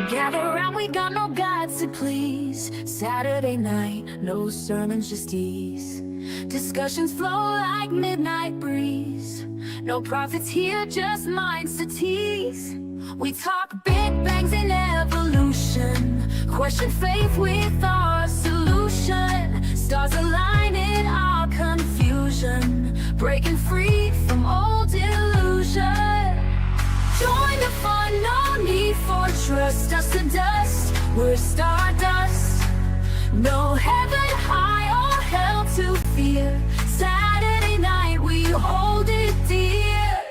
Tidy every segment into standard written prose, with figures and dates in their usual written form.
Gather round, we got no gods to please. Saturday night, no sermons, just ease. Discussions flow like midnight breeze. No prophets here, just minds to tease. We talk big bangs and evolution. Question faith with our solution. Stars align in our confusion. Breaking free from old illusion. Join the fun, no need for trust. Dust to dust, we're stardust. No heaven high or hell to fear. Saturday night, we hold it dear.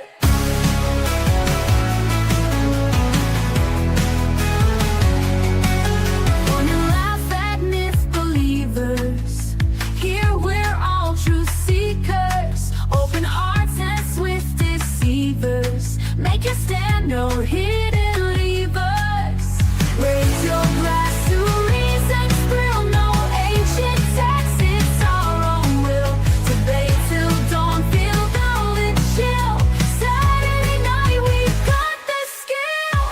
Fun and laugh at myth believers. Here we're all truth seekers. Open hearts and swift deceivers. Make your stand, no hidden levers. Raise your glass to reason's thrill. No ancient text, it's our own will. Debate till dawn, feel velvet chill. Saturday night, we've got the skill.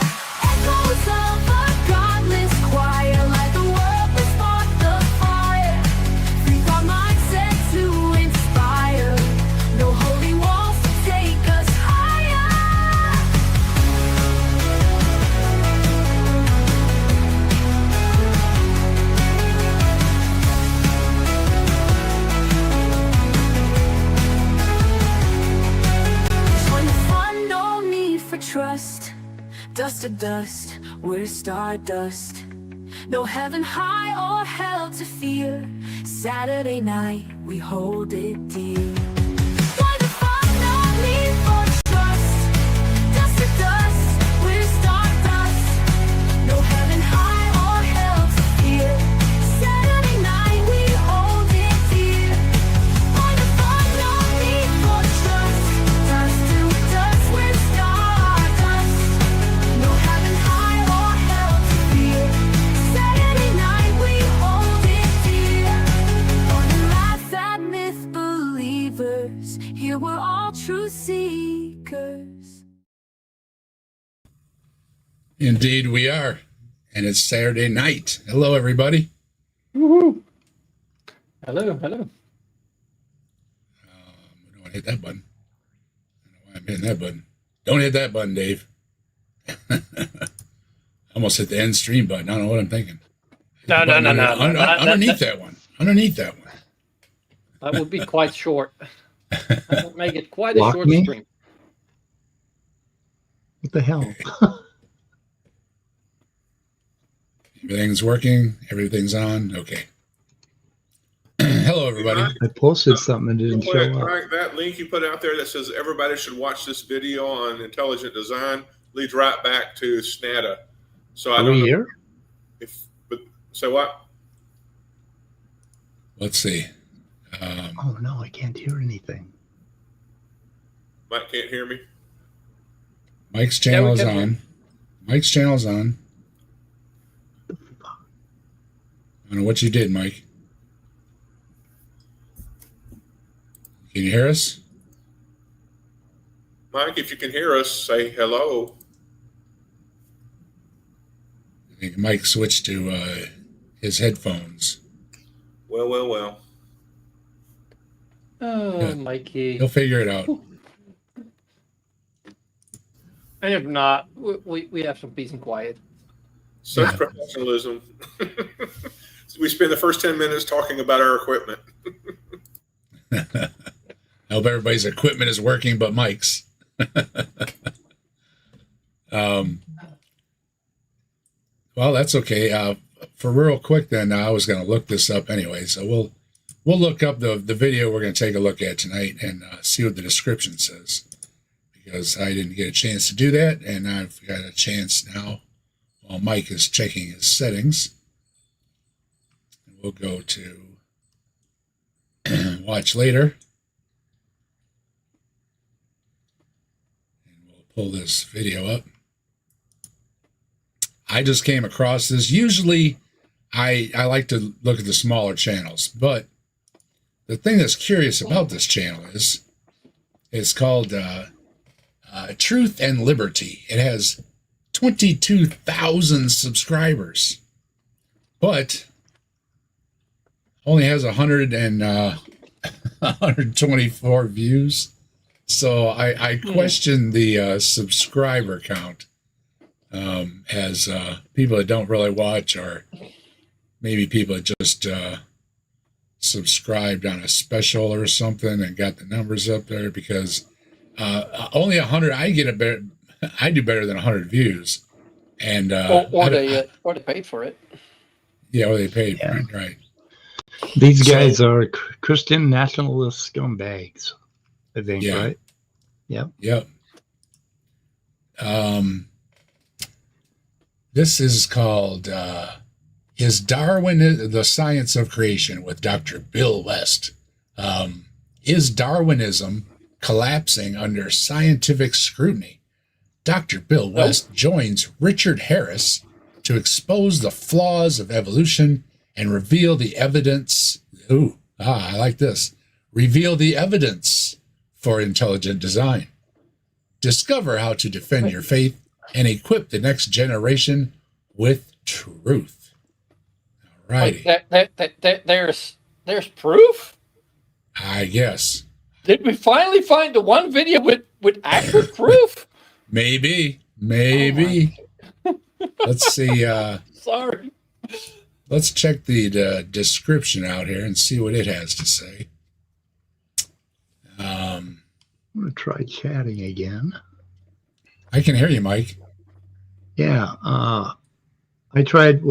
Echoes of a godless choir. Like the world, we spark the fire. Free our mindset to inspire. No holy walls to take us higher. Fun, fun, no need for trust. Dust to dust, we're stardust. No heaven high or hell to fear. Saturday night, we hold it dear. Fun, fun, no need for trust. Dust to dust, we're stardust. No heaven high or hell to fear. Saturday night, we hold it dear. Fun, fun, no need for trust. Dust to dust, we're stardust. No heaven high or hell to fear. Saturday night, we hold it dear. Fun and laugh at myth believers. Here we're all truth seekers. Indeed, we are. And it's Saturday night. Hello, everybody. Woohoo! Hello, hello. I don't want to hit that button. I don't know why I'm hitting that button. Don't hit that button, Dave. I almost hit the end stream button. I don't know what I'm thinking. No. Underneath that one. Underneath that one. That would be quite short. That would make it quite a Block short me? stream. What the hell? Everything's working. Everything's on. Okay. Hello, everybody. I posted something and didn't Real show quick, up. Mike, that link you put out there that says everybody should watch this video on intelligent design leads right back to SNATA. So I Are don't we know here? but so what? Let's see. Oh no, I can't hear anything. Mike can't hear me. Mike's channel we is can hear. on. Mike's channel is on. I don't know what you did, Mike. Can you hear us? Mike, if you can hear us, say hello. I think Mike switched to his headphones. Well. Oh, Yeah. Mikey. He'll figure it out. And if not, we have some peace and quiet. Such Yeah. professionalism. We spend the first 10 minutes talking about our equipment. I hope everybody's equipment is working but Mike's. Well, that's okay. For real quick then, I was going to look this up anyway, so we'll look up the video we're going to take a look at tonight and see what the description says, because I didn't get a chance to do that, and I've got a chance now while Mike is checking his settings. We'll go to watch later. And we'll pull this video up. I just came across this. Usually I like to look at the smaller channels, but the thing that's curious about this channel is it's called Truth and Liberty. It has 22,000 subscribers, but only has 124 views. So I question the subscriber count, as people that don't really watch, or maybe people that just subscribed on a special or something and got the numbers up there, because only 100, I do better than 100 views, and or they paid for it. Yeah, or they paid for it, right? These guys are Christian nationalist scumbags, I think, Yeah. right? Yep. Yep. This is called Is Darwin the Science of Creation, with Dr. Bill West. Is Darwinism collapsing under scientific scrutiny? Dr. Bill West joins Richard Harris to expose the flaws of evolution and reveal the evidence. I like this. Reveal the evidence for intelligent design. Discover how to defend your faith and equip the next generation with truth. All righty. There's proof? I guess. Did we finally find the one video with actual proof? Maybe. Let's see. Sorry. Let's check the description out here and see what it has to say. I'm going to try chatting again. I can hear you, Mike. Yeah. I tried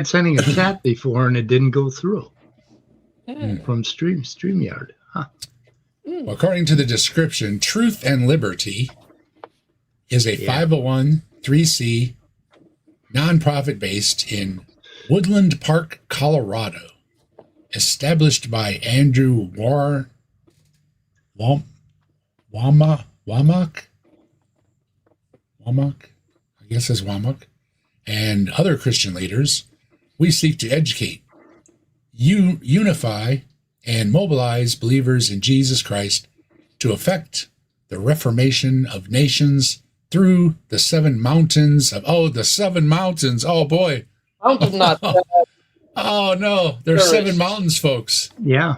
sending a chat before and it didn't go through from StreamYard. Huh. Well, according to the description, Truth and Liberty is a 501(c) nonprofit based in Woodland Park, Colorado, established by Andrew Womack, I guess is Womack, and other Christian leaders. We seek to educate, unify, and mobilize believers in Jesus Christ to effect the reformation of nations through the seven mountains of, the seven mountains. Oh boy. Mountain not bad. Oh no, there's 7 mountains, folks. Yeah.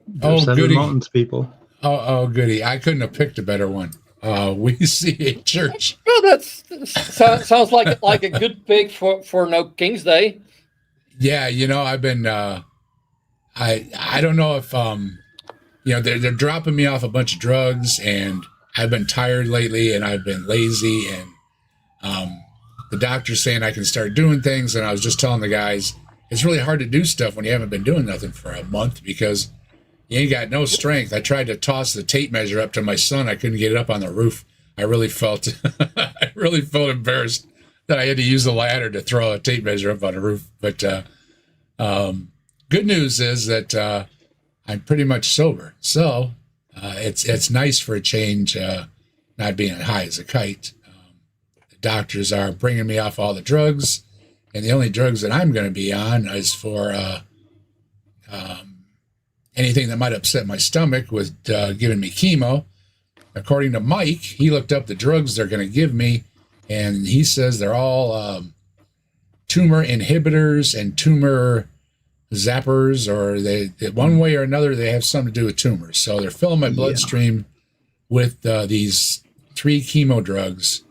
There's 7 goody. mountains, people. Oh, goody. I couldn't have picked a better one. We see a church. Well, sounds like a good pick for No King's Day. Yeah, I've been, I don't know if, they're dropping me off a bunch of drugs, and I've been tired lately, and I've been lazy, and the doctor's saying I can start doing things, and I was just telling the guys, it's really hard to do stuff when you haven't been doing nothing for a month, because you ain't got no strength. I tried to toss the tape measure up to my son. I couldn't get it up on the roof. I really felt embarrassed that I had to use the ladder to throw a tape measure up on the roof. But good news is that I'm pretty much sober. So it's nice for a change, not being high as a kite. The doctors are bringing me off all the drugs, and the only drugs that I'm going to be on is for anything that might upset my stomach, with giving me chemo. According to Mike, he looked up the drugs they're going to give me, and he says they're all tumor inhibitors and tumor zappers, or they one way or another, they have something to do with tumors. So they're filling my bloodstream with these 3 chemo drugs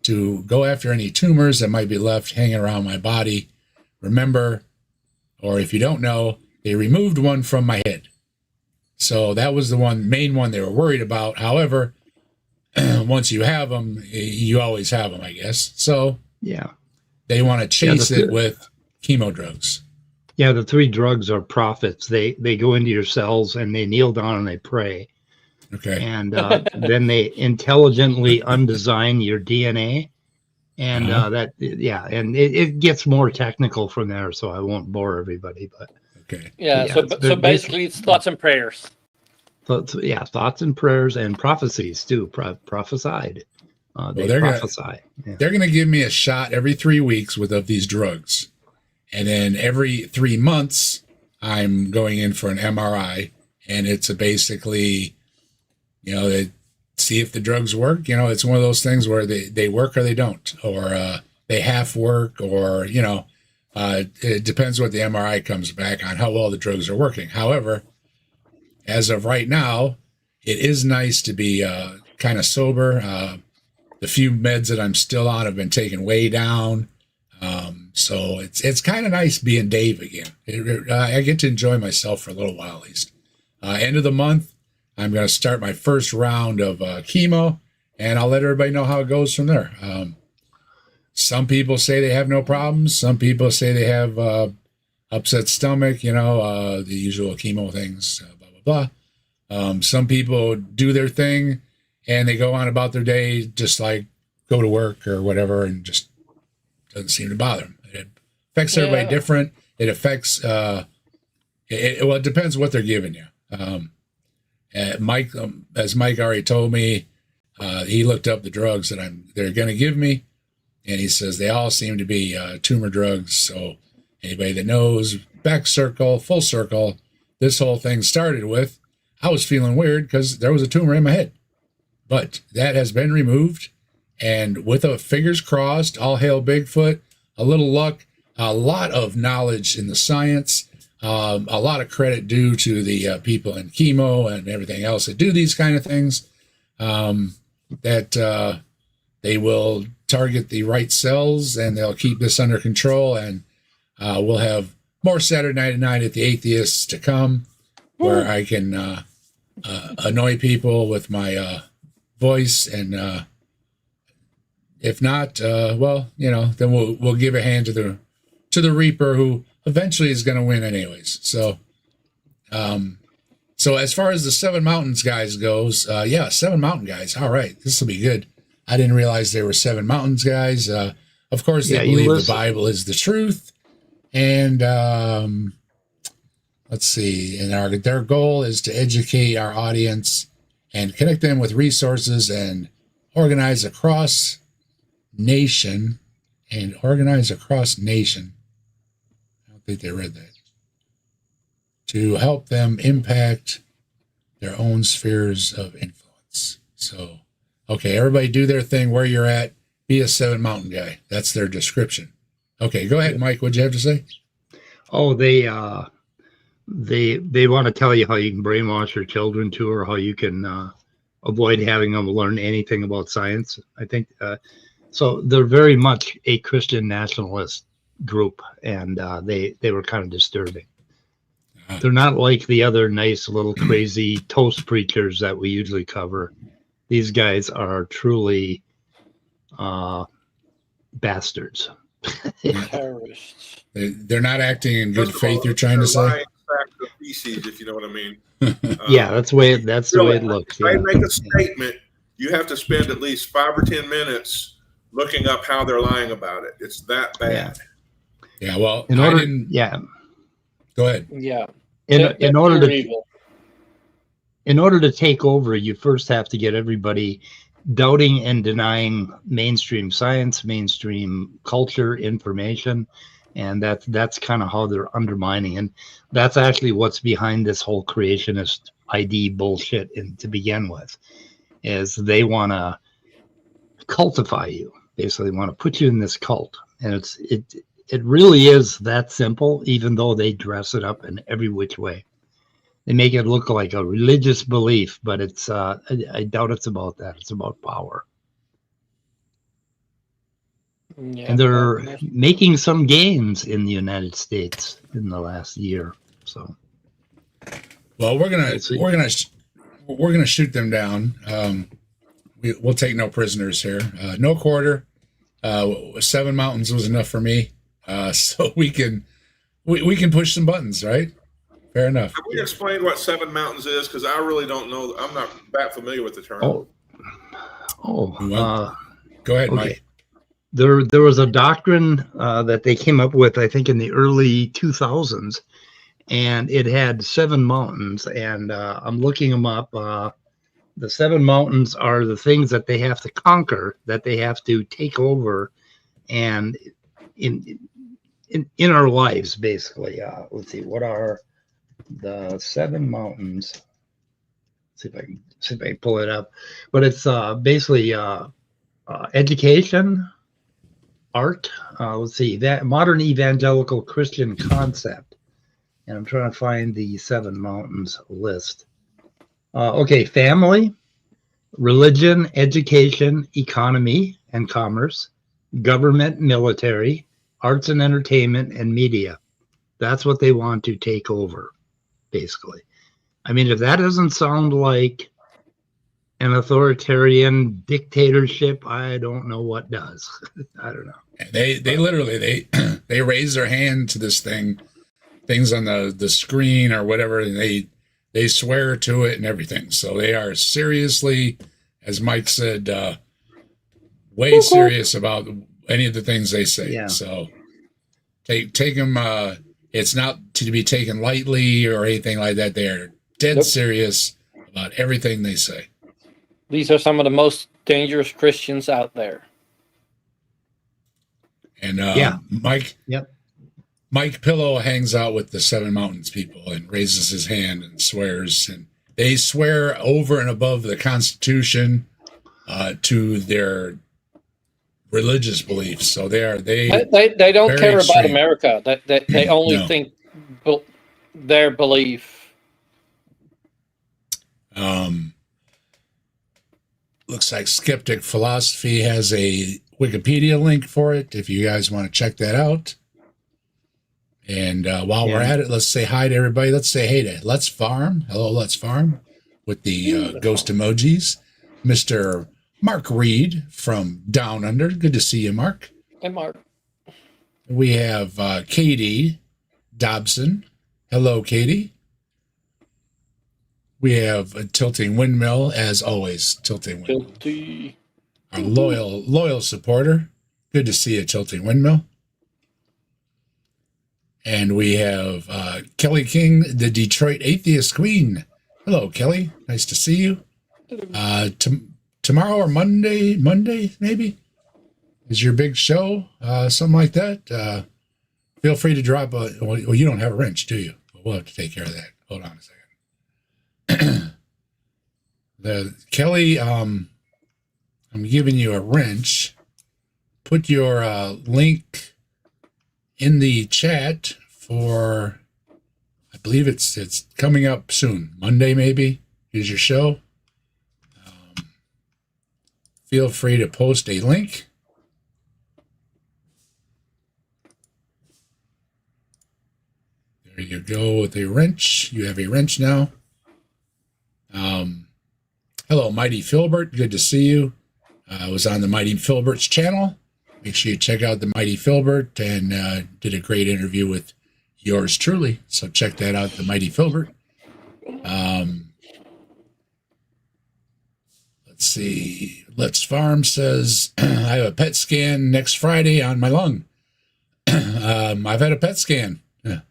to go after any tumors that might be left hanging around my body. Remember, or if you don't know, they removed one from my head. So that was the main one they were worried about. However, once you have them, you always have them, I guess. So they want to chase it with chemo drugs. Yeah, the 3 drugs are prophets. They go into your cells and they kneel down and they pray. Okay. And then they intelligently undesign your DNA. And and it gets more technical from there, so I won't bore everybody. But okay. Yeah, so basically it's thoughts and prayers. Thoughts and prayers and prophecies too. Prophesied. They prophesy. They're going to give me a shot every 3 weeks of these drugs. And then every 3 months, I'm going in for an MRI. And it's basically, it's see if the drugs work. You know, it's one of those things where they work or they don't, or they half work, or, you know, it depends what the MRI comes back on how well the drugs are working. However, as of right now, it is nice to be kind of sober. The few meds that I'm still on have been taken way down. So it's kind of nice being Dave again. I get to enjoy myself for a little while at least. End of the month, I'm going to start my first round of chemo, and I'll let everybody know how it goes from there. Some people say they have no problems. Some people say they have upset stomach, you know, the usual chemo things, blah, blah, blah. Some people do their thing and they go on about their day, just like go to work or whatever, and just doesn't seem to bother them. It affects everybody different. It affects, well, it depends what they're giving you. Mike, as Mike already told me, he looked up the drugs that they're going to give me. And he says they all seem to be tumor drugs. So anybody that knows, back circle, full circle, this whole thing started with, I was feeling weird because there was a tumor in my head. But that has been removed. And with a fingers crossed, all hail Bigfoot, a little luck, a lot of knowledge in the science, a lot of credit due to the people in chemo and everything else that do these kind of things, that they will target the right cells and they'll keep this under control. And we'll have more Saturday Night at the Atheists to come, where I can annoy people with my voice. And if not, well, you know, then we'll give a hand to the Reaper, who eventually is going to win anyways. So, so as far as the Seven Mountains guys goes, yeah, Seven Mountain guys. All right, this will be good. I didn't realize there were Seven Mountains guys. Of course, they believe the Bible is the truth. And let's see. And their goal is to educate our audience and connect them with resources and organize across nation. I don't think they read that. To help them impact their own spheres of influence. So, okay, everybody do their thing where you're at. Be a Seven Mountain guy. That's their description. Okay, go ahead, Mike. What'd you have to say? Oh, they want to tell you how you can brainwash your children too, or how you can avoid having them learn anything about science. I think so. They're very much a Christian nationalist group, and they were kind of disturbing. They're not like the other nice little crazy toast preachers that we usually cover. These guys are truly bastards. Terrorists. They're not acting in good faith, you're trying to say? Feces, if you know what I mean. Yeah, that's the way it looks. If I Yeah. make a statement, you have to spend at least 5 or 10 minutes looking up how they're lying about it. It's that bad. Yeah, well, yeah. Go ahead. Yeah. In order to evil. In order to take over, you first have to get everybody doubting and denying mainstream science, mainstream culture, information, and that's kind of how they're undermining. And that's actually what's behind this whole creationist ID bullshit to begin with, is they want to cultify you. Basically want to put you in this cult. And it really is that simple, even though they dress it up in every which way. They make it look like a religious belief, but it's I doubt it's about that. It's about power. Yeah, And they're making some gains in the United States in the last year. So, well, we're gonna shoot them down. We'll take no prisoners here. No quarter. 7 mountains was enough for me. So we can push some buttons, right? Fair enough. Can we explain what 7 mountains is? Because I really don't know. I'm not that familiar with the term. go ahead, okay. Mike. There was a doctrine that they came up with, I think, in the early 2000s, and it had 7 mountains. And I'm looking them up. The 7 mountains are the things that they have to conquer, that they have to take over, and in our lives, basically. Let's see, what are the 7 mountains see if I can pull it up. But it's basically education, art. Let's see, that modern evangelical Christian concept. And I'm trying to find the 7 mountains list. Okay, family, religion, education, economy and commerce, government, military, arts and entertainment, and media. That's what they want to take over, basically. I mean, if that doesn't sound like an authoritarian dictatorship, I don't know what does. I don't know. They literally they raise their hand to this things on the screen or whatever, and they swear to it and everything. So they are seriously, as Mike said, way serious about any of the things they say. Yeah. So take them. It's not to be taken lightly or anything like that. They are dead serious about everything they say. These are some of the most dangerous Christians out there. And Yeah. Mike. Yep. Mike Pillow hangs out with the 7 Mountains people and raises his hand and swears, and they swear over and above the Constitution to their religious beliefs. So they don't very care extreme. about America. They only No. think their belief. Looks like Skeptic Philosophy has a Wikipedia link for it if you guys want to check that out. And while we're at it, let's say hi to everybody. Let's say hey to Let's Farm. Hello, Let's Farm, with the ghost emojis. Mr. Mark Reed from Down Under. Good to see you, Mark. Hey, Mark. We have Katie Dobson. Hello, Katie. We have a Tilting Windmill, as always. Tilting Windmill. Guilty. Our loyal supporter. Good to see you, Tilting Windmill. And we have Kelly King, the Detroit Atheist Queen. Hello, Kelly. Nice to see you. Tomorrow or Monday maybe, is your big show, something like that. Feel free to drop well, you don't have a wrench, do you? We'll have to take care of that. Hold on a second. Kelly, I'm giving you a wrench. Put your link in the chat for, I believe it's coming up soon. Monday maybe is your show. Feel free to post a link. There you go with a wrench. You have a wrench now. Hello, Mighty Filbert. Good to see you. I was on the Mighty Filbert's channel. Make sure you check out the Mighty Filbert, and did a great interview with yours truly. So check that out, the Mighty Filbert. Let's see. Let's Farm says, I have a PET scan next Friday on my lung. I've had a PET scan. Yeah.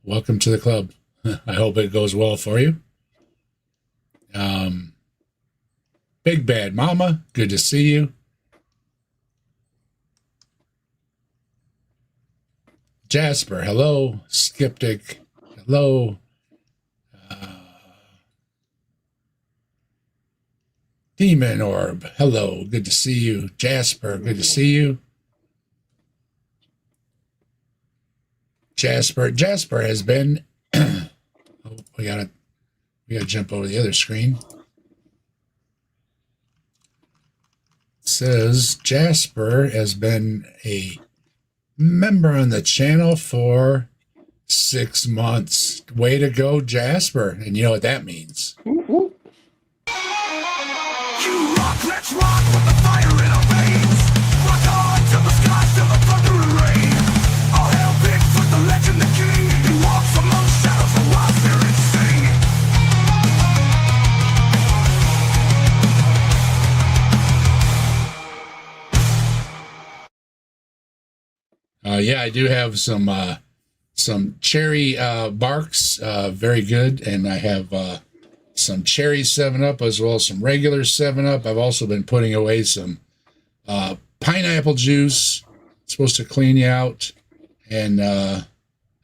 Welcome to the club. I hope it goes well for you. Big Bad Mama, good to see you. Jasper, hello. Skeptic, hello. Demon Orb, hello. Good to see you. Jasper, good to see you. Jasper has been. Oh, we gotta jump over the other screen. It says Jasper has been a member on the channel for 6 months. Way to go, Jasper! And you know what that means. You rock, let's rock with the fire in our veins. Rock on to the skies, to the thunder and rain. All hail Bigfoot, the legend, the king. He walks among shadows, the wild spirits sing. Yeah, I do have some cherry barks, very good, and I have some cherry 7-Up as well as some regular 7-Up. I've also been putting away some pineapple juice. It's supposed to clean you out. And I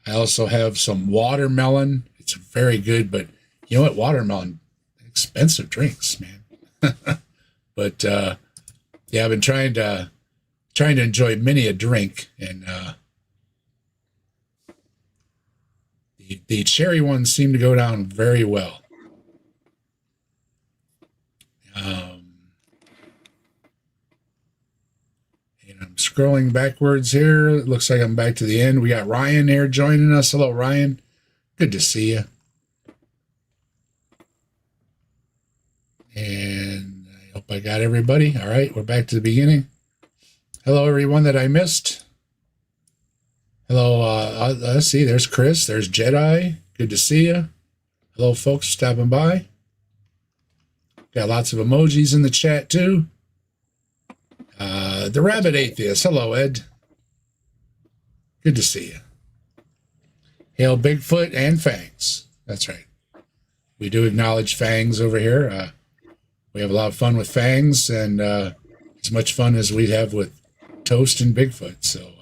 also have some watermelon. It's very good, but you know what? Watermelon expensive drinks, man. But yeah, I've been trying to enjoy many a drink, and the cherry ones seem to go down very well. And I'm scrolling backwards here. It looks like I'm back to the end. We got Ryan here joining us. Hello, Ryan. Good to see you. And I hope I got everybody. All right, we're back to the beginning. Hello, everyone that I missed. Hello, let's see, there's Chris, there's Jedi. Good to see you. Hello, folks stopping by. Got lots of emojis in the chat, too. The Rabbit Atheist. Hello, Ed. Good to see you. Hail Bigfoot and Fangs. That's right. We do acknowledge Fangs over here. We have a lot of fun with Fangs, and as much fun as we have with Toast and Bigfoot. So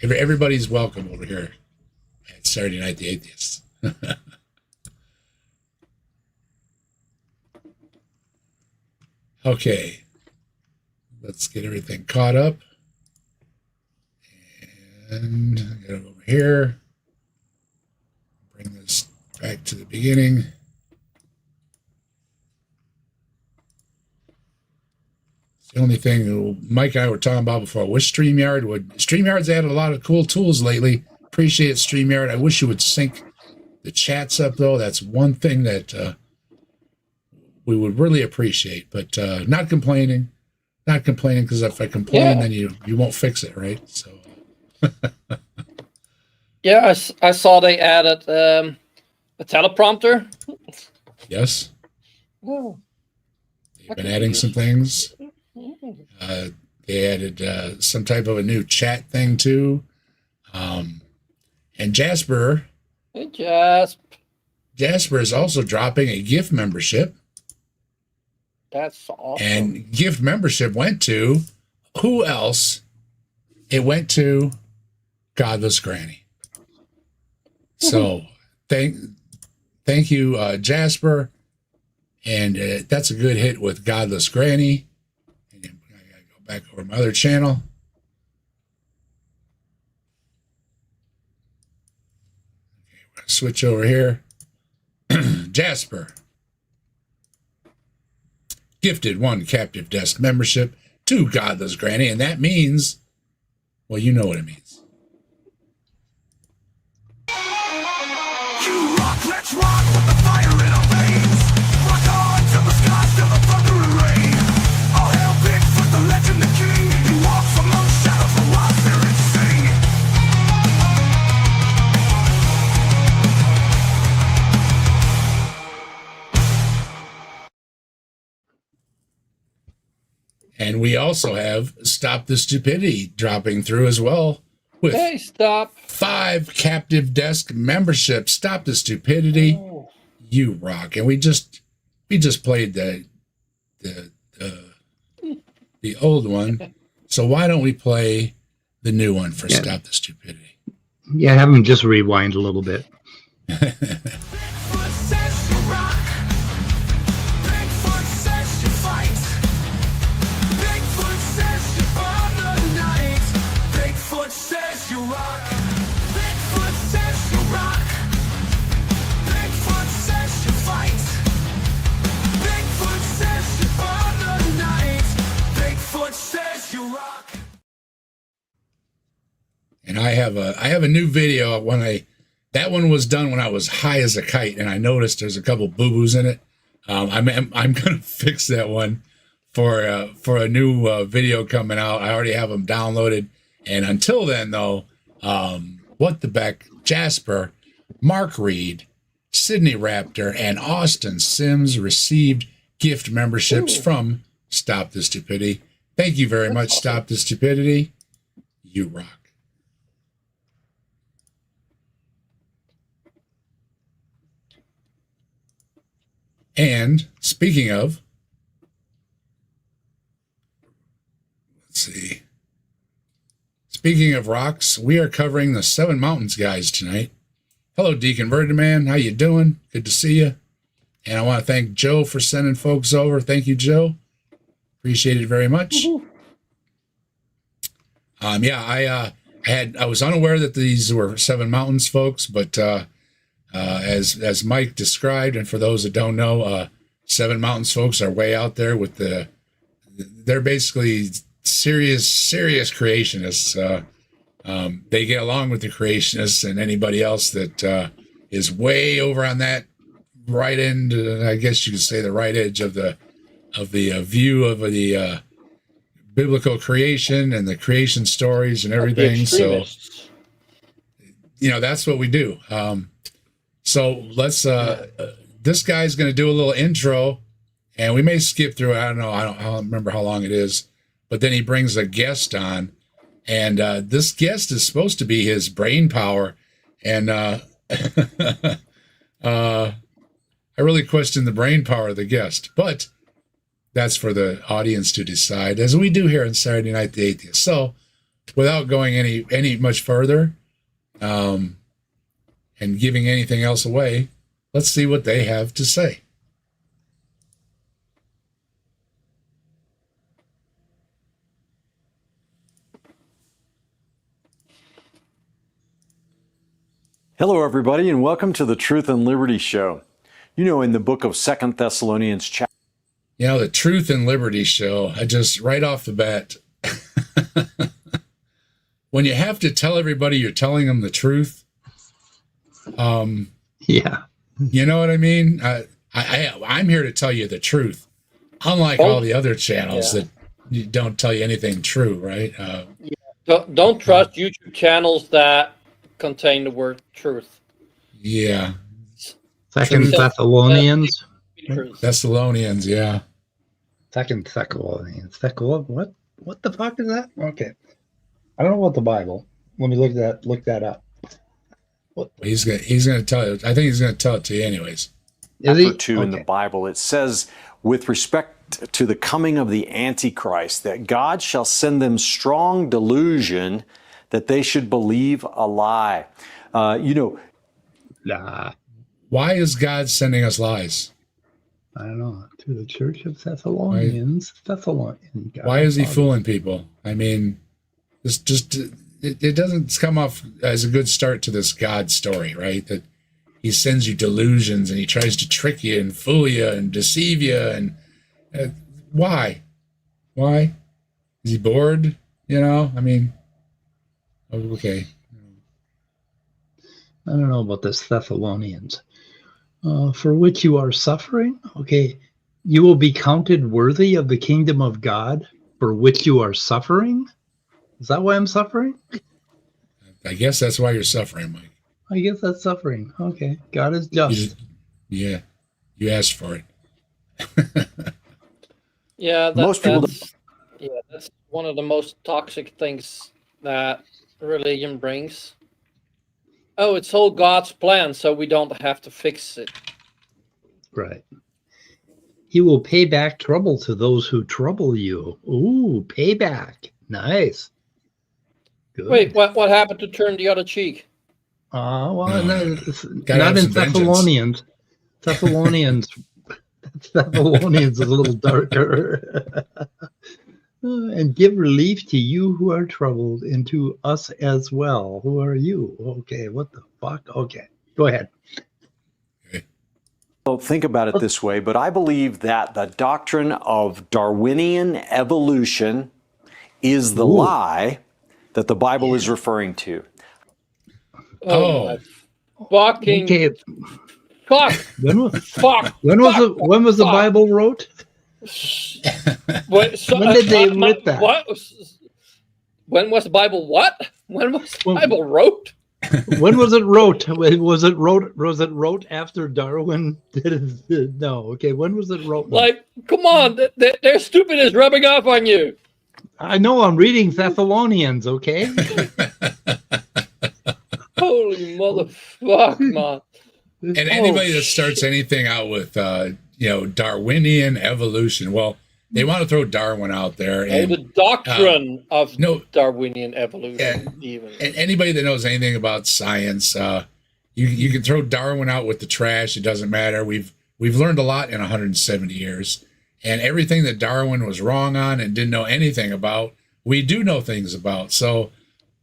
everybody's welcome over here at Saturday Night the Atheist. Okay. Let's get everything caught up. And get it over here. Bring this back to the beginning. The only thing Mike and I were talking about before was StreamYard's added a lot of cool tools lately. Appreciate it, StreamYard. I wish you would sync the chats up, though. That's one thing that we would really appreciate. But not complaining. Not complaining, because if I complain, then you won't fix it, right? So. Yeah, I saw they added a teleprompter. Yes. Oh. They've been adding some things. They added some type of a new chat thing too. And Jasper. Hey, Jasper is also dropping a gift membership. That's awesome. And gift membership went to who else? It went to Godless Granny. So thank you, Jasper. And that's a good hit with Godless Granny. And I gotta go back over to my other channel. Okay, we're gonna switch over here. Jasper gifted 1 captive desk membership to Godless Granny, and that means, well, you know what it means. You rock, let's rock with the fire in our veins. Rock on till the skies, till the thunder and rain. All hail Bigfoot, the legend, the king. He walks among shadows, the wild spirits sing. And we also have Stop the Stupidity dropping through as well with Hey, stop. 5 captive desk memberships. Stop the Stupidity. Oh. You rock. And we just played the old one. So why don't we play the new one for Stop the Stupidity? Yeah, have them just rewind a little bit. Bigfoot says you rock. Bigfoot says you fight. Bigfoot says you burn the night. Bigfoot says you rock. Bigfoot says you rock. Bigfoot says you fight. Bigfoot says you burn the night. Bigfoot says you rock. And I have a new video that one was done when I was high as a kite, and I noticed there's a couple boo-boos in it. I'm gonna fix that one for a new video coming out. I already have them downloaded, and until then, though, what the Beck, Jasper, Mark Reed, Sydney Raptor, and Austin Sims received gift memberships from Stop the Stupidity. Thank you very much, Stop the Stupidity. You rock. And speaking of, let's see. Speaking of rocks, we are covering the Seven Mountains guys tonight. Hello, Deacon Birdman. How you doing? Good to see you. And I want to thank Joe for sending folks over. Thank you, Joe. Appreciate it very much. I was unaware that these were Seven Mountains folks, but as Mike described, and for those that don't know, Seven Mountains folks are way out there with they're basically serious creationists. They get along with the creationists and anybody else that is way over on that right end. I guess you could say the right edge of the view of the biblical creation and the creation stories and everything. So, that's what we do. So let's. This guy's going to do a little intro, and we may skip through it. I don't remember how long it is, but then he brings a guest on, and this guest is supposed to be his brain power, and I really question the brain power of the guest, but that's for the audience to decide, as we do here on Saturday Night the Atheist. So, without going any much further, and giving anything else away, let's see what they have to say. Hello, everybody, and welcome to the Truth and Liberty Show. In the book of 2 Thessalonians chapter... The Truth and Liberty Show, I just, right off the bat, when you have to tell everybody you're telling them the truth, Yeah. you know what I mean? I'm here to tell you the truth, unlike all the other channels that don't tell you anything true, right? Don't trust YouTube channels that contain the word truth. Yeah. Second Thessalonians. Thessalonians, yeah. Second Thessalonians. What the fuck is that? Okay. I don't know about the Bible. Let me look that up. He's gonna tell you. I think he's gonna tell it to you anyways. Chapter 2 in the Bible, it says, with respect to the coming of the Antichrist, that God shall send them strong delusion that they should believe a lie. Nah. Why is God sending us lies? I don't know. To the Church of Thessalonians. Why is he fooling people? I mean, it doesn't come off as a good start to this God story, right? That he sends you delusions and he tries to trick you and fool you and deceive you. And why? Is he bored? I mean, okay. I don't know about this Thessalonians. For which you are suffering? Okay. You will be counted worthy of the kingdom of God for which you are suffering? Is that why I'm suffering? I guess that's why you're suffering, Mike. I guess that's suffering. Okay. God is just. You asked for it. Most people that's one of the most toxic things that religion brings. Oh, it's all God's plan, so we don't have to fix it. Right. He will pay back trouble to those who trouble you. Ooh, payback. Nice. Good. Wait, what happened to turn the other cheek? Not in vengeance. Thessalonians. Thessalonians is a little darker. And give relief to you who are troubled, and to us as well. Who are you? Okay, what the fuck? Okay, go ahead. Well, think about it this way, but I believe that the doctrine of Darwinian evolution is the lie that the Bible is referring to. Oh. Fucking Okay. fuck. When was Fuck. when was the Bible wrote? When did they write that? What? When was the Bible what? When was the Bible wrote? When was it wrote? Was it wrote after Darwin did it? No. Okay. When was it wrote? Like, come on, their stupid is rubbing off on you. I know. I'm reading Thessalonians. Okay. Holy motherfuck, man! And anybody that starts anything out with Darwinian evolution, well, they want to throw Darwin out there. And the doctrine of no, Darwinian evolution, and anybody that knows anything about science, you can throw Darwin out with the trash. It doesn't matter. We've we've learned a lot in 170 years. And everything that Darwin was wrong on and didn't know anything about, we do know things about. So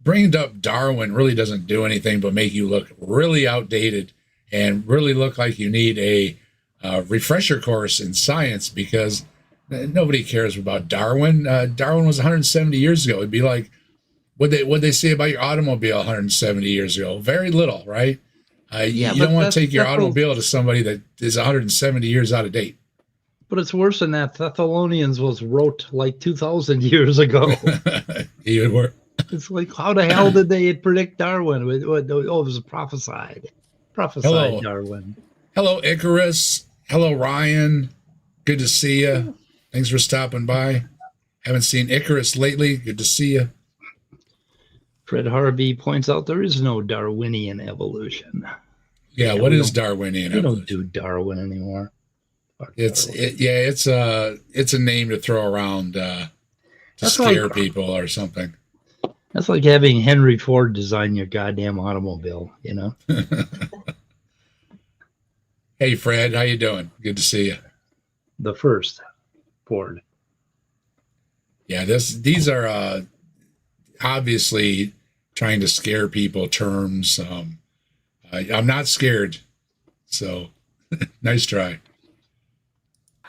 bringing up Darwin really doesn't do anything but make you look really outdated and really look like you need a refresher course in science, because nobody cares about Darwin. Darwin was 170 years ago. It'd be like, what'd they say about your automobile 170 years ago? Very little, right? You don't want to take your automobile to somebody that is 170 years out of date. But it's worse than that. Thessalonians was wrote like 2,000 years ago. It's like, how the hell did they predict Darwin? Oh, it was prophesied. Prophesied Darwin. Hello, Icarus. Hello, Ryan. Good to see you. Thanks for stopping by. Haven't seen Icarus lately. Good to see you. Fred Harvey points out there is no Darwinian evolution. Yeah, what is Darwinian evolution? We don't do Darwin anymore. It's a name to throw around to scare people or something. That's like having Henry Ford design your goddamn automobile, you know? Hey, Fred, how you doing? Good to see you. The first Ford. Yeah, these are obviously trying to scare people terms. I'm not scared, so nice try.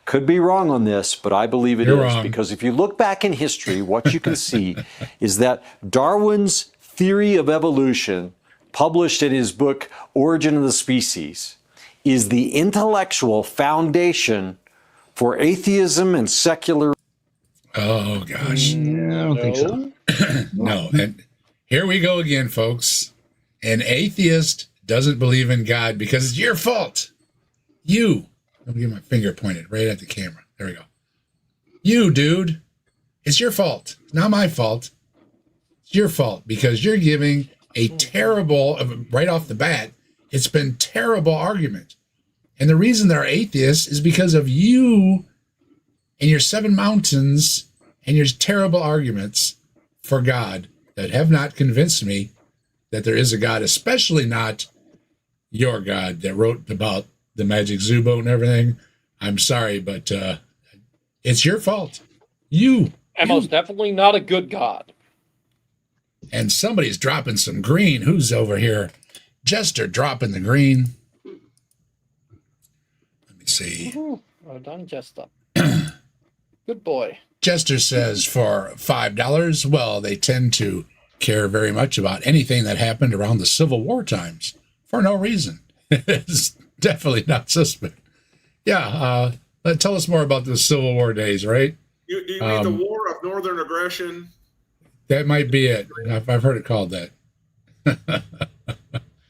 Could be wrong on this, but I believe it You're is. wrong. Because if you look back in history, what you can see is that Darwin's theory of evolution, published in his book Origin of the Species, is the intellectual foundation for atheism and secular. Oh, gosh. I don't think so. No, and here we go again, folks. An atheist doesn't believe in God because it's your fault. Let me get my finger pointed right at the camera. There we go. You, dude, it's your fault. It's not my fault. It's your fault because you're giving a terrible, right off the bat, it's been terrible argument. And the reason they're atheists is because of you and your 7 mountains and your terrible arguments for God that have not convinced me that there is a God, especially not your God that wrote about the magic zoo boat and everything. I'm sorry, but it's your fault. And most definitely not a good God. And somebody's dropping some green. Who's over here? Jester dropping the green. Let me see. Well done, Jester. Good boy. Jester says for $5, well, they tend to care very much about anything that happened around the Civil War times for no reason. It's definitely not suspect. Yeah, tell us more about the Civil War days, right? Do you mean the War of Northern Aggression? That might be it. I've heard it called that.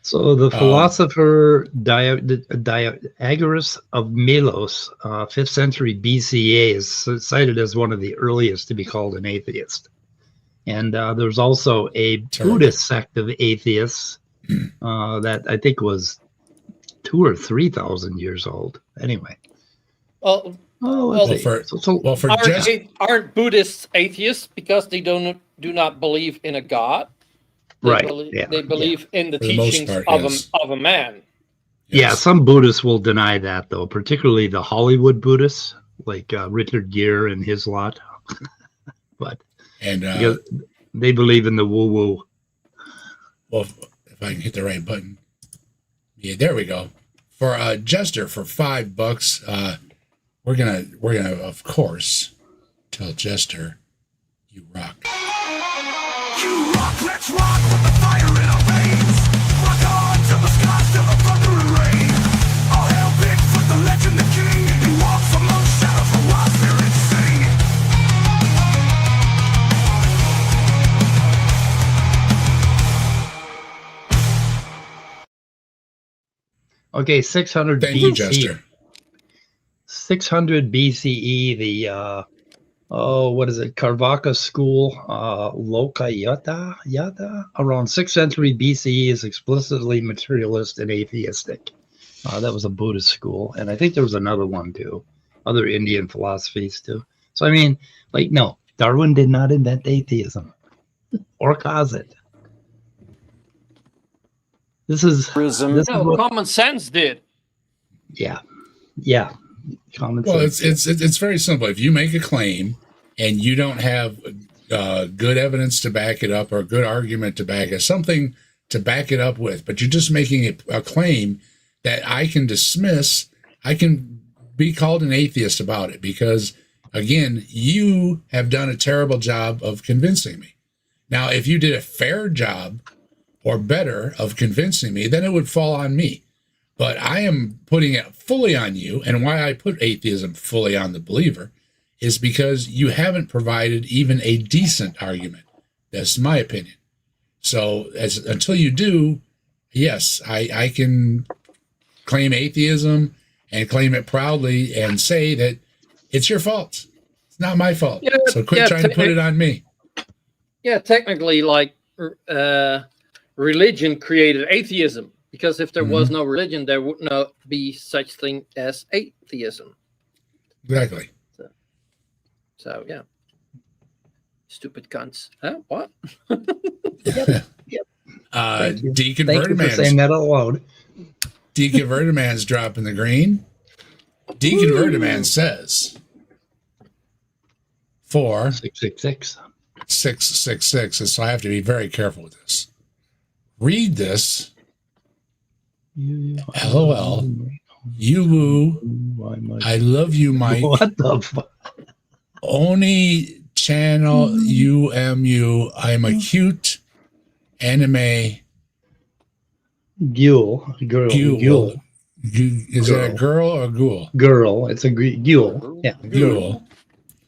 So the philosopher Diagoras of Melos, 5th century BCA, is cited as one of the earliest to be called an atheist. And there's also a Buddhist sect of atheists that I think was 2,000 or 3,000 years old. Anyway. Aren't Buddhists atheists because they do not believe in a God? They believe in the teachings of a man. Yes. Yeah, some Buddhists will deny that, though, particularly the Hollywood Buddhists, like Richard Gere and his lot. But they believe in the woo-woo. Well, if I can hit the right button. Yeah, there we go. For Jester, for $5, we're gonna of course tell Jester, you rock. You rock, let's rock with the fire in our veins. Rock on to the skies, to the thunder and rain. All hail Bigfoot, the legend, the king. He walks among shadows, the wild spirits sing. Okay, 600 Thank BC. you, Jester. 600 BCE, the what is it? Carvaca school, Lokayata, around 6th century BCE, is explicitly materialist and atheistic. That was a Buddhist school, and I think there was another one too, other Indian philosophies too. So I mean, like, no, Darwin did not invent atheism or cause it. This is No, common sense did. yeah. Yeah. Common Well, sense. it's very simple. If you make a claim and you don't have good evidence to back it up or a good argument to back it, something to back it up with, but you're just making a claim that I can dismiss, I can be called an atheist about it because, again, you have done a terrible job of convincing me. Now, if you did a fair job or better of convincing me, then it would fall on me. But I am putting it fully on you. And why I put atheism fully on the believer is because you haven't provided even a decent argument. That's my opinion. So until you do, yes, I can claim atheism and claim it proudly and say that it's your fault. It's not my fault. Yeah, so quit trying to put it on me. Yeah, technically, like religion created atheism, because if there was no religion, there would not be such thing as atheism. Exactly. So yeah. Stupid cunts. Huh? What? Yep. Deconverted Thank you for saying that out loud. Deconverted Man's dropping the green. Deconverted Man says 666. 666. And so I have to be very careful with this. Read this. LOL. You woo. I love you, Mike. What the fuck? Oni channel UMU. I'm a cute anime. Girl. Ghoul. Is it a girl or a ghoul? Girl. It's a ghoul. Yeah. Ghoul.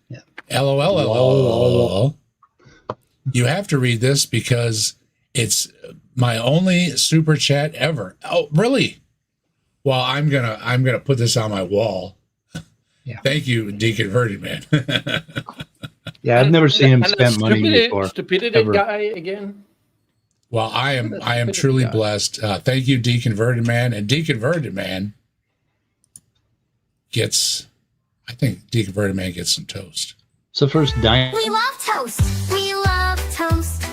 Yeah. LOL. You have to read this because it's my only super chat ever. Oh, really? Well, I'm gonna put this on my wall. Yeah. Thank you, Deconverted Man. Yeah, I've never seen him spend money before. Stupidity ever. guy again. Well, I am truly blessed. Thank you, Deconverted Man. And Deconverted Man gets, I think Deconverted Man gets some toast. So first, Diane. We love toast. We love toast.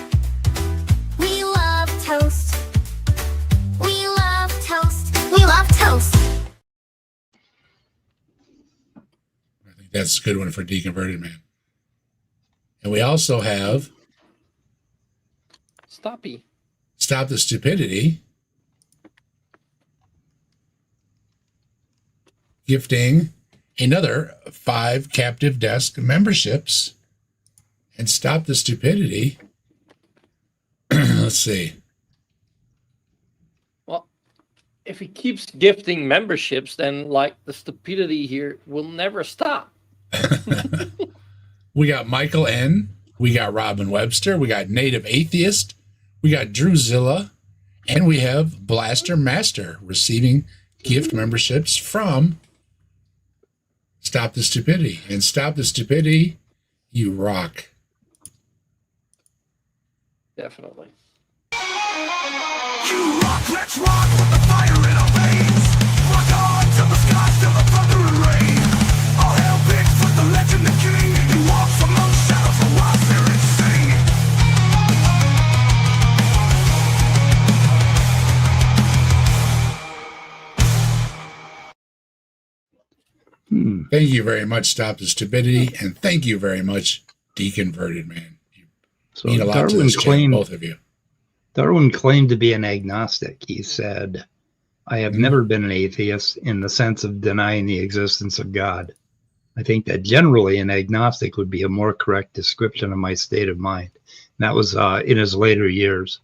We love toast. We love toast. We love toast. I think that's a good one for Deconverted Man. And we also have Stoppy. Stop the Stupidity, gifting another 5 captive desk memberships. And Stop the Stupidity. Let's see. Well, if he keeps gifting memberships, then like the stupidity here will never stop. We got Michael N. We got Robin Webster. We got Native Atheist. We got Drewzilla. And we have Blaster Master receiving gift memberships from Stop the Stupidity. And Stop the Stupidity, you rock. Definitely. You rock, let's rock with the fire in our veins. Rock on till the skies, till the thunder and rain. All hail Bigfoot, the legend, the king. He walks among shadows, the wild spirits sing. Thank you very much, Stop the Stupidity. And thank you very much, Deconverted Man. You So mean a lot to this channel, both of you. Darwin claimed to be an agnostic. He said, I have never been an atheist in the sense of denying the existence of God. I think that generally an agnostic would be a more correct description of my state of mind. And that was in his later years.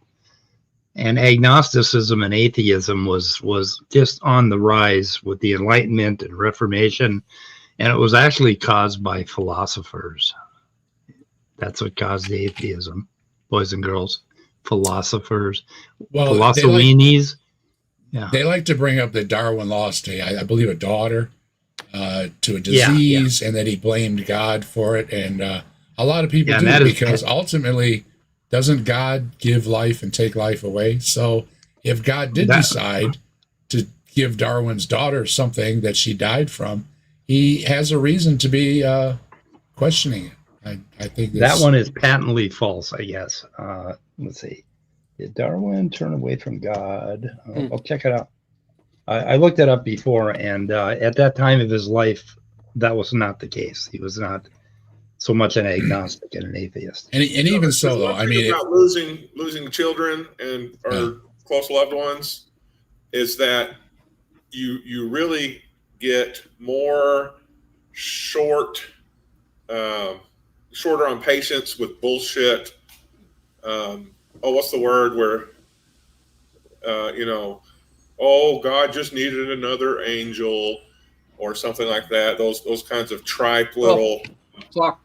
And agnosticism and atheism was just on the rise with the Enlightenment and Reformation. And it was actually caused by philosophers. That's what caused the atheism, boys and girls. Philosophers, philosophinis. They like to bring up that Darwin lost I believe a daughter to a disease, and that he blamed God for it. And a lot of people do, because ultimately, doesn't God give life and take life away? So if God did decide to give Darwin's daughter something that she died from, he has a reason to be questioning it. I think that one is patently false, I guess. Let's see. Did Darwin turn away from God? I'll check it out. I looked it up before, and at that time of his life, that was not the case. He was not so much an agnostic and an atheist. And even so, though, I mean, about losing children and or close loved ones is that you really get more shorter on patience with bullshit. What's the word where oh, God just needed another angel or something like that. Those kinds of tripe little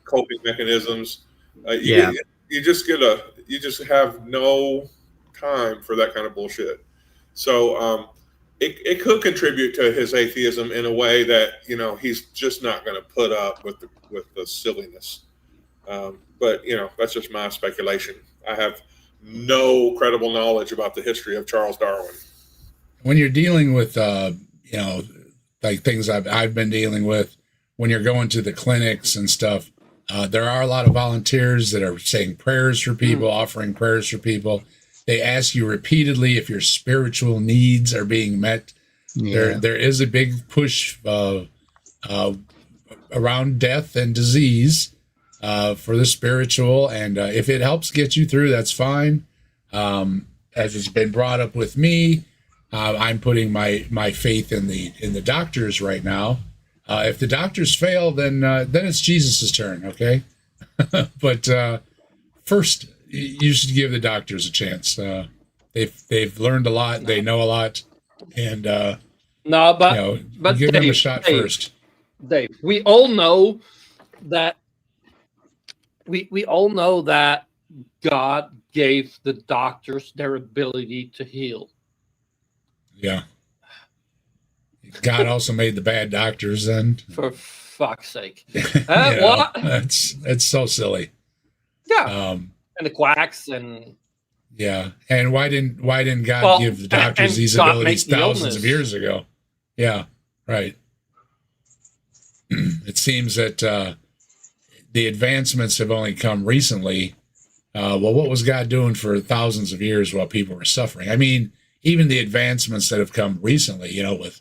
coping mechanisms. You just have no time for that kind of bullshit. So it could contribute to his atheism in a way that he's just not going to put up with the silliness. But that's just my speculation. I have no credible knowledge about the history of Charles Darwin. When you're dealing with like things I've been dealing with, when you're going to the clinics and stuff, there are a lot of volunteers that are saying prayers for people, offering prayers for people. They ask you repeatedly if your spiritual needs are being met. Yeah. There is a big push around death and disease for the spiritual, and if it helps get you through, that's fine. As it's been brought up with me, I'm putting my faith in the doctors right now. If the doctors fail, then it's Jesus's turn, okay? But first, you should give the doctors a chance. They've learned a lot, they know a lot, and but give them a shot first. Dave, we all know that we all know that God gave the doctors their ability to heal. Yeah. God also made the bad doctors then. For fuck's sake. What? It's so silly. Yeah. And the quacks and yeah. And why didn't God give the doctors these abilities thousands of years ago? Yeah, right. It seems that the advancements have only come recently. What was God doing for thousands of years while people were suffering? I mean, even the advancements that have come recently, with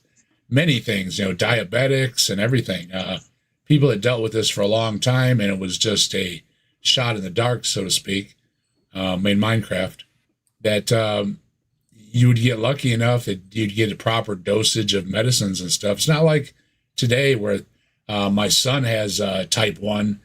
many things, diabetics and everything. People had dealt with this for a long time, and it was just a shot in the dark, so to speak, in Minecraft, that you would get lucky enough that you'd get a proper dosage of medicines and stuff. It's not like today where my son has type 1.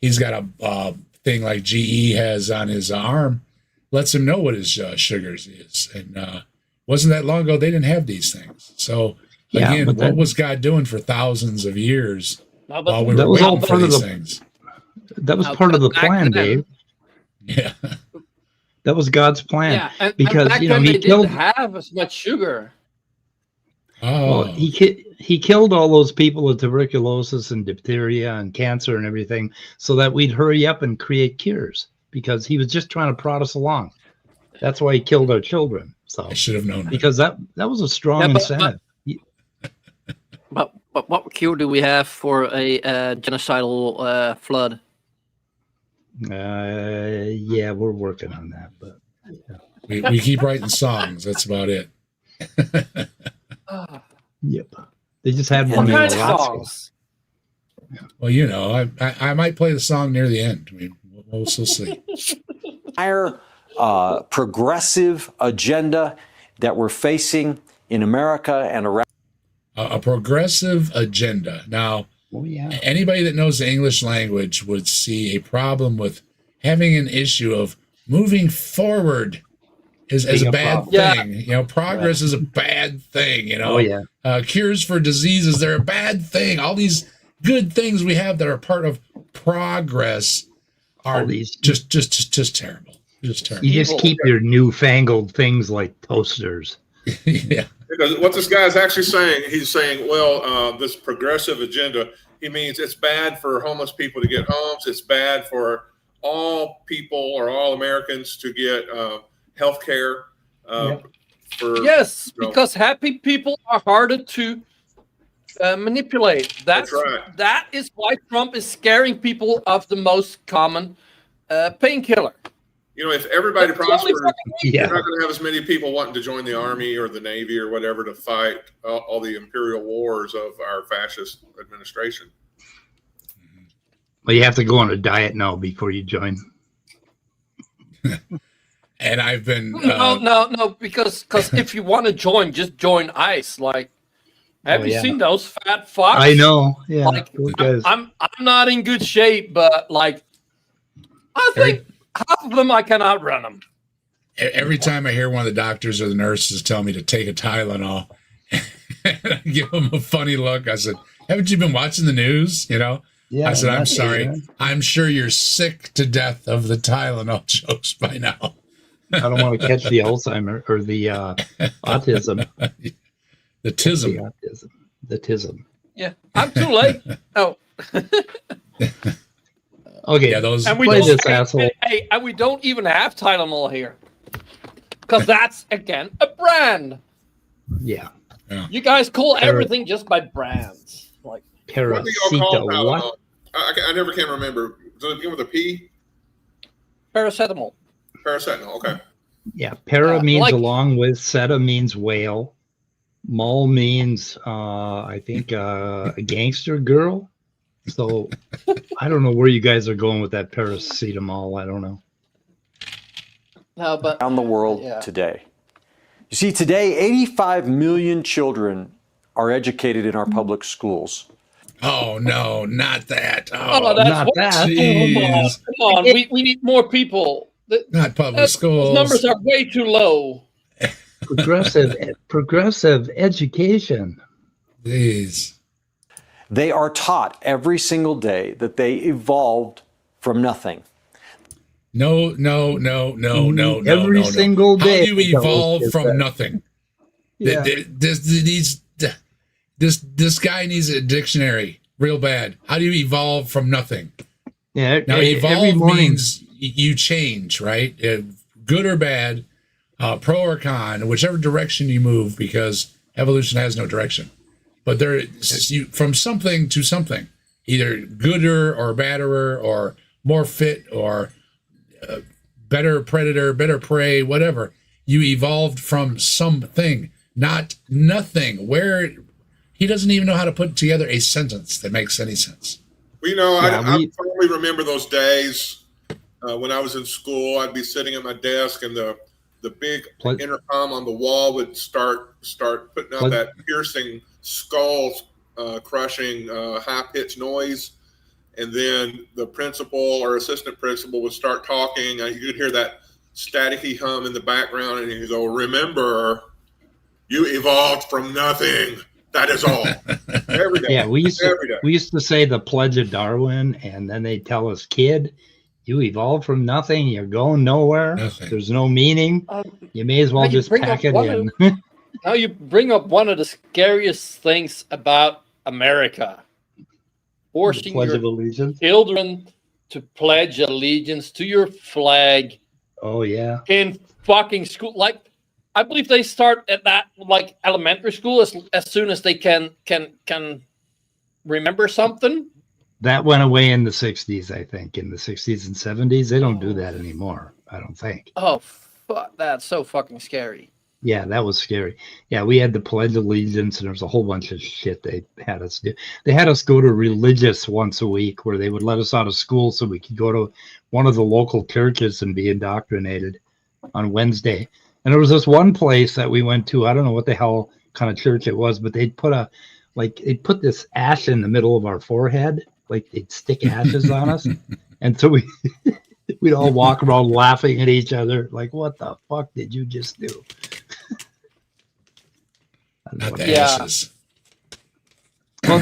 He's got a thing like GE has on his arm, lets him know what his sugars is. And wasn't that long ago, they didn't have these things. So again, what was God doing for thousands of years while we were waiting for these things? That was part of the plan, Dave. Yeah. That was God's plan. Yeah, because he didn't have as much sugar. Oh, well, he killed all those people with tuberculosis and diphtheria and cancer and everything so that we'd hurry up and create cures, because he was just trying to prod us along. That's why he killed our children. So I should have known that. Because that was a strong incentive. But what cure do we have for a genocidal flood? Yeah, we're working on that, but yeah. we keep writing songs. That's about it. Yep. They just had one in Alaska. Well, I might play the song near the end. I mean, we'll still see. Higher progressive agenda that we're facing in America and around. A progressive agenda. Now, anybody that knows the English language would see a problem with having an issue of moving forward is a bad thing. Yeah. Progress is a bad thing. Cures for diseases, they're a bad thing. All these good things we have that are part of progress are just terrible. Just terrible. You just keep your newfangled things like toasters. Yeah. Because what this guy is actually saying, he's saying, this progressive agenda, he means it's bad for homeless people to get homes. It's bad for all people or all Americans to get health care. Because happy people are harder to manipulate. That's right. That is why Trump is scaring people of the most common painkiller. if everybody That's the only prospers, fucking way. you're not going to have as many people wanting to join the army or the navy or whatever to fight all the imperial wars of our fascist administration. Well, you have to go on a diet now before you join. And I've been No, because if you want to join, just join ICE. Like, have you seen those fat fucks? I know. Yeah. Like, I'm not in good shape, but like, I think half of them I can outrun them. Every time I hear one of the doctors or the nurses tell me to take a Tylenol, I give them a funny look. I said, "Haven't you been watching the news?" Yeah, I said, "I'm that's sorry. it, I'm sure you're sick to death of the Tylenol jokes by now." I don't want to catch the Alzheimer or the autism. The tism. The tism. Yeah, I'm too late. Oh. Okay, Yeah, those. And we Play don't, this asshole. Hey, and we don't even have Tylenol here. Because that's, again, a brand. Yeah. You guys call everything just by brands. Like, What do y'all call Parasita. What? Tylenol? I never can remember. Does it begin with a P? paracetamol. Paracetamol. Okay. Yeah. Para means like- along with. Seta means whale. Mol means, I think, a gangster girl. So I don't know where you guys are going with that paracetamol. I don't know. No, but Around the world today. You see, today, 85 million children are educated in our public schools. Oh no, not that. oh, Oh, that's not what- that. jeez. Come on, we need more people. Not public Those schools. numbers are way too low. Progressive education. Jeez. They are taught every single day that they evolved from nothing. No. Every single day. How do you evolve Is from that- nothing? Yeah. This guy needs a dictionary real bad. How do you evolve from nothing? Yeah. Now, every evolve morning. means you change, right? Good or bad, pro or con, whichever direction you move, because evolution has no direction. But from something to something, either gooder or badder or more fit or better predator, better prey, whatever. You evolved from something, not nothing. Where he doesn't even know how to put together a sentence that makes any sense. Well, I firmly remember those days when I was in school. I'd be sitting at my desk, and the big intercom on the wall would start putting out that piercing, skull crushing, high pitched noise, and then the principal or assistant principal would start talking. You'd hear that staticky hum in the background, and he'd go, "Remember, you evolved from nothing. That is all." Every day. Yeah, we used Every day. to say the Pledge of Darwin, and then they tell us, "Kid, you evolved from nothing. You're going nowhere. Nothing. There's no meaning. You may as well now you just bring pack up it one in." Now you bring up one of the scariest things about America. Forcing Pledge your of Allegiance. children to pledge allegiance to your flag Oh yeah. in fucking school. Like, I believe they start at that, like, elementary school as soon as they can remember something. That went away in the 60s, I think. In the 60s and 70s, they don't do that anymore, I don't think. Oh, fuck, that's so fucking scary. Yeah, that was scary. Yeah, we had the Pledge of Allegiance, and there was a whole bunch of shit they had us do. They had us go to religious once a week, where they would let us out of school so we could go to one of the local churches and be indoctrinated on Wednesday. And there was this one place that we went to. I don't know what the hell kind of church it was, but they'd put this ash in the middle of our forehead. Like, they'd stick ashes on us. And so we'd all walk around laughing at each other. Like, what the fuck did you just do? Not the Yeah. ashes. Well,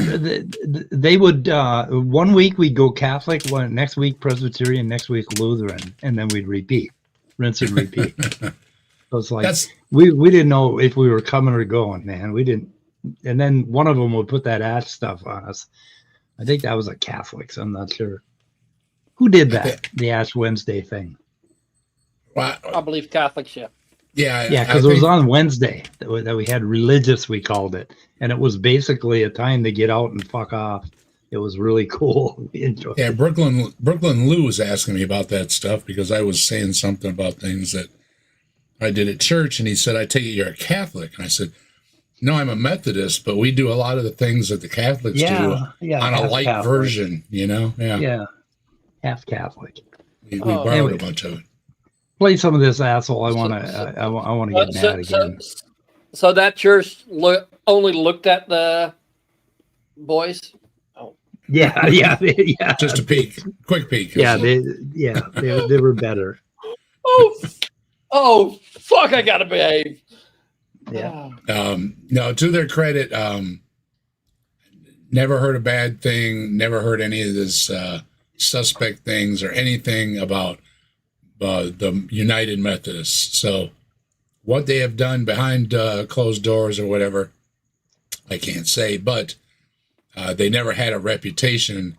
they would, 1 week we'd go Catholic, next week Presbyterian, next week Lutheran, and then we'd repeat, rinse and repeat. So it's like, we didn't know if we were coming or going, man. We didn't. And then one of them would put that ash stuff on us. I think that was a Catholic, so I'm not sure. Who did that? The Ash Wednesday thing. Well, I believe Catholics, yeah. yeah, Yeah, because it was on Wednesday that we had religious, we called it. And it was basically a time to get out and fuck off. It was really cool. We enjoyed Yeah, it. Brooklyn Lou was asking me about that stuff because I was saying something about things that I did at church, and he said, "I take it you're a Catholic," and I said, "No, I'm a Methodist, but we do a lot of the things that the Catholics do on a half light Catholic. version, you know." Yeah, half Catholic. We borrowed Anyways. a bunch of it. Play some of this asshole. I want to get mad again. So that church only looked at the boys. Yeah. Just a peek, quick peek. Yeah, they were better. Oh, fuck! I gotta behave. Yeah. No, to their credit, never heard a bad thing. Never heard any of this suspect things or anything about the United Methodists. So what they have done behind closed doors or whatever, I can't say, but they never had a reputation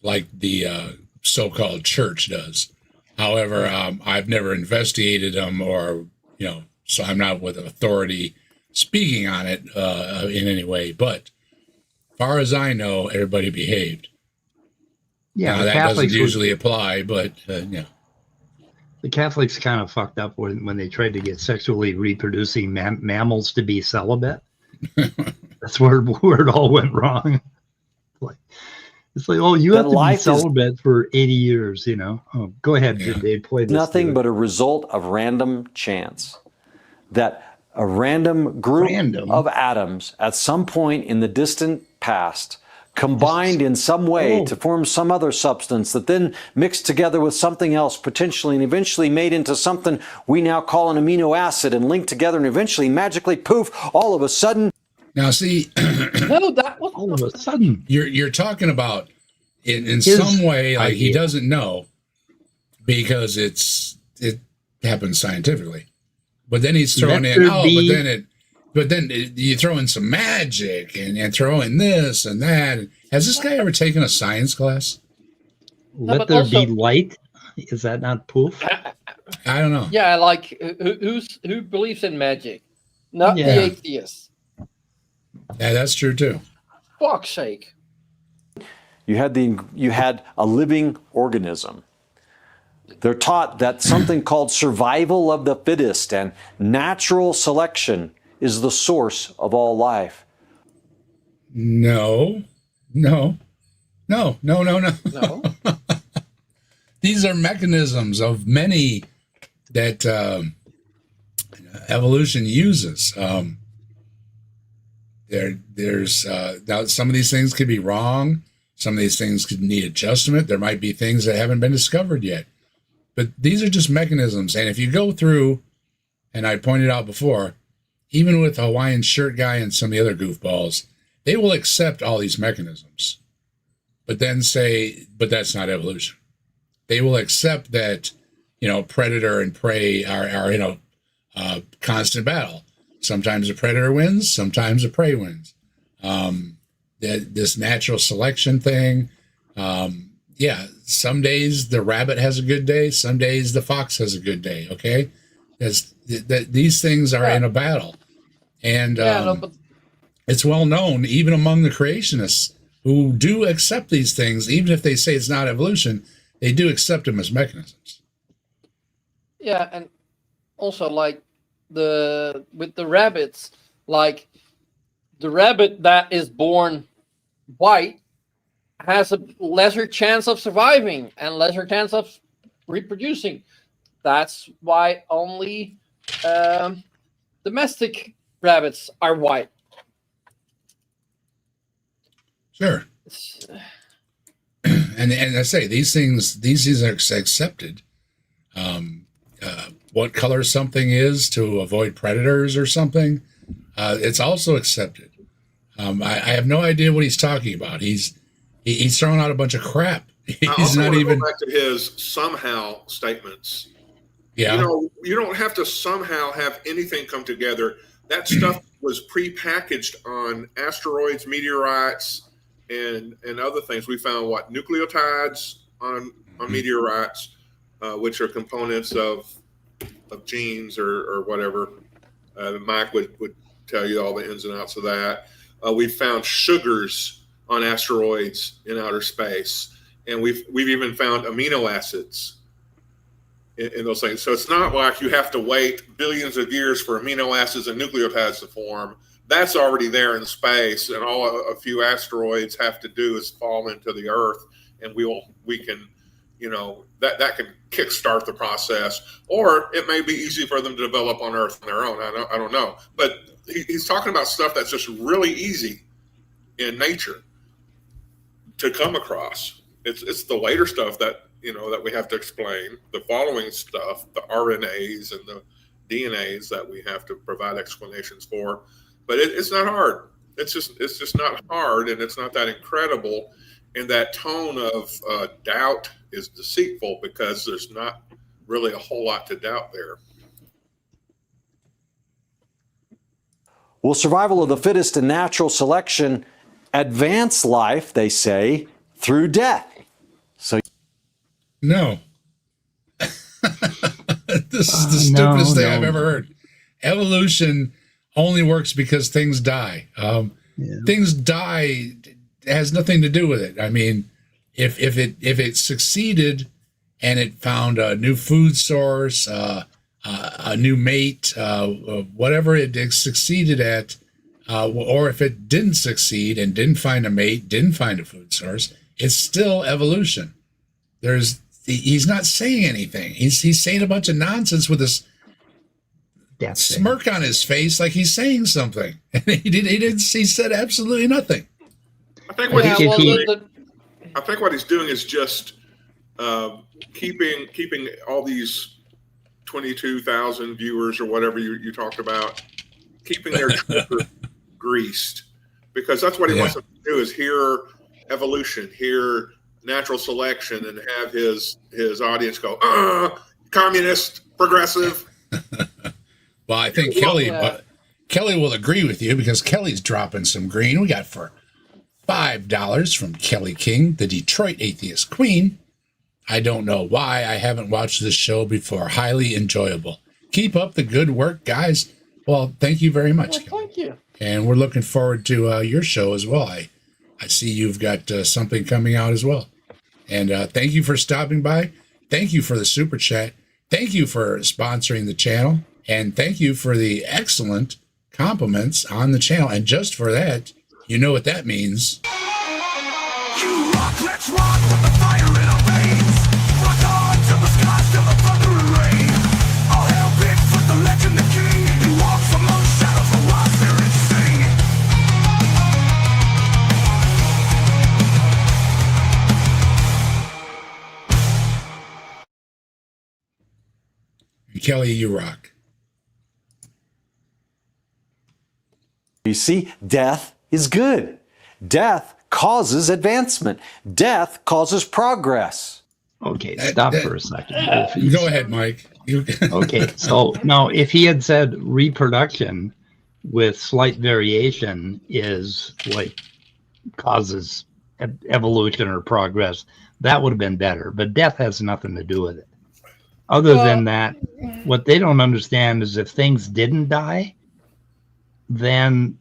like the so-called church does. However, I've never investigated them or, so I'm not with authority speaking on it in any way. But as far as I know, everybody behaved. Yeah, now, that Catholics doesn't usually apply, but yeah. The Catholics kind of fucked up when they tried to get sexually reproducing mammals to be celibate. That's where it all went wrong. It's like, oh, you have to be celibate for 80 years, Oh, go ahead, Dave. Play this. Nothing but a result of random chance. That a random group of atoms at some point in the distant past combined in some way to form some other substance that then mixed together with something else potentially and eventually made into something we now call an amino acid and linked together and eventually magically poof, all of a sudden. Now see, no, that was all of a sudden. You're talking about in some way like he doesn't know because it happens scientifically. But then he's throwing but then you throw in some magic and throw in this and that. Has this guy ever taken a science class? Let there be light. Is that not poof? I don't know. Yeah, like who believes in magic? Not the atheists. Yeah, that's true too. Fuck's sake. You had a living organism. They're taught that something called survival of the fittest and natural selection is the source of all life. No. These are mechanisms of many that evolution uses. There's now some of these things could be wrong. Some of these things could need adjustment. There might be things that haven't been discovered yet. But these are just mechanisms. And if you go through, and I pointed out before, even with the Hawaiian shirt guy and some of the other goofballs, they will accept all these mechanisms, but then say, but that's not evolution. They will accept that, predator and prey are in a constant battle. Sometimes the predator wins, sometimes the prey wins. This natural selection thing, some days the rabbit has a good day, some days the fox has a good day, okay? These things are in a battle. And it's well known, even among the creationists who do accept these things, even if they say it's not evolution, they do accept them as mechanisms. Yeah, and also like with the rabbits, like the rabbit that is born white has a lesser chance of surviving and lesser chance of reproducing. That's why only domestic rabbits are white. Sure. And I say these things are accepted. What color something is to avoid predators or something, it's also accepted. I have no idea what he's talking about. He's throwing out a bunch of crap. He's not even go back to his somehow statements. Yeah. You don't have to somehow have anything come together. That stuff was prepackaged on asteroids, meteorites, and other things. We found nucleotides on meteorites, which are components of genes or whatever. Mike would tell you all the ins and outs of that. We found sugars on asteroids in outer space, and we've even found amino acids in those things. So it's not like you have to wait billions of years for amino acids and nucleotides to form. That's already there in space, and all a few asteroids have to do is fall into the Earth, and we can, you know, that can kickstart the process, or it may be easy for them to develop on Earth on their own. I don't know, but he's talking about stuff that's just really easy in nature to come across. It's the later stuff that, you know, that we have to explain. The following stuff, the RNAs and the DNAs, that we have to provide explanations for. But it's not hard. It's just not hard, and it's not that incredible. And that tone of doubt is deceitful, because there's not really a whole lot to doubt there. Will survival of the fittest and natural selection advance life, they say, through death? So no. This is the stupidest thing I've ever heard. Evolution only works because things die. Things die. It has nothing to do with it. I mean, if it succeeded and it found a new food source, a new mate, whatever it succeeded at, or if it didn't succeed and didn't find a mate, didn't find a food source, it's still evolution. He's not saying anything. He's saying a bunch of nonsense with this smirk on his face, like he's saying something. And he said absolutely nothing. I think what he's doing is just keeping all these 22,000 viewers or whatever you talked about, keeping their trigger greased, because that's what he wants them to do, is hear evolution, hear natural selection, and have his audience go, communist, progressive. Well, I think Kelly will agree with you, because Kelly's dropping some green. We got for $5 from Kelly King, the Detroit Atheist Queen. I don't know why I haven't watched this show before. Highly enjoyable. Keep up the good work, guys. Well, thank you very much. Well, thank you. And we're looking forward to your show as well. I see you've got something coming out as well. And thank you for stopping by. Thank you for the super chat. Thank you for sponsoring the channel. And thank you for the excellent compliments on the channel. And just for that, you know what that means. You rock, let's rock with the fire in our veins. Rock on till the skies, till the thunder and rain. All hail Bigfoot, the legend, the king. He walks among shadows, the rocks there and sing. Kelly, you rock. you see, death is good. Death causes advancement. Death causes progress. Okay, stop for a second. Go ahead, Mike. Okay, so now if he had said reproduction with slight variation is like causes evolution or progress, that would have been better. But death has nothing to do with it. Other than that, what they don't understand is if things didn't die, then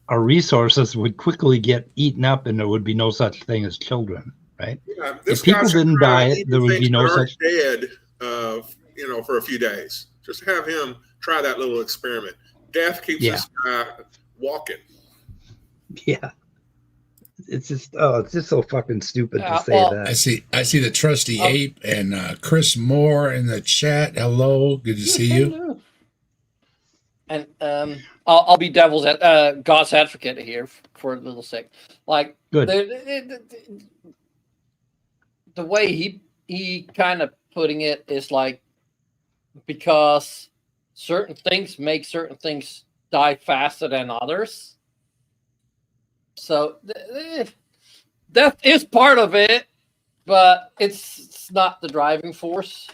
our resources would quickly get eaten up and there would be no such thing as children, right? Yeah, if people didn't die, there would be no such dead, for a few days. Just have him try that little experiment. Death keeps this guy walking. Yeah. It's just so fucking stupid to say that. I see the trusty ape and Chris Moore in the chat. Hello, good to see you. And I'll be God's advocate here for a little sec. Like good. The way he kind of putting it is like, because certain things make certain things die faster than others. So death is part of it, but it's not the driving force.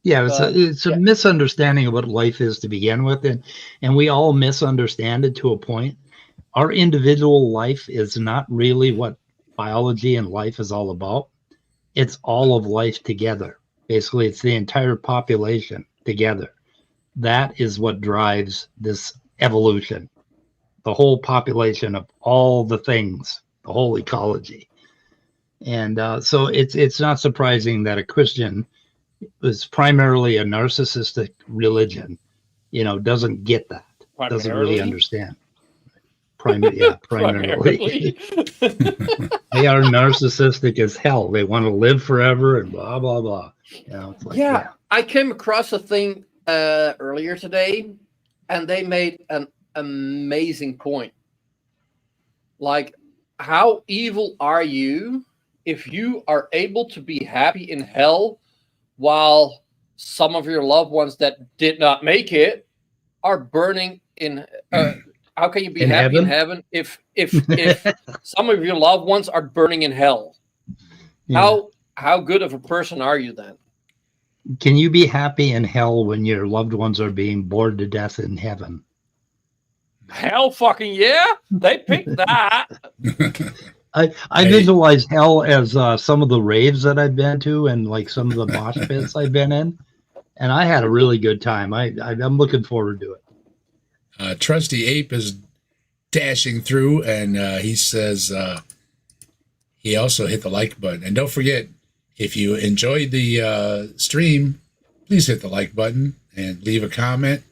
Yeah, it's a misunderstanding of what life is to begin with, and we all misunderstand it to a point. Our individual life is not really what biology and life is all about. It's all of life together. Basically, it's the entire population together. That is what drives this evolution. The whole population of all the things, whole ecology. And so it's not surprising that a Christian is primarily a narcissistic religion, doesn't get that, doesn't really understand. Primarily. Primarily. They are narcissistic as hell. They want to live forever and blah, blah, blah. It's like, yeah, I came across a thing earlier today, and they made an amazing point. Like, how evil are you if you are able to be happy in hell while some of your loved ones that did not make it are burning in how can you be happy in heaven if some of your loved ones are burning in hell? Yeah. How good of a person are you then? Can you be happy in hell when your loved ones are being bored to death in heaven? Hell fucking yeah. They picked that. I visualize hell as some of the raves that I've been to and like some of the mosh pits I've been in, and I had a really good time. I'm looking forward to it. Trusty Ape is dashing through, and he says he also hit the like button. And don't forget, if you enjoyed the stream, please hit the like button and leave a comment.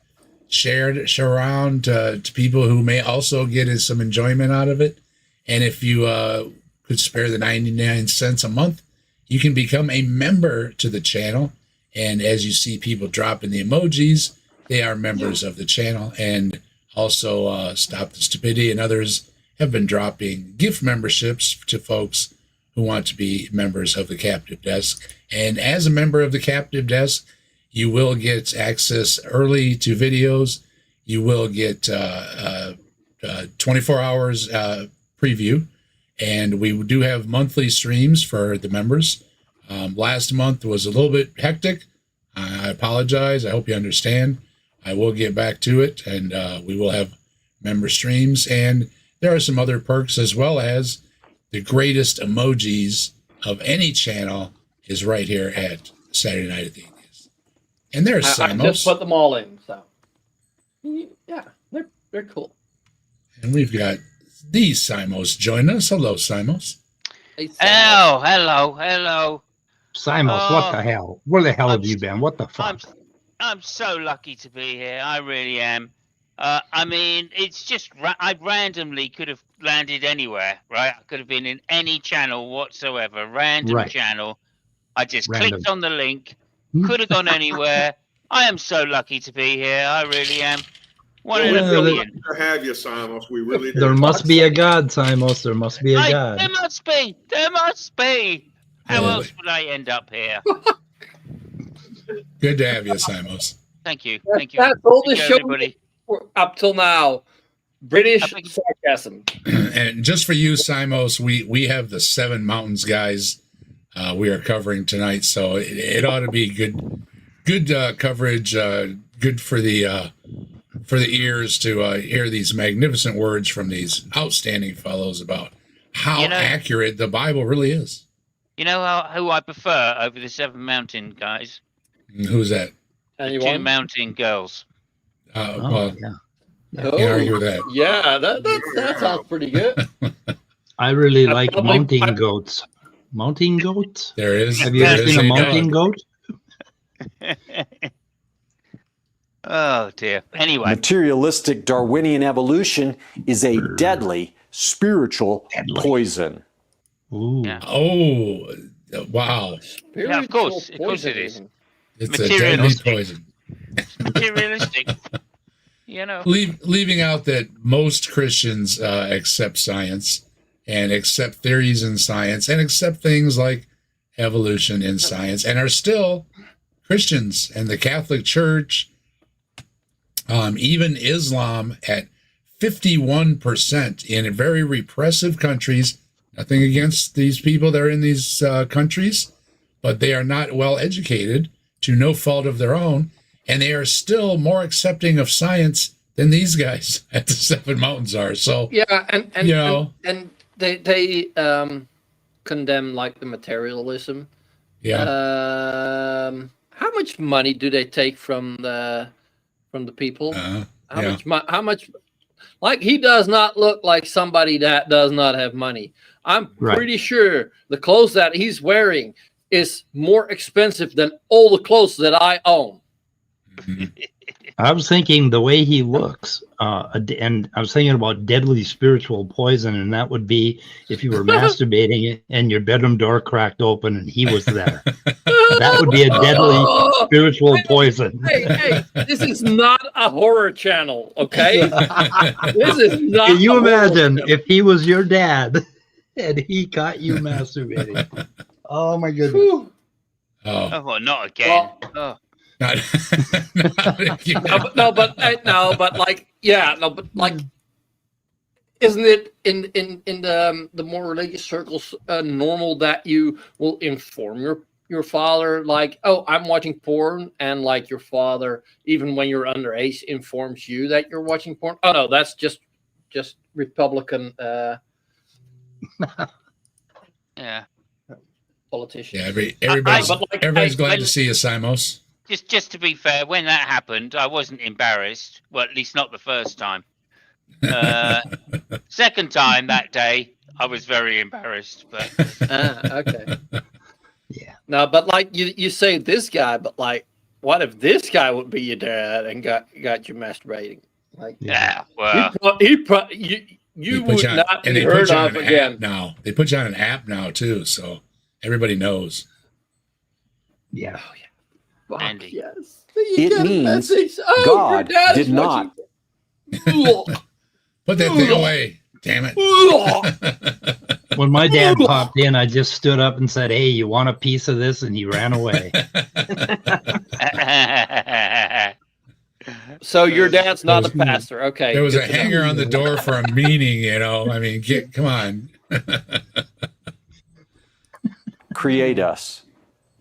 Share it around to people who may also get some enjoyment out of it. And if you could spare the 99 cents a month, you can become a member to the channel. And as you see people dropping the emojis, they are members of the channel. And also Stop the Stupidity and others have been dropping gift memberships to folks who want to be members of the Captive Desk. And as a member of the Captive Desk, you will get access early to videos. You will get 24 hours preview. And we do have monthly streams for the members. Last month was a little bit hectic. I apologize. I hope you understand. I will get back to it, and we will have member streams. And there are some other perks, as well as the greatest emojis of any channel is right here at Saturday Night at the Atheist. And there's Simos. I just put them all in, so yeah, they're cool. And we've got the Simos join us. Hello, Simos. Hey, Simos. Oh, hello. Simos, what the hell? Where the hell have you been? What the fuck? I'm so lucky to be here. I really am. I mean, it's just I randomly could have landed anywhere, right? I could have been in any channel whatsoever, random channel. I just clicked on the link, could have gone anywhere. I am so lucky to be here. I really am. One in a billion. To have you, Simos. We really do. There must be a God, Simos. There must be a God. There must be. There must be. How else would I end up here? Good to have you, Simos. Thank you. That's all the show up till now. British sarcasm. And just for you, Simos, we have the 7 Mountains guys we are covering tonight, so it ought to be good coverage. Good for the ears to hear these magnificent words from these outstanding fellows about how accurate the Bible really is. You know who I prefer over the 7 Mountain guys? Who's that? The 2 Mountain girls. Well, can't argue with that. Yeah, that sounds pretty good. I really like mountain goats. Mountain goats? There is. Have you ever seen a mountain goat? Oh, dear. Anyway. Materialistic Darwinian evolution is a deadly spiritual poison. Ooh. Yeah. Oh, wow. Yeah, of course it is. It's a deadly poison. Materialistic. Leaving out that most Christians accept science and accept theories in science and accept things like evolution in science and are still Christians. And the Catholic Church, even Islam at 51% in very repressive countries. Nothing against these people that are in these countries, but they are not well educated to no fault of their own. And they are still more accepting of science than these guys at the 7 Mountains are. So yeah, and they condemn like the materialism. Yeah. How much money do they take from the people? How much like he does not look like somebody that does not have money. I'm pretty sure the clothes that he's wearing is more expensive than all the clothes that I own. I was thinking the way he looks, and I was thinking about deadly spiritual poison, and that would be if you were masturbating and your bedroom door cracked open and he was there. That would be a deadly spiritual poison. Hey, this is not a horror channel, okay? This is not. Can you imagine if he was your dad and he caught you masturbating? Oh my goodness! Oh, not again. Well, oh. But isn't it in the more religious circles normal that you will inform your father, like, oh, I'm watching porn, and like your father, even when you're underage, informs you that you're watching porn? Oh no, that's just Republican Yeah. politicians. Yeah, everybody's glad to see you, Simos. Just to be fair, when that happened, I wasn't embarrassed. Well, at least not the first time. Second time that day, I was very embarrassed. But Okay. Yeah. No, but like you say this guy, but like, what if this guy would be your dad and got you masturbating? Like, yeah, well, you would not be heard of again. Now they put you on an app now too, so everybody knows. Yeah. Oh yeah. Fuck, Andy. yes. It means God did not. Put that thing away. Damn it. When my dad popped in, I just stood up and said, "Hey, you want a piece of this?" And he ran away. So your dad's not a pastor, okay? There was a hanger on the door for a meaning, you know. I mean, come on. Create us.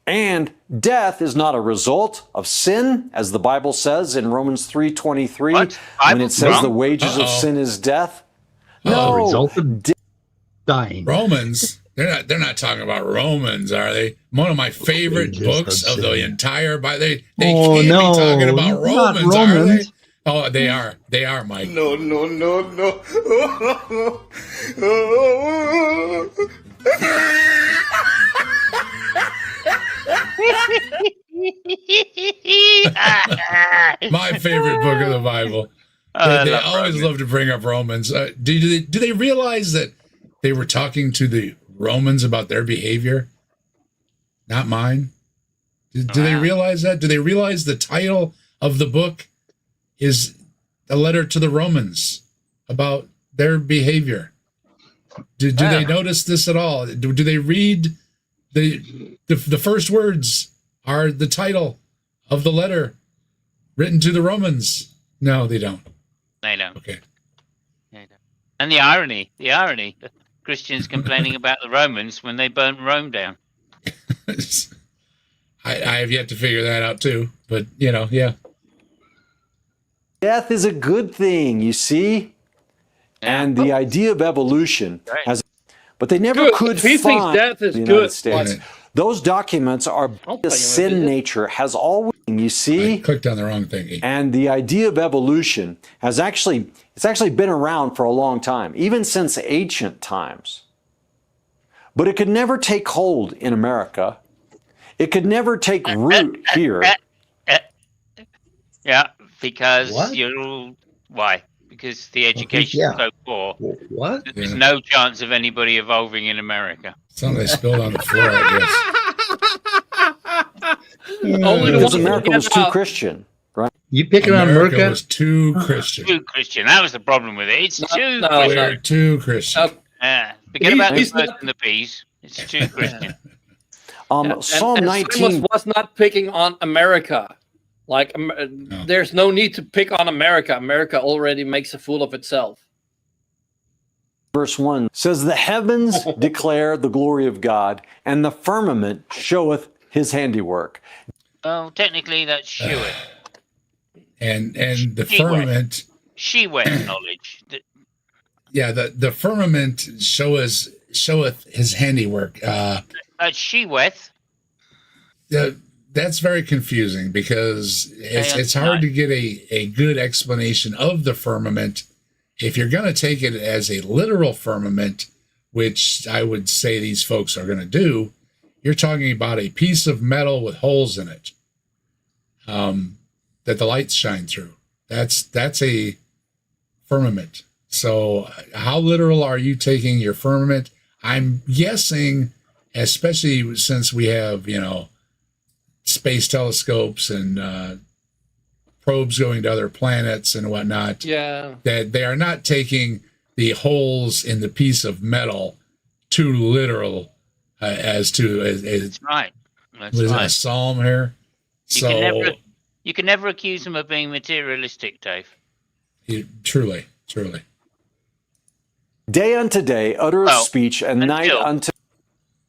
And death is not a result of sin, as the Bible says in Romans 3:23, when it says the wages of sin is death. No, result of dying. Romans. They're not talking about Romans, are they? One of my favorite books of the entire Bible. They can't be talking about Romans, are they? Oh, they are. They are, Mike. No. My favorite book of the Bible. They always love to bring up Romans. Do they realize that they were talking to the Romans about their behavior? Not mine. Do they realize that? Do they realize the title of the book is a letter to the Romans about their behavior? Do they notice this at all? Do they read the first words are the title of the letter written to the Romans? No, they don't. They don't. Okay. They don't. And the irony, Christians complaining about the Romans when they burnt Rome down. I have yet to figure that out too, but yeah. Death is a good thing, you see? And the idea of evolution has, but they never could find death is the United good. States. Those documents are the sin nature has always, you see? I clicked on the wrong thing. And the idea of evolution has actually been around for a long time, even since ancient times. But it could never take hold in America. It could never take root here. Yeah, because why? Because the education is so poor. What? There's no chance of anybody evolving in America. Something they spilled on the floor, I guess. Because America was too Christian, right? You picking on America? Was too Christian. Too Christian. That was the problem with it. It's too Christian. We're too Christian. Forget about the birds and the peas. It's too Christian. Psalm 19 was not picking on America. Like, there's no need to pick on America. America already makes a fool of itself. Verse 1 says, "The heavens declare the glory of God, and the firmament showeth his handiwork." Oh, technically that's Shewitt. And the firmament. Shewett knowledge. The firmament showeth his handiwork. Sheweth. That's very confusing because it's hard to get a good explanation of the firmament if you're going to take it as a literal firmament, which I would say these folks are going to do, you're talking about a piece of metal with holes in it that the lights shine through. That's a firmament. So how literal are you taking your firmament? I'm guessing, especially since we have, space telescopes and probes going to other planets and whatnot, that they are not taking the holes in the piece of metal too literal That's right. That's was right. a psalm here. You can never accuse them of being materialistic, Dave. Truly. Day unto day uttereth speech, and night unto...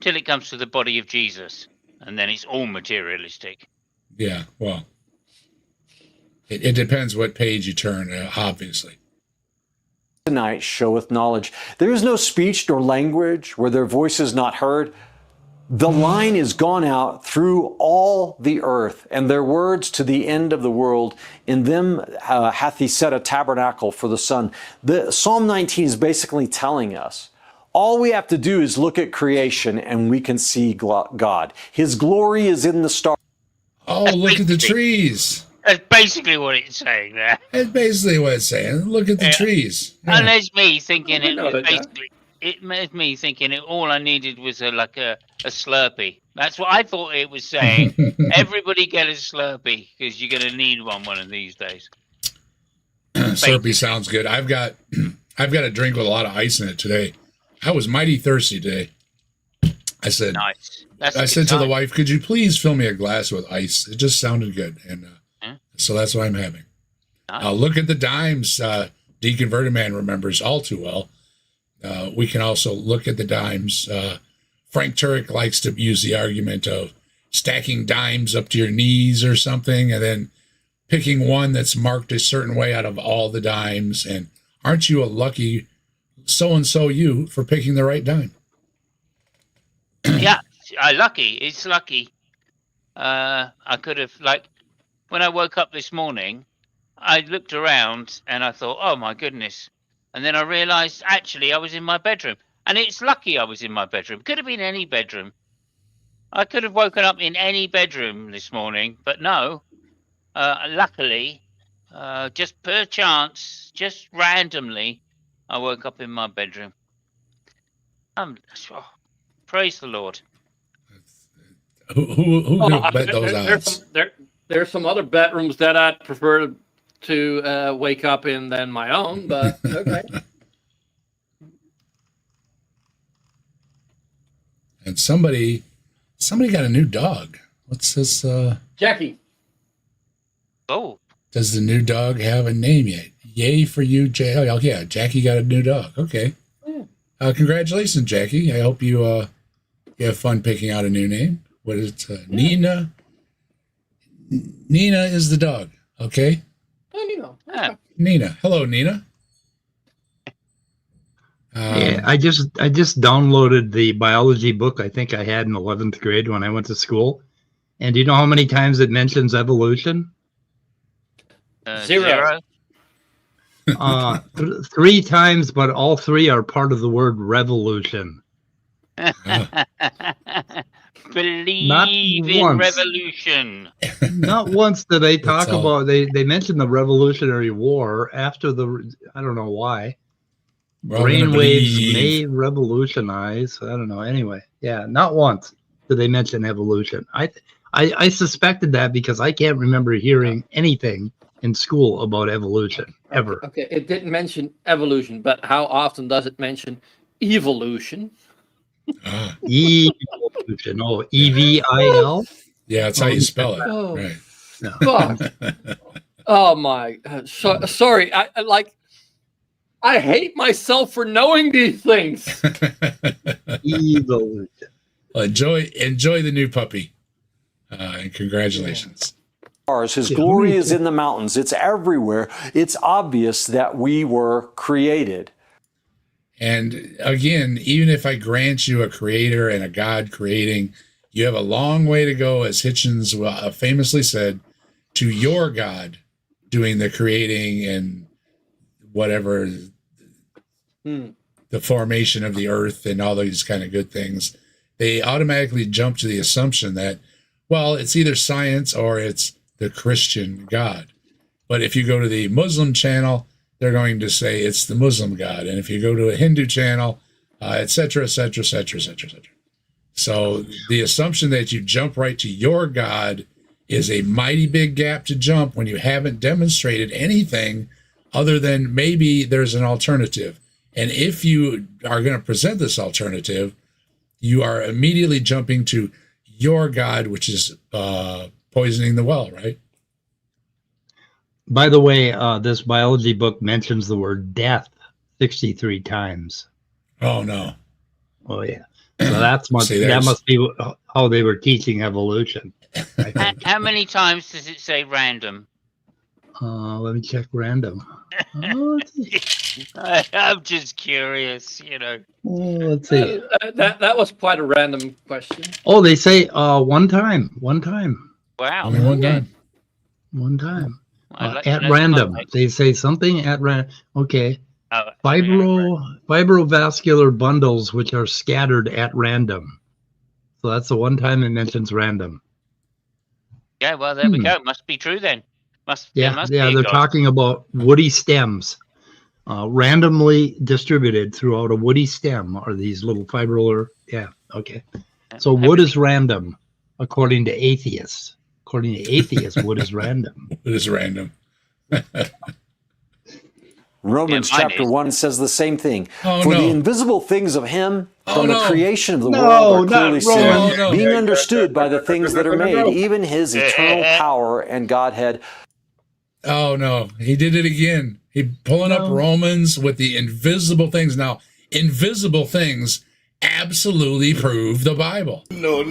Till it comes to the body of Jesus, and then it's all materialistic. Yeah, well, it depends what page you turn, obviously. Night showeth knowledge. There is no speech nor language where their voice is not heard. The line is gone out through all the earth, and their words to the end of the world. In them hath he set a tabernacle for the sun. The Psalm 19 is basically telling us all we have to do is look at creation and we can see God. His glory is in the stars. Oh, look at the trees. That's basically what it's saying there. That's basically what it's saying. Look at the trees. Yeah. And there's me thinking it was basically... It made me thinking all I needed was a Slurpee. That's what I thought it was saying. Everybody get a Slurpee because you're going to need one of these days. Slurpee sounds good. I've got a drink with a lot of ice in it today. I was mighty thirsty today. I said, nice. I said to the wife, could you please fill me a glass with ice? It just sounded good. And so that's what I'm having. Nice. Look at the dimes. Deconverted Man remembers all too well. We can also look at the dimes. Frank Turek likes to use the argument of stacking dimes up to your knees or something, and then picking one that's marked a certain way out of all the dimes. And aren't you a lucky so-and-so you for picking the right dime? Yeah, lucky. It's lucky. I could have, when I woke up this morning, I looked around and I thought, oh my goodness. And then I realized, actually, I was in my bedroom. And it's lucky I was in my bedroom. Could have been any bedroom. I could have woken up in any bedroom this morning, but no. Luckily, just per chance, just randomly, I woke up in my bedroom. Praise the Lord. Who could bet those odds? There's some other bedrooms that I'd prefer to wake up in than my own, but okay. And somebody got a new dog. What's this? Jackie. Oh. Does the new dog have a name yet? Yay for you, Jay. Oh, yeah, Jackie got a new dog. Okay. Yeah. Congratulations, Jackie. I hope you have fun picking out a new name. What is it? Nina? Nina is the dog. Okay. Yeah. Nina. Hello, Nina. Yeah, I just downloaded the biology book I think I had in 11th grade when I went to school. And do you know how many times it mentions evolution? 0. 3 times, but all 3 are part of the word revolution. Believe in revolution. Not once did they talk about, they mentioned the Revolutionary War after the, I don't know why. Brainwaves may revolutionize. I don't know. Anyway, yeah, not once did they mention evolution. I suspected that because I can't remember hearing anything in school about evolution ever. Okay, it didn't mention evolution, but how often does it mention evolution? Evolution. Oh, EVIL? Yeah, that's how you spell it. Oh, right. No. Oh my. Sorry. I hate myself for knowing these things. Evolution. Well, enjoy the new puppy. And congratulations. His glory is in the mountains. It's everywhere. It's obvious that we were created. And again, even if I grant you a creator and a God creating, you have a long way to go, as Hitchens famously said, to your God doing the creating and whatever the formation of the earth and all these kind of good things, they automatically jump to the assumption that, well, it's either science or it's the Christian God. But if you go to the Muslim channel, they're going to say it's the Muslim God. And if you go to a Hindu channel, et cetera, et cetera, et cetera, et cetera, et cetera. So the assumption that you jump right to your God is a mighty big gap to jump when you haven't demonstrated anything other than maybe there's an alternative. And if you are going to present this alternative, you are immediately jumping to your God, which is poisoning the well, right? By the way, this biology book mentions the word death 63 times. Oh, no. Oh, yeah. So that must be how they were teaching evolution. How many times does it say random? Let me check random. Let's see. I'm just curious, Let's see. That was quite a random question. Oh, they say one time. Wow. Only one time. One time. Like At random. They say something at random. Okay. Fibrovascular bundles which are scattered at random. So that's the one time it mentions random. Yeah, well, there we go. Must be true then. Yeah, they're talking about woody stems. Randomly distributed throughout a woody stem are these little fibrillar. Yeah, okay. So wood is random, according to atheists. According to atheists, wood is random. Wood is random. Romans chapter 1 says the same thing. Oh, For no. the invisible things of him from the no. creation of the No, world are not clearly seen, Romans. No. being understood by the things that are made, even his eternal power and Godhead. Oh, no. He did it again. He pulling up Romans with the invisible things. Now, invisible things absolutely prove the Bible. No.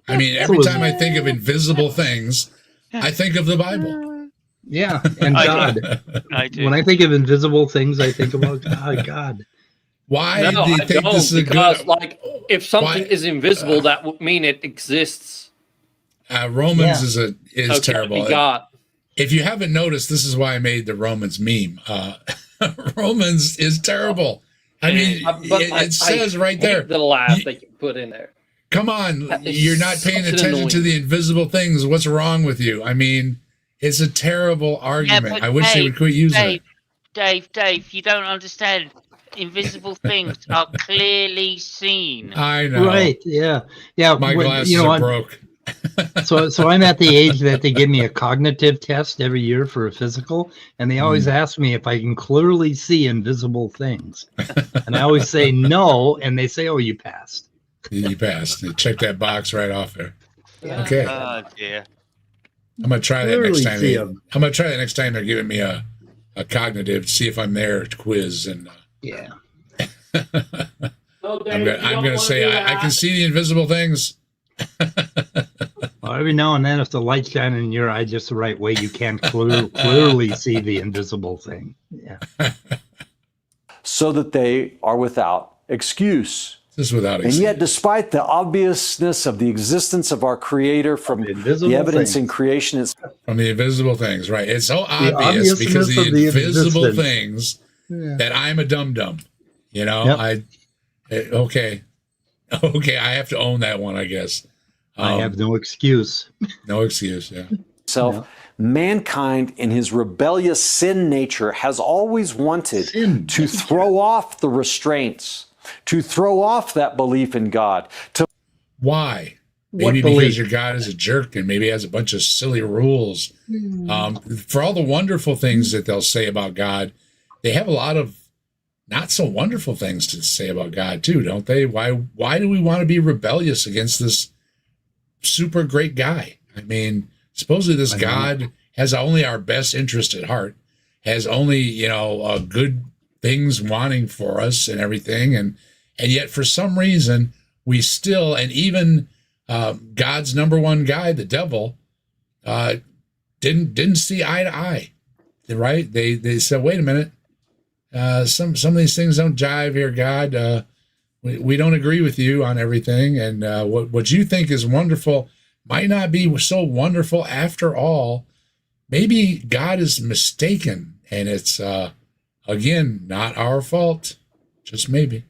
I mean, every time I think of invisible things, I think of the Bible. Yeah, and God. I do. When I think of invisible things, I think about God. Why No, do you I think don't, this is a because, good... like, if something is invisible, that would mean it exists. Romans is terrible. God. If you haven't noticed, this is why I made the Romans meme. Romans is terrible. I mean, it says right there. The laugh that you put in there. Come on, That is you're not paying such an attention to annoying- the invisible things. What's wrong with you? I mean, it's a terrible argument. but I wish they would quit using it. Dave, you don't understand. Invisible things are clearly seen. I know. Right? Yeah. My glasses are broke. So I'm at the age that they give me a cognitive test every year for a physical, and they always ask me if I can clearly see invisible things, and I always say no, and they say, "Oh, you passed." You passed. You check that box right off there. Yeah. Okay. Oh dear. I'm gonna try that next Clearly time. see 'em. I'm gonna try that next time they're giving me a cognitive to see if I'm there to quiz and. Yeah. I'm gonna say I can see the invisible things. Well, every now and then, if the light's shining in your eye just the right way, you can clearly see the invisible thing. Yeah. So that they are without excuse. Just without And excuse. yet, despite the obviousness of the existence of our Creator from Invisible the evidence things. in creation, it's From the invisible things, right? It's so obvious obviousness because of the the invisible existence. things that I'm a dum-dum. You know, Yep. Okay, I have to own that one, I guess. I have no excuse. No excuse, yeah. itself. Mankind, in his rebellious sin nature, has always wanted to throw off the restraints, to throw off that belief in God. Why? What Maybe belief? because your God is a jerk and maybe has a bunch of silly rules. For all the wonderful things that they'll say about God, they have a lot of not so wonderful things to say about God too, don't they? Why do we want to be rebellious against this super great guy? I mean, supposedly this God has only our best interest at heart, has only, good things wanting for us and everything. And yet for some reason we still, and even God's number one guy, the devil, didn't see eye to eye, right? They said, wait a minute. Some of these things don't jive here, God. we don't agree with you on everything, and what you think is wonderful might not be so wonderful after all. Maybe God is mistaken, and it's again not our fault, just maybe.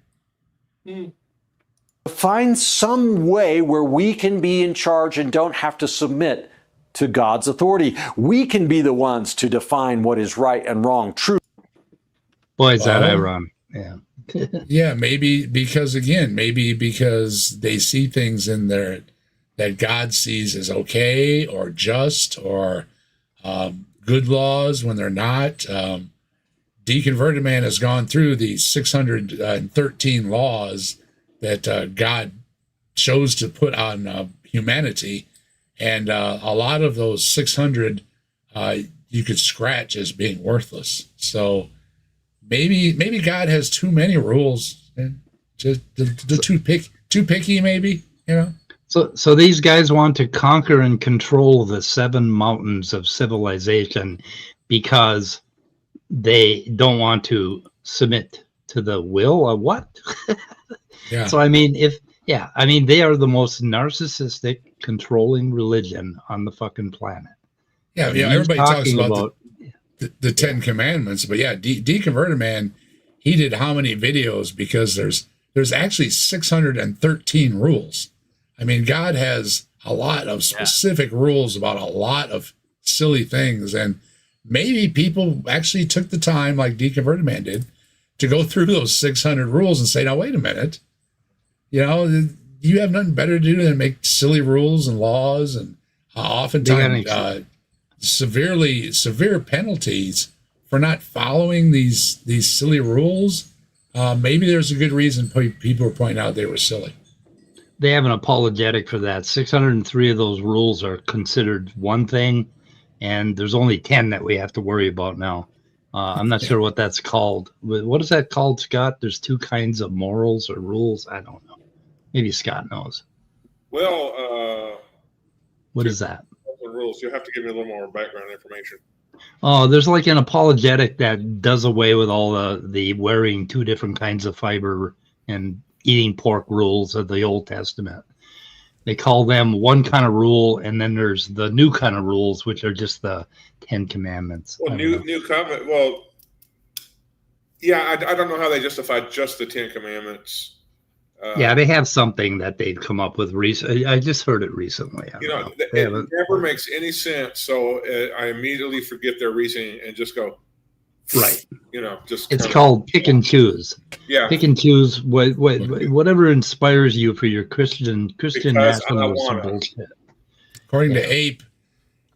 Find some way where we can be in charge and don't have to submit to God's authority. We can be the ones to define what is right and wrong, true. Boy, is that ironic. Yeah. Yeah, maybe because they see things in there that God sees as okay or just or good laws when they're not. Deconverted Man has gone through these 613 laws that God chose to put on humanity, and a lot of those 600 you could scratch as being worthless. So maybe God has too many rules, and just too picky, maybe, you know. So these guys want to conquer and control the 7 mountains of civilization because they don't want to submit to the will of what? Yeah. So I mean, they are the most narcissistic, controlling religion on the fucking planet. Yeah, yeah. Everybody talks about the 10 Commandments, but yeah, Deconverted Man, he did how many videos? Because there's actually 613 rules. I mean, God has a lot of specific rules about a lot of silly things, and maybe people actually took the time, like Deconverted Man did, to go through those 600 rules and say, now, wait a minute. You know, you have nothing better to do than make silly rules and laws, and oftentimes severe penalties for not following these silly rules. Maybe there's a good reason people are pointing out they were silly. They have an apologetic for that. 603 of those rules are considered one thing, and there's only 10 that we have to worry about now. I'm not sure what that's called. What is that called, Scott? There's 2 kinds of morals or rules. I don't know. Maybe Scott knows. Well, what is that? The rules. You'll have to give me a little more background information. Oh, there's like an apologetic that does away with all the wearing 2 different kinds of fiber and eating pork rules of the Old Testament. They call them one kind of rule, and then there's the new kind of rules, which are just the 10 Commandments. Well, new covenant. Well, yeah, I don't know how they justified just the 10 Commandments. Yeah, they have something that they've come up with recently. I just heard it recently. It never makes any sense. So I immediately forget their reasoning and just go, right. You know, just it's called pick and choose. Yeah, pick and choose whatever inspires you for your Christian nationalism bullshit. According to Ape,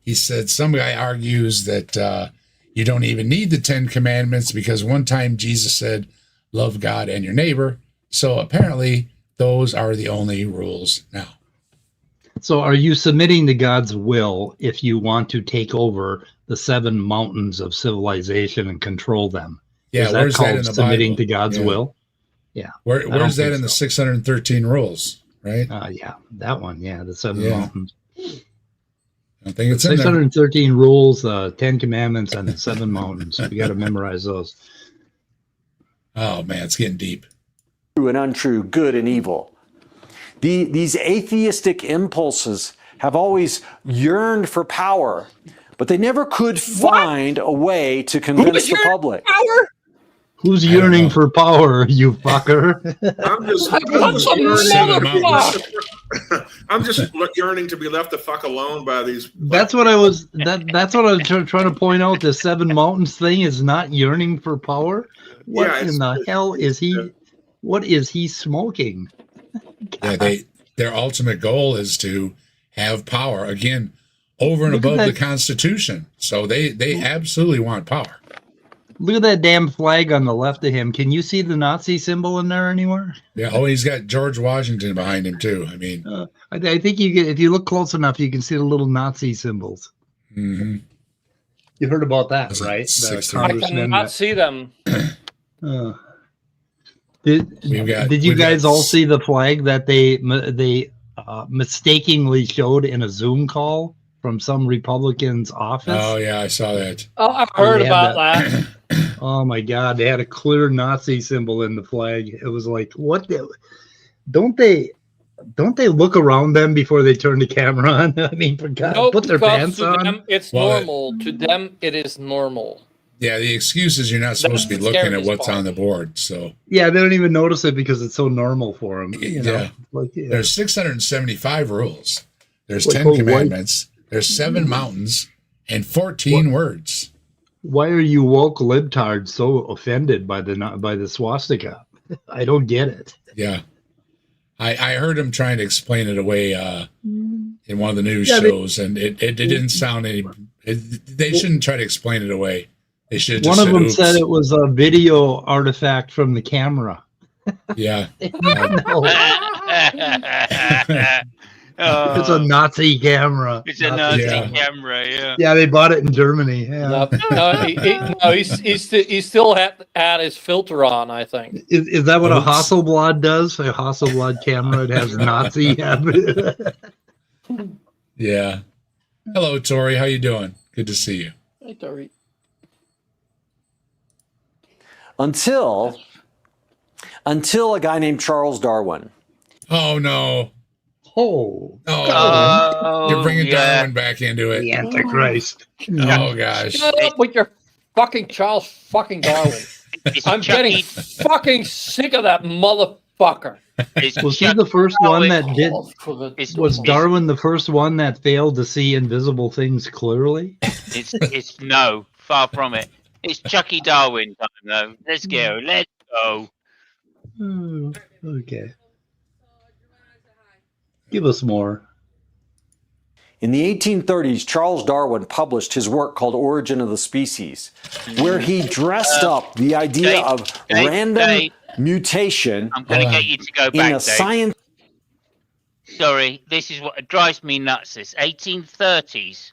he said some guy argues that you don't even need the 10 Commandments because one time Jesus said, "Love God and your neighbor." So apparently those are the only rules now. So are you submitting to God's will if you want to take over the 7 mountains of civilization and control them? Yeah, where's that in the submitting Bible? To God's will? Yeah. Where's that in the 613 rules, right? Yeah, that one. Yeah, the 7 mountains. I don't think it's in 613 rules, 10 Commandments, and the 7 mountains. You got to memorize those. Oh, man, it's getting deep. True and untrue, good and evil. These atheistic impulses have always yearned for power, but they never could find a way to convince the public. Power? Who's yearning for power, you fucker? I'm just yearning to be left the fuck alone by these. That's what I was. That's what I was trying to point out. The 7 mountains thing is not yearning for power. What in the hell is he? What is he smoking? Yeah, their ultimate goal is to have power again, over and above the Constitution. So they absolutely want power. Look at that damn flag on the left of him. Can you see the Nazi symbol in there anywhere? Yeah. Oh, he's got George Washington behind him too. I mean, I think if you look close enough, you can see the little Nazi symbols. Mm-hmm. You heard about that, right? I cannot see them. Did you guys all see the flag that they mistakenly showed in a Zoom call from some Republican's office? Oh yeah, I saw that. Oh, I've heard about that. Oh my God, they had a clear Nazi symbol in the flag. It was like, what? Don't they look around them before they turn the camera on? I mean, for God, put their pants to on. them, it's normal. To them, it is normal. Yeah, the excuse is you're not supposed to be looking at what's on the board. So yeah, they don't even notice it because it's so normal for them. Yeah. There's 675 rules. There's Like, 10 commandments. There's 7 mountains and 14 words. Why are you woke libtards so offended by the swastika? I don't get it. Yeah. I heard him trying to explain it away in one of the news shows, and it didn't sound any. They shouldn't try to explain it away. They should. Just One of them oops. said it was a video artifact from the camera. Yeah. No, it's a Nazi camera. It's a Nazi camera, yeah. Yeah, they bought it in Germany. Yeah. He still had his filter on, I think. Is that what a Hasselblad does? A Hasselblad camera? It has Nazi. Yeah. Hello, Tori. How you doing? Good to see you. Hey, Tori. Until a guy named Charles Darwin. Oh no. Oh. You're bringing Darwin back into it. The Antichrist. Oh gosh. Shut up with your fucking Charles fucking Darwin. I'm getting fucking sick of that motherfucker. Was he the first one that did? Was Darwin the first one that failed to see invisible things clearly? It's no, far from it. It's Chucky Darwin time though. Let's go. Let's go. Okay. Give us more. In the 1830s, Charles Darwin published his work called Origin of the Species, where he dressed up the idea of random mutation. I'm going to get you to go back, in a science. Sorry, this is what drives me nuts. This 1830s,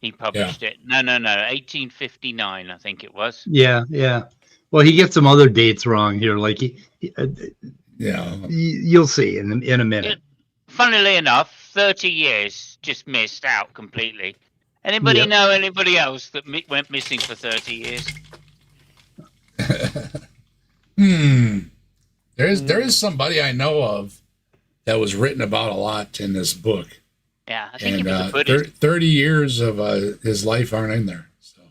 he published it. No, 1859, I think it was. Yeah. Well, he gets some other dates wrong here. Like you'll see in a minute. Funnily enough, 30 years just missed out completely. Anybody know anybody else that went missing for 30 years? There is somebody I know of that was written about a lot in this book. Yeah, I think he was a Buddhist. 30 years of his life aren't in there. So.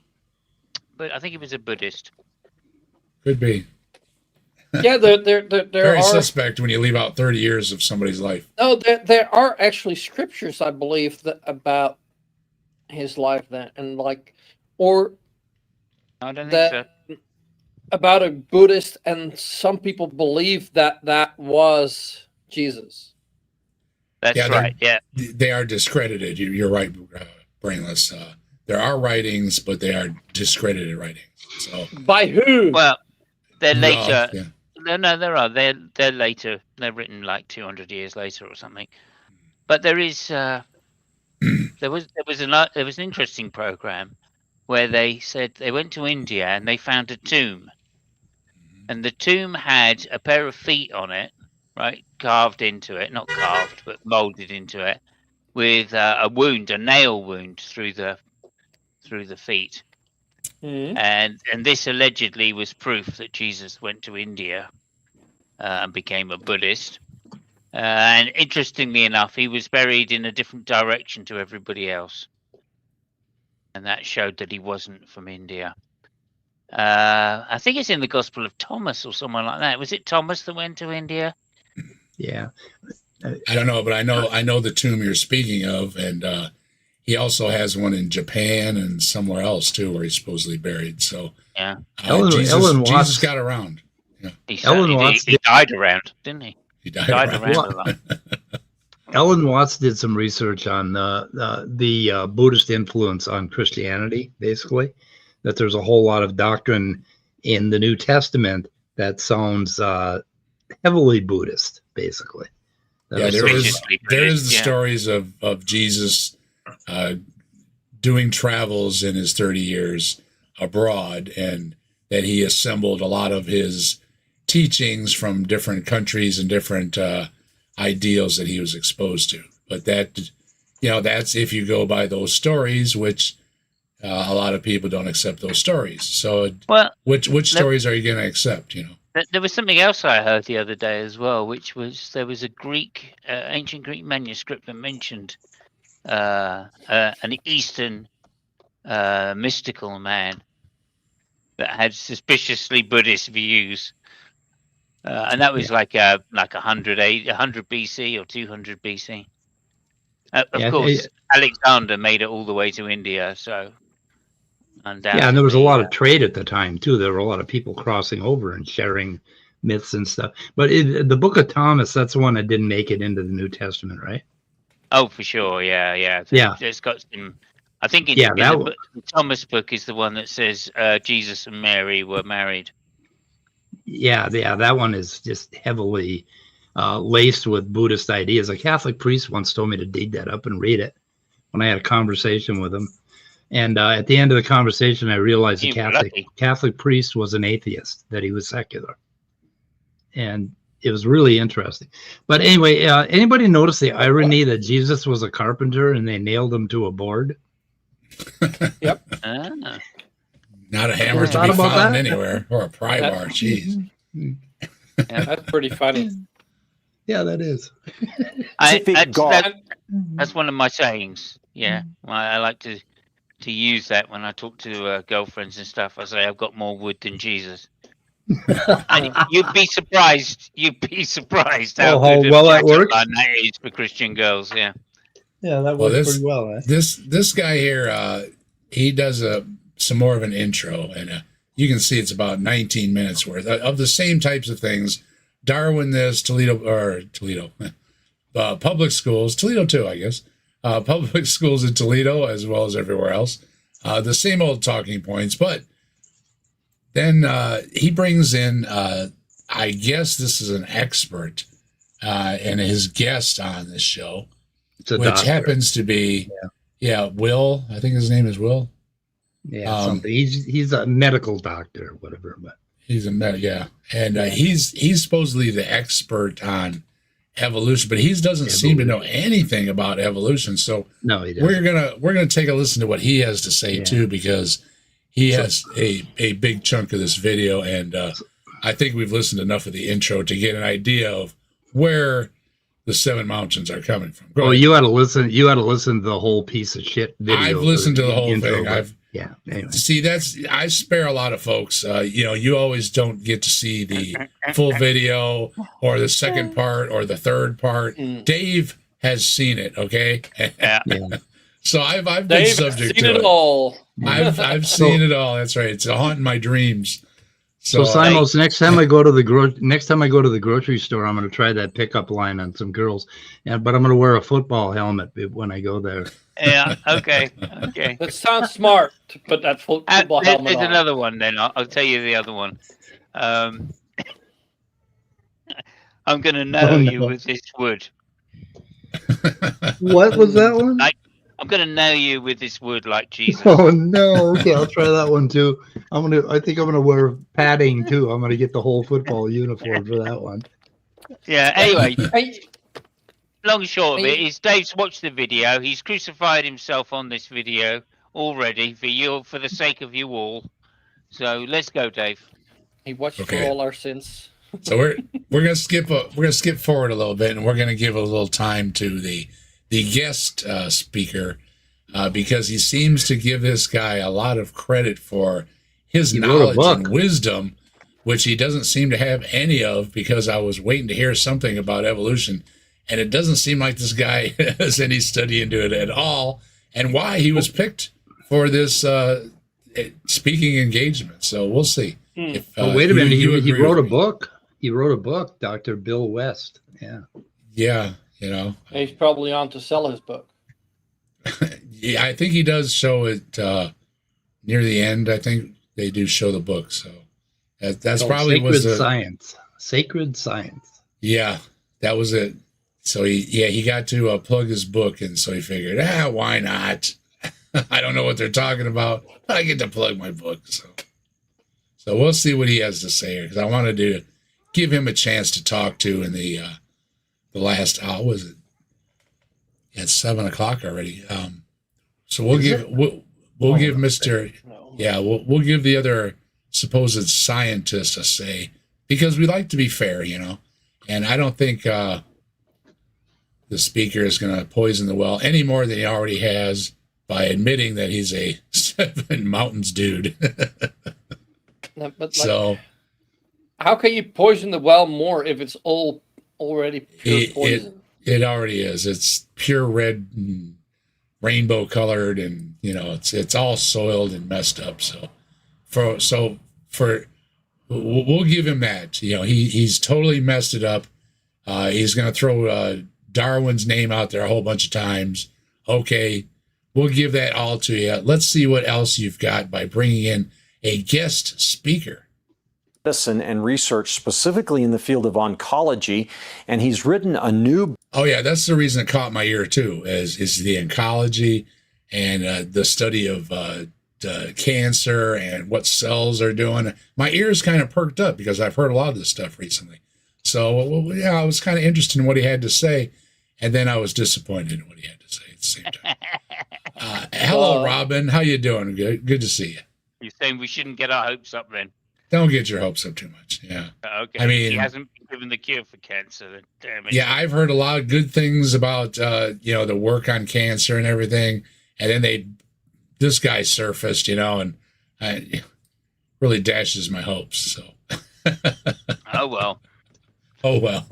But I think he was a Buddhist. Could be. Yeah, there Very are suspect when you leave out 30 years of somebody's life. No, there are actually scriptures, I believe, about his life then, and I don't think so. About a Buddhist, and some people believe that was Jesus. That's right. Yeah, they are discredited. You're right, Brainless. There are writings, but they are discredited writings. So by who? Well, they're later. No, there are. They're later. They're written like 200 years later or something. But there is there was an interesting program where they said they went to India and they found a tomb, and the tomb had a pair of feet on it, right, carved into it, not carved but molded into it, with a wound, a nail wound through the feet. And this allegedly was proof that Jesus went to India and became a Buddhist. And interestingly enough, he was buried in a different direction to everybody else. And that showed that he wasn't from India. I think it's in the Gospel of Thomas or someone like that. Was it Thomas that went to India? Yeah. I don't know, but I know the tomb you're speaking of, and he also has one in Japan and somewhere else too, where he's supposedly buried. So yeah, Jesus got around. Yeah. He died around, didn't he? He died around a lot. Ellen Watts did some research on the Buddhist influence on Christianity, basically, that there's a whole lot of doctrine in the New Testament that sounds heavily Buddhist, basically. Yeah, there is the stories of Jesus doing travels in his 30 years abroad, and that he assembled a lot of his teachings from different countries and different ideals that he was exposed to. But that's if you go by those stories, which a lot of people don't accept those stories. So, Well, which stories are you going to accept? there was something else I heard the other day as well, which was there was a Greek, ancient Greek manuscript that mentioned an Eastern mystical man that had suspiciously Buddhist views, and that was like 100 BC or 200 BC. Of course, Alexander made it all the way to India, so undoubtedly. Yeah, and there was a lot of trade at the time too. There were a lot of people crossing over and sharing myths and stuff. But the Book of Thomas, that's the one that didn't make it into the New Testament, right? Oh, for sure, yeah. It's got some. I think the Thomas book is the one that says Jesus and Mary were married. Yeah, that one is just heavily laced with Buddhist ideas. A Catholic priest once told me to dig that up and read it when I had a conversation with him. And at the end of the conversation, I realized the Catholic priest was an atheist, that he was secular. And it was really interesting. But anyway, anybody notice the irony that Jesus was a carpenter and they nailed him to a board? Yep. Not a hammer to be found anywhere, or a pry bar. Jeez. Yeah, that's pretty funny. Yeah, that is. That's one of my sayings. Yeah, I like to use that when I talk to girlfriends and stuff. I say I've got more wood than Jesus. And you'd be surprised. How well that works. That is for Christian girls. Yeah. Yeah, that works pretty well. Eh? This guy here, he does some more of an intro, and you can see it's about 19 minutes worth of the same types of things. Darwin, Toledo, public schools, Toledo too, I guess. Public schools in Toledo as well as everywhere else. The same old talking points, but then he brings in, I guess this is an expert, and his guest on this show, which doctor. Happens to be, Will. I think his name is Will. Yeah, something. He's a medical doctor or whatever, but he's a and he's supposedly the expert on evolution, but he doesn't seem to know anything about evolution. So no, he doesn't. We're gonna take a listen to what he has to say too, because he has a big chunk of this video, and I think we've listened enough of the intro to get an idea of where the 7 mountains are coming from. You ought to listen. You ought to listen to the whole piece of shit video. I've listened to the whole thing. Anyway. See, I spare a lot of folks. You always don't get to see the full video or the second part or the third part. Dave has seen it. Okay. Yeah. So I've been subject to it all. I've seen it all. That's right. It's haunting my dreams. So Simos, next time I go to the grocery store, I'm going to try that pickup line on some girls, but I'm going to wear a football helmet when I go there. Yeah. Okay. That sounds smart to put that football helmet on. There's another one. Then I'll tell you the other one. I'm going to nail you with this wood. What was that one? I'm going to nail you with this wood like Jesus. Oh no! Okay, I'll try that one too. I think I'm gonna wear padding too. I'm gonna get the whole football uniform for that one. Yeah. Anyway, long and short of it is Dave's watched the video. He's crucified himself on this video already for the sake of you all. So let's go, Dave. He watched for all our sins. So we're gonna skip forward a little bit, and we're gonna give a little time to the guest speaker, because he seems to give this guy a lot of credit for his knowledge and wisdom, which he doesn't seem to have any of, because I was waiting to hear something about evolution, and it doesn't seem like this guy has any study into it at all, and why he was picked for this speaking engagement. So we'll see. If, wait a minute, he wrote a book. He wrote a book, Dr. Bill West. Yeah. Yeah. He's probably on to sell his book. Yeah, I think he does show it near the end. I think they do show the book. So that's probably Sacred Science. Yeah, that was it. So he got to plug his book, and so he figured, why not? I don't know what they're talking about, but I get to plug my book. So we'll see what he has to say here, because I wanted to give him a chance to talk to in the last hour. Was it? It's 7 o'clock already. So we'll we'll give Mr. No. Yeah, we'll give the other supposed scientist a say because we like to be fair, you know. And I don't think the speaker is going to poison the well any more than he already has by admitting that he's a Seven Mountains dude. No, but like, So how can you poison the well more if it's all already pure poison? it already is. It's pure red and rainbow colored, and you know it's all soiled and messed up. So we'll give him that. You know, he's totally messed it up. He's going to throw Darwin's name out there a whole bunch of times. Okay, we'll give that all to you. Let's see what else you've got by bringing in a guest speaker. Medicine and research specifically in the field of oncology, and he's written a new. Oh yeah, that's the reason it caught my ear too. Is the oncology and the study of cancer and what cells are doing. My ears kind of perked up because I've heard a lot of this stuff recently. So yeah, I was kind of interested in what he had to say, and then I was disappointed in what he had to say at the same time. Hello, Robin. How you doing? Good to see you. You're saying we shouldn't get our hopes up then? Don't get your hopes up too much. Yeah. Okay. I mean, he hasn't been given the cure for cancer. Then, damn it. Yeah, I've heard a lot of good things about the work on cancer and everything, and then this guy surfaced, and it really dashes my hopes. So. Oh well. Oh well.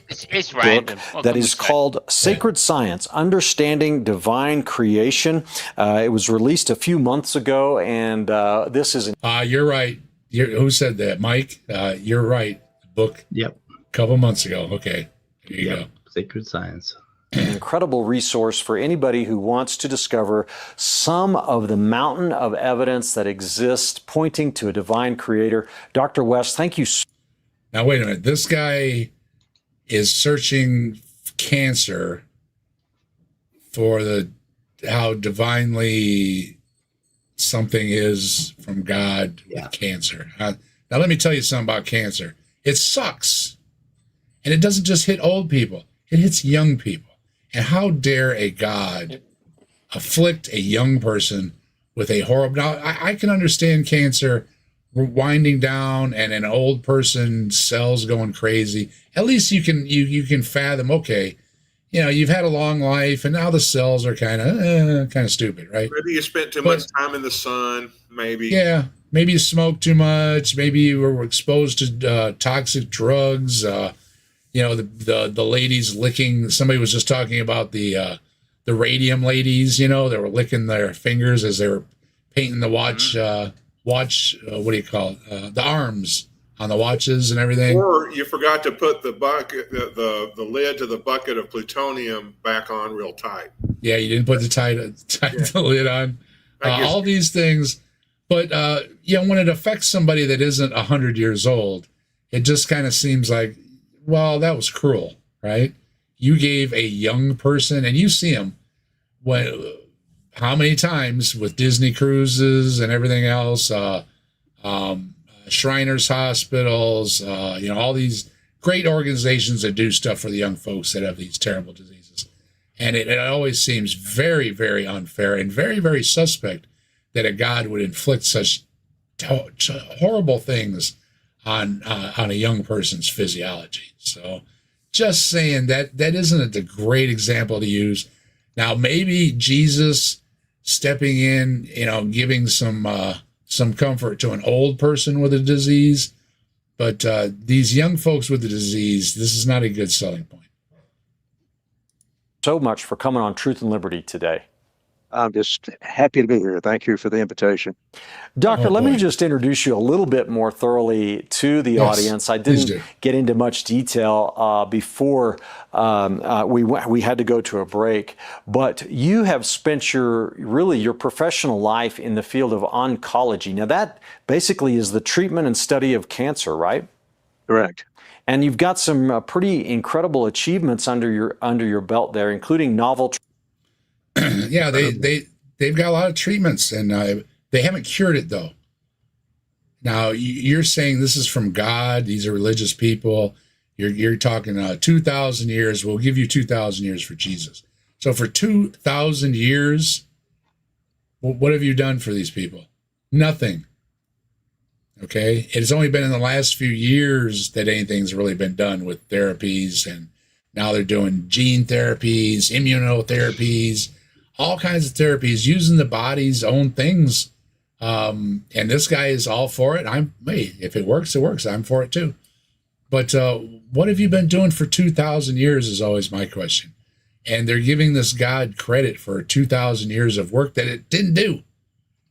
It's random. That is called Sacred Science: Understanding Divine Creation. It was released a few months ago, and this is. You're right. Who said that, Mike? You're right. Book. Yep. A couple months ago. Okay. There you go. Sacred Science. An incredible resource for anybody who wants to discover some of the mountain of evidence that exists pointing to a divine creator. Dr. West, thank you. Now, wait a minute. This guy is searching cancer for how divinely something is from God with cancer. Now, let me tell you something about cancer. It sucks. And it doesn't just hit old people. It hits young people. And how dare a God afflict a young person with a horrible... Now, I can understand cancer winding down and an old person's cells going crazy. At least you can fathom, okay, you've had a long life and now the cells are kind of stupid, right? Maybe you spent too much time in the sun, maybe. Yeah, maybe you smoked too much. Maybe you were exposed to toxic drugs. The ladies licking. Somebody was just talking about the radium ladies. They were licking their fingers as they were painting the watch. What do you call it? The arms on the watches and everything. Or you forgot to put the bucket, the lid to the bucket of plutonium back on real tight. Yeah, you didn't put the lid on. All these things, but when it affects somebody that isn't 100 years old, it just kind of seems like, well, that was cruel, right? You gave a young person, and you see them how many times with Disney cruises and everything else, Shriners Hospitals, all these great organizations that do stuff for the young folks that have these terrible diseases. And it always seems very, very unfair and very, very suspect that a God would inflict such horrible things on a young person's physiology. So just saying that isn't a great example to use. Now, maybe Jesus stepping in, giving some comfort to an old person with a disease, but these young folks with the disease, this is not a good selling point. So much for coming on Truth and Liberty today. I'm just happy to be here. Thank you for the invitation. Doctor, let me just introduce you a little bit more thoroughly to the audience. I didn't get into much detail before we had to go to a break, but you have spent your professional life in the field of oncology. Now that basically is the treatment and study of cancer, right? Correct. And you've got some pretty incredible achievements under your belt there, including novel. Yeah, they've got a lot of treatments, and they haven't cured it though. Now you're saying this is from God; these are religious people. You're talking 2,000 years. We'll give you 2,000 years for Jesus. So for 2,000 years, What have you done for these people? Nothing. Okay. It's only been in the last few years that anything's really been done with therapies, and now they're doing gene therapies, immunotherapies, all kinds of therapies using the body's own things. And this guy is all for it. Hey, if it works, it works. I'm for it too. But what have you been doing for 2,000 years is always my question. And they're giving this God credit for 2,000 years of work that it didn't do.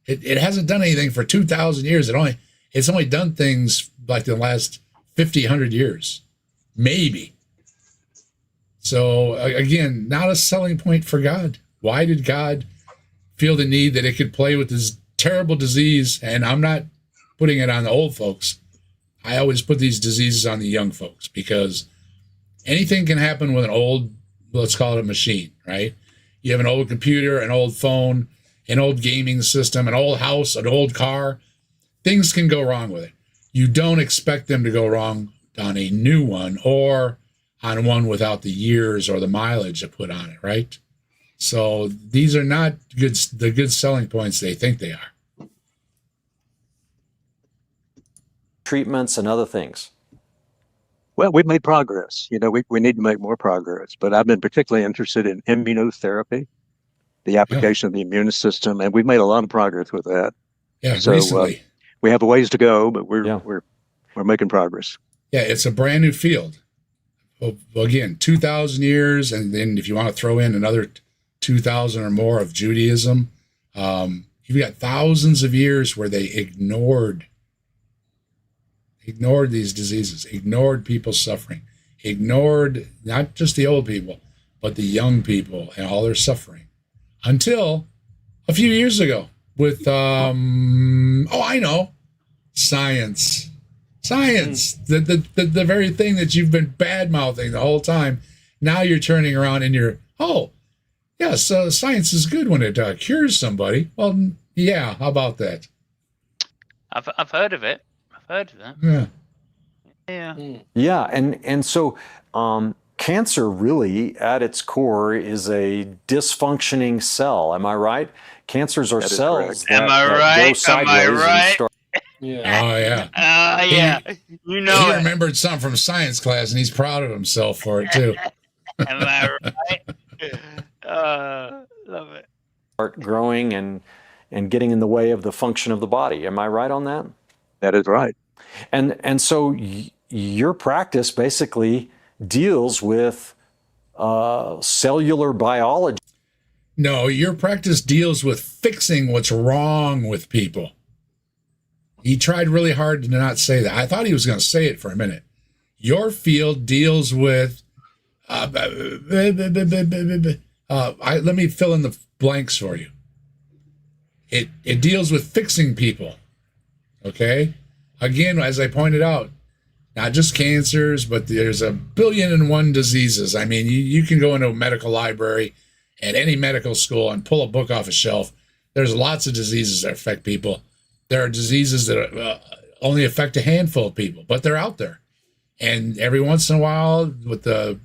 It hasn't done anything for 2,000 years. It's only done things like the last 50, 100 years, maybe. So again, not a selling point for God. Why did God feel the need that it could play with this terrible disease? And I'm not putting it on the old folks. I always put these diseases on the young folks, because anything can happen with an old, let's call it a machine, right? You have an old computer, an old phone, an old gaming system, an old house, an old car. Things can go wrong with it. You don't expect them to go wrong on a new one or on one without the years or the mileage to put on it, right? So these are not the good selling points they think they are. Treatments and other things. Well, we've made progress. You know, we need to make more progress, but I've been particularly interested in immunotherapy, the application of the immune system, and we've made a lot of progress with that. Yeah, so, recently. We have a ways to go, but we're making progress. Yeah, it's a brand new field. Well, again, 2,000 years, and then if you want to throw in another 2,000 or more of Judaism, you've got thousands of years where they ignored these diseases, ignored people's suffering, ignored not just the old people, but the young people and all their suffering, until a few years ago with, I know, science, the very thing that you've been bad-mouthing the whole time. Now you're turning around and you're, yes, science is good when it cures somebody. Well, yeah, how about that? I've heard of it. Heard of that. Yeah, and so cancer really at its core is a dysfunctioning cell. Am I right? Cancers are cells that go sideways and start. Yeah. Oh yeah. Yeah. You know, he remembered something from science class, and he's proud of himself for it too. Am I right? Love it. Start growing and getting in the way of the function of the body. Am I right on that? That is right. And so your practice basically deals with cellular biology. No, your practice deals with fixing what's wrong with people. He tried really hard to not say that. I thought he was going to say it for a minute. Your field deals with let me fill in the blanks for you. It deals with fixing people. Okay? Again, as I pointed out, not just cancers, but there's 1,000,000,001 diseases. I mean, you can go into a medical library at any medical school and pull a book off a shelf. There's lots of diseases that affect people. There are diseases that only affect a handful of people, but they're out there. And every once in a while, with the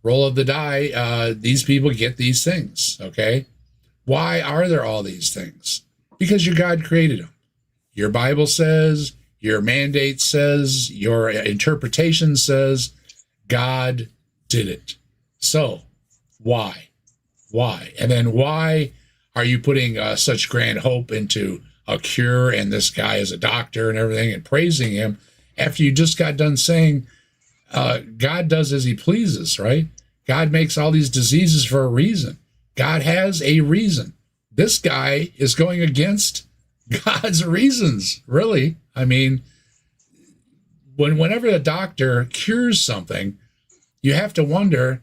roll of the die, these people get these things. Okay, why are there all these things? Because your God created them. Your Bible says, your mandate says, your interpretation says, God did it. So why? And then why are you putting such grand hope into a cure and this guy is a doctor and everything and praising him after you just got done saying God does as he pleases, right? God makes all these diseases for a reason. God has a reason. This guy is going against God's reasons, really. I mean, whenever a doctor cures something, you have to wonder,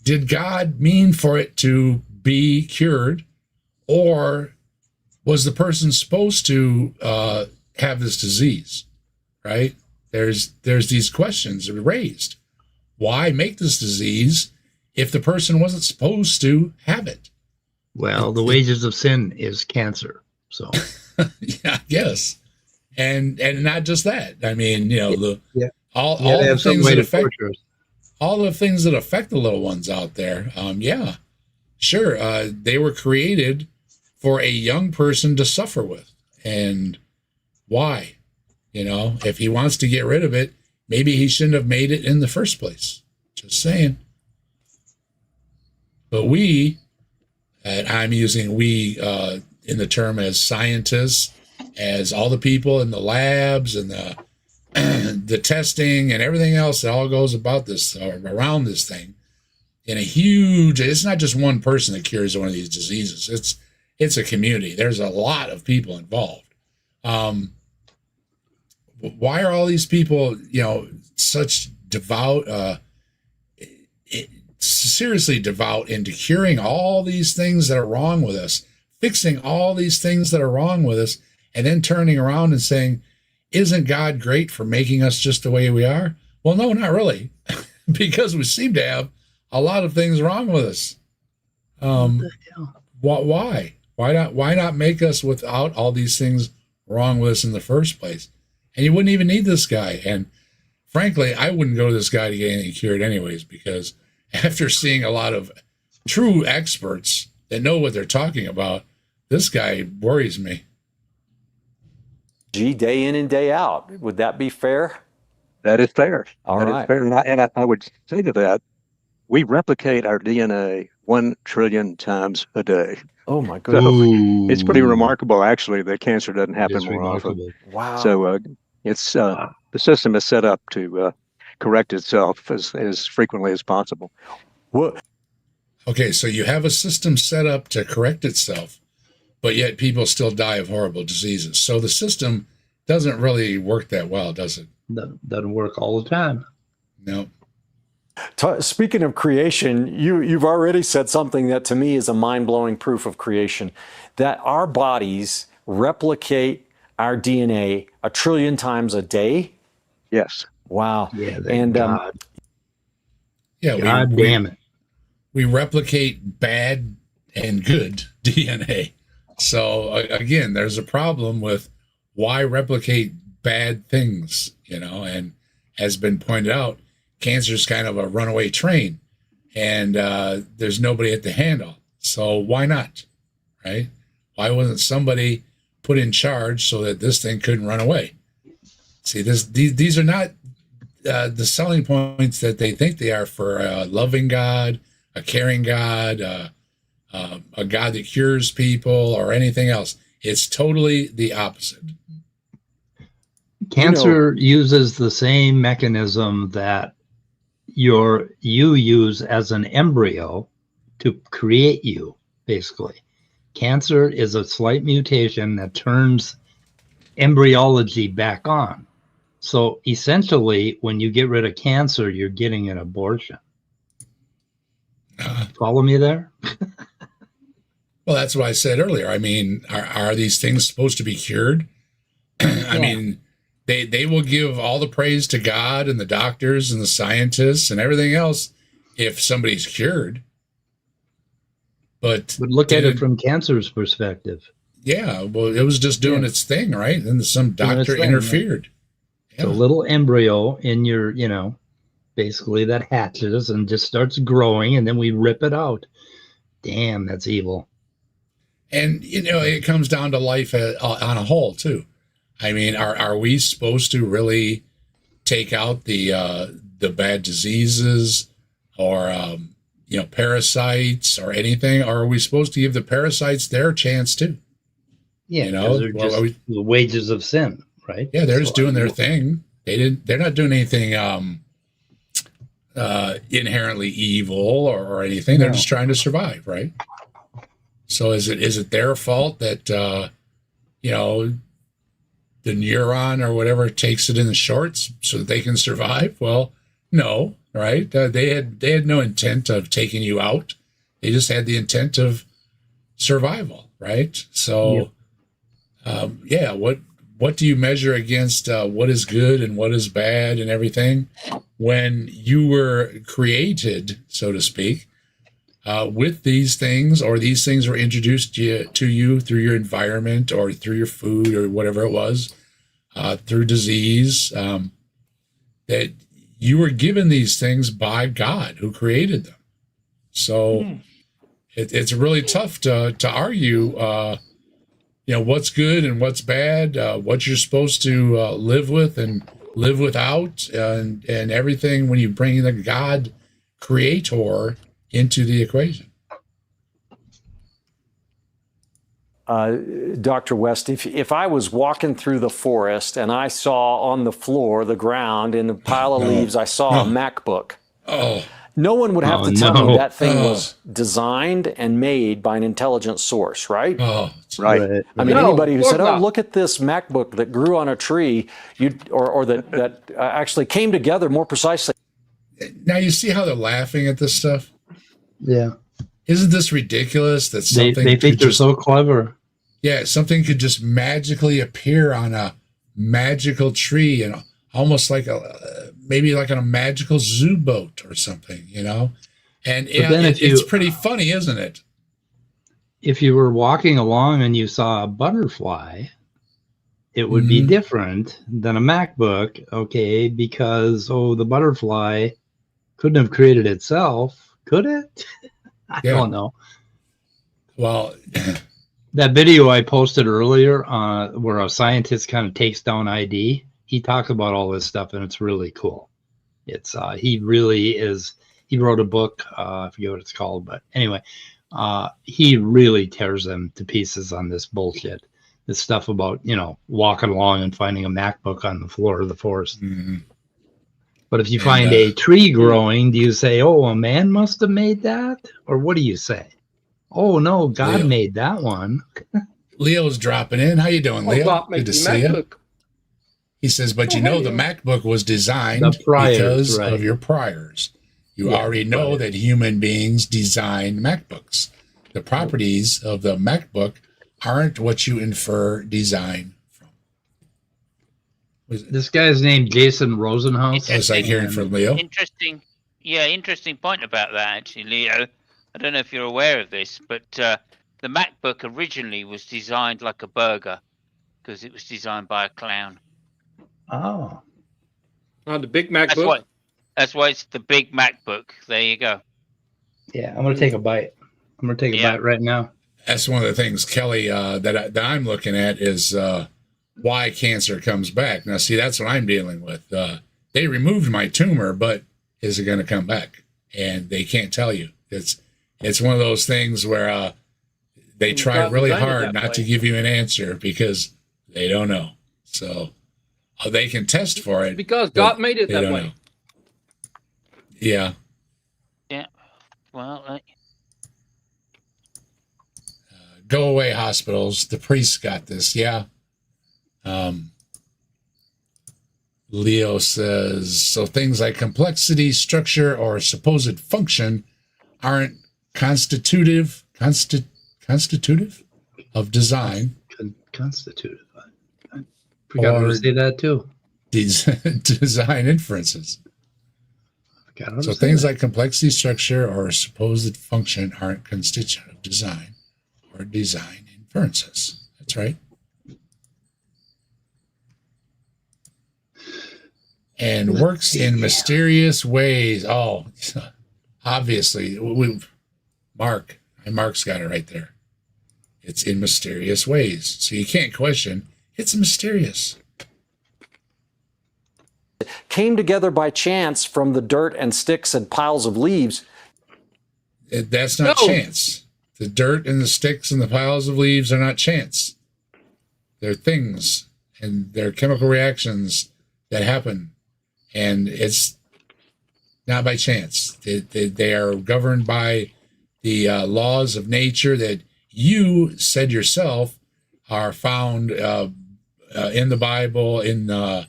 did God mean for it to be cured, or was the person supposed to have this disease, right? There's these questions raised. Why make this disease if the person wasn't supposed to have it? Well, the wages of sin is cancer. So yeah, yes. And not just that. I mean, all the things that affect all the things that affect the little ones out there. Yeah, sure. They were created for a young person to suffer with. And why? You know, if he wants to get rid of it, maybe he shouldn't have made it in the first place. Just saying. But we, and I'm using we in the term as scientists, as all the people in the labs and the the testing and everything else that all goes about this, around this thing, in a huge, it's not just one person that cures one of these diseases. It's a community. There's a lot of people involved. Why are all these people, you know, such devout, seriously devout into curing all these things that are wrong with us, fixing all these things that are wrong with us, and then turning around and saying, isn't God great for making us just the way we are? Well, no, not really, because we seem to have a lot of things wrong with us. Why? Why not make us without all these things wrong with us in the first place? And you wouldn't even need this guy. And frankly, I wouldn't go to this guy to get anything cured anyways, because after seeing a lot of true experts that know what they're talking about, this guy worries me. Day in and day out. Would that be fair? That is fair. All That right. is fair. And I would say to that, we replicate our DNA 1 trillion times a day. Oh my So goodness. it's pretty remarkable, actually, that cancer doesn't happen more often. Wow. So it's the system is set up to correct itself as frequently as possible. What? Okay, so you have a system set up to correct itself, but yet people still die of horrible diseases. So the system doesn't really work that well, does it? Doesn't work all the time. No. Speaking of creation, you've already said something that to me is a mind-blowing proof of creation, that our bodies replicate our DNA 1 trillion times a day. Yes. Wow. Yeah. And God. Yeah. God damn it. We replicate bad and good DNA. So again, there's a problem with why replicate bad things, you know, and has been pointed out, cancer is kind of a runaway train, and there's nobody at the handle. So why not, right? Why wasn't somebody put in charge so that this thing couldn't run away? See, these are not the selling points that they think they are for a loving God, a caring God, a God that cures people or anything else. It's totally the opposite. Cancer uses the same mechanism that you use as an embryo to create you, basically. Cancer is a slight mutation that turns embryology back on. So essentially, when you get rid of cancer, you're getting an abortion. Follow me there? Well, that's what I said earlier. I mean, are these things supposed to be cured? I mean, they will give all the praise to God and the doctors and the scientists and everything else if somebody's cured. But look at it from cancer's perspective. Yeah, well, it was just doing its thing, right? And some doctor interfered. It's a little embryo in your, basically that hatches and just starts growing, and then we rip it out. Damn, that's evil. And, it comes down to life on a whole, too. I mean, are we supposed to really take out the bad diseases or, parasites or anything? Or are we supposed to give the parasites their chance, too? Yeah, they're just the wages of sin, right? Yeah, they're just doing their thing. They're not doing anything inherently evil or anything. They're just trying to survive, right? So is it their fault that the neuron or whatever takes it in the shorts so that they can survive? Well, no, right? They had no intent of taking you out. They just had the intent of survival, right? So, what do you measure against what is good and what is bad and everything when you were created, so to speak, with these things, or these things were introduced to you through your environment or through your food or whatever it was, through disease, that you were given these things by God who created them. So it's really tough to argue, what's good and what's bad, what you're supposed to live with and live without, and everything when you bring the God creator into the equation. Dr. West, if I was walking through the forest and I saw on the floor, the ground, in a pile of leaves, I saw a MacBook. No one would have to tell me that thing was designed and made by an intelligent source, right? Right. I mean, anybody who said, "Oh, look at this MacBook that grew on a tree," or that actually came together more precisely. Now you see how they're laughing at this stuff. Yeah. Isn't this ridiculous that something they think they're so clever? Yeah, something could just magically appear on a magical tree, and almost like maybe like on a magical zoo boat or something, And it's pretty funny, isn't it? If you were walking along and you saw a butterfly, it would be different than a MacBook, okay? Because the butterfly couldn't have created itself, could it? I don't know. Well, that video I posted earlier, where a scientist kind of takes down ID, he talks about all this stuff, and it's really cool. It's he wrote a book, I forget what it's called, but anyway, he really tears them to pieces on this bullshit. This stuff about walking along and finding a MacBook on the floor of the forest. Mm-hmm. But if you find a tree growing, do you say, "Oh, a man must have made that," or what do you say? "Oh no, God made that one." Leo's dropping in. How you doing, Leo? Good to see you. He says, "But the MacBook was designed because of your priors. You already know that human beings design MacBooks. The properties of the MacBook aren't what you infer design from." This guy's named Jason Rosenhaus. It's like hearing from Leo. Interesting point about that, actually, Leo. I don't know if you're aware of this, but the MacBook originally was designed like a burger because it was designed by a clown. Oh, the big MacBook. That's why it's the big MacBook. There you go. Yeah, I'm gonna take a bite. I'm gonna take a bite right now. That's one of the things, Kelly, that I'm looking at is why cancer comes back. Now, see, that's what I'm dealing with. They removed my tumor, but is it going to come back? And they can't tell you. It's one of those things where they try really hard not to give you an answer because they don't know. So they can test for it because God made it that way. Know. Yeah. Yeah. Well, go away, hospitals. The priests got this. Yeah. Leo says, so things like complexity, structure, or supposed function aren't constitutive of design. Constitutive. I forgot to say that too. Design inferences. So things like complexity, structure, or supposed function aren't constitutive of design or design inferences. That's right. And works in mysterious ways. Oh, obviously, Mark's got it right there. It's in mysterious ways. So you can't question. It's mysterious. Came together by chance from the dirt and sticks and piles of leaves. That's not chance. The dirt and the sticks and the piles of leaves are not chance. They're things, and they're chemical reactions that happen. And it's not by chance. They are governed by the laws of nature that you said yourself are found in the Bible, in Look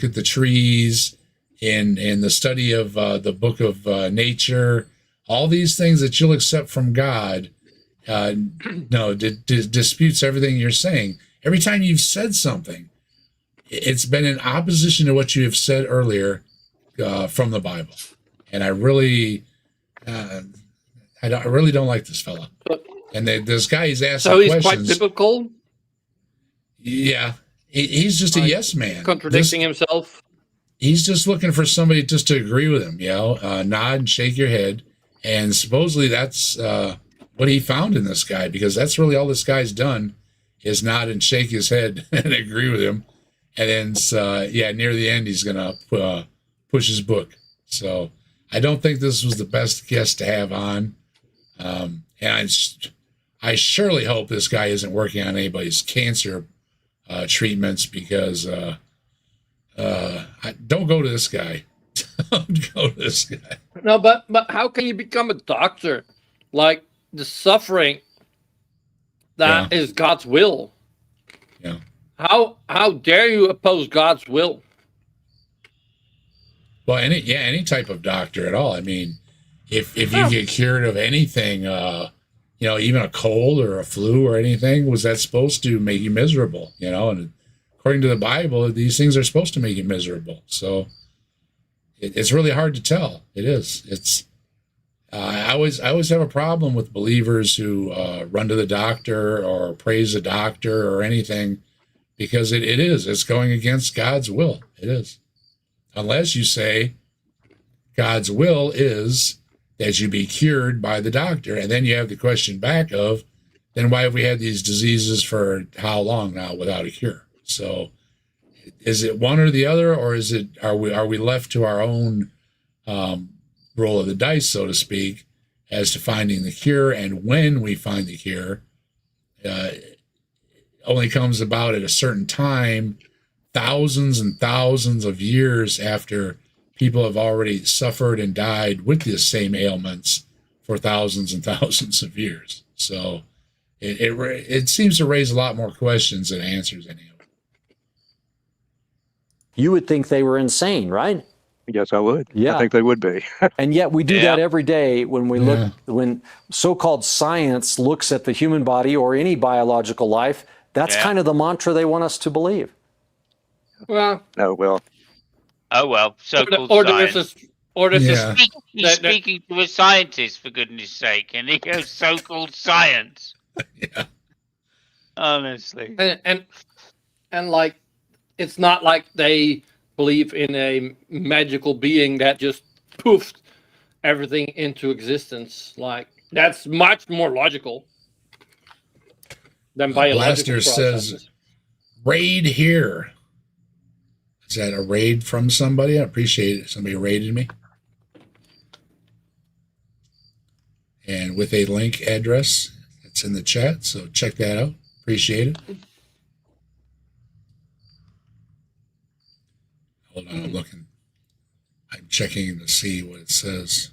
at the Trees, in the study of the book of nature. All these things that you'll accept from God, disputes everything you're saying. Every time you've said something, it's been in opposition to what you have said earlier from the Bible, and I really don't like this fella. And this guy, he's asking questions. So he's quite biblical. Yeah, he's just a yes man, contradicting himself. He's just looking for somebody just to agree with him, nod and shake your head, And supposedly that's what he found in this guy, because that's really all this guy's done is nod and shake his head and agree with him. And then, near the end, he's going to push his book. So I don't think this was the best guest to have on. And I surely hope this guy isn't working on anybody's cancer treatments, because don't go to this guy. Don't go to this guy. No, but how can you become a doctor? Like, the suffering that is God's will. Yeah. How dare you oppose God's will? Well, any type of doctor at all. I mean, if you get cured of anything, even a cold or a flu or anything, was that supposed to make you miserable? And according to the Bible, these things are supposed to make you miserable. So it's really hard to tell. It is. It's. I always have a problem with believers who run to the doctor or praise a doctor or anything, because it's going against God's will. It is. Unless you say God's will is that you be cured by the doctor. And then you have the question back of, then why have we had these diseases for how long now without a cure? So is it one or the other, or are we left to our own roll of the dice, so to speak, as to finding the cure? And when we find the cure, only comes about at a certain time, thousands and thousands of years after people have already suffered and died with the same ailments for thousands and thousands of years. So it seems to raise a lot more questions than answers any of it. You would think they were insane, right? Yes, I would. Yeah. I think they would be. And yet we do that every day when we look, when so-called science looks at the human body or any biological life. That's kind of the mantra they want us to believe. Well, Oh well. So-called science. He's speaking to a scientist, for goodness sake, and he goes so-called science. Yeah. Honestly. And like, it's not like they believe in a magical being that just poofed everything into existence. Like, that's much more logical than biological Blaster processes. says, raid here. Is that a raid from somebody? I appreciate it. Somebody raided me. And with a link address, it's in the chat, so check that out. Appreciate it. Hold on, I'm looking. I'm checking to see what it says.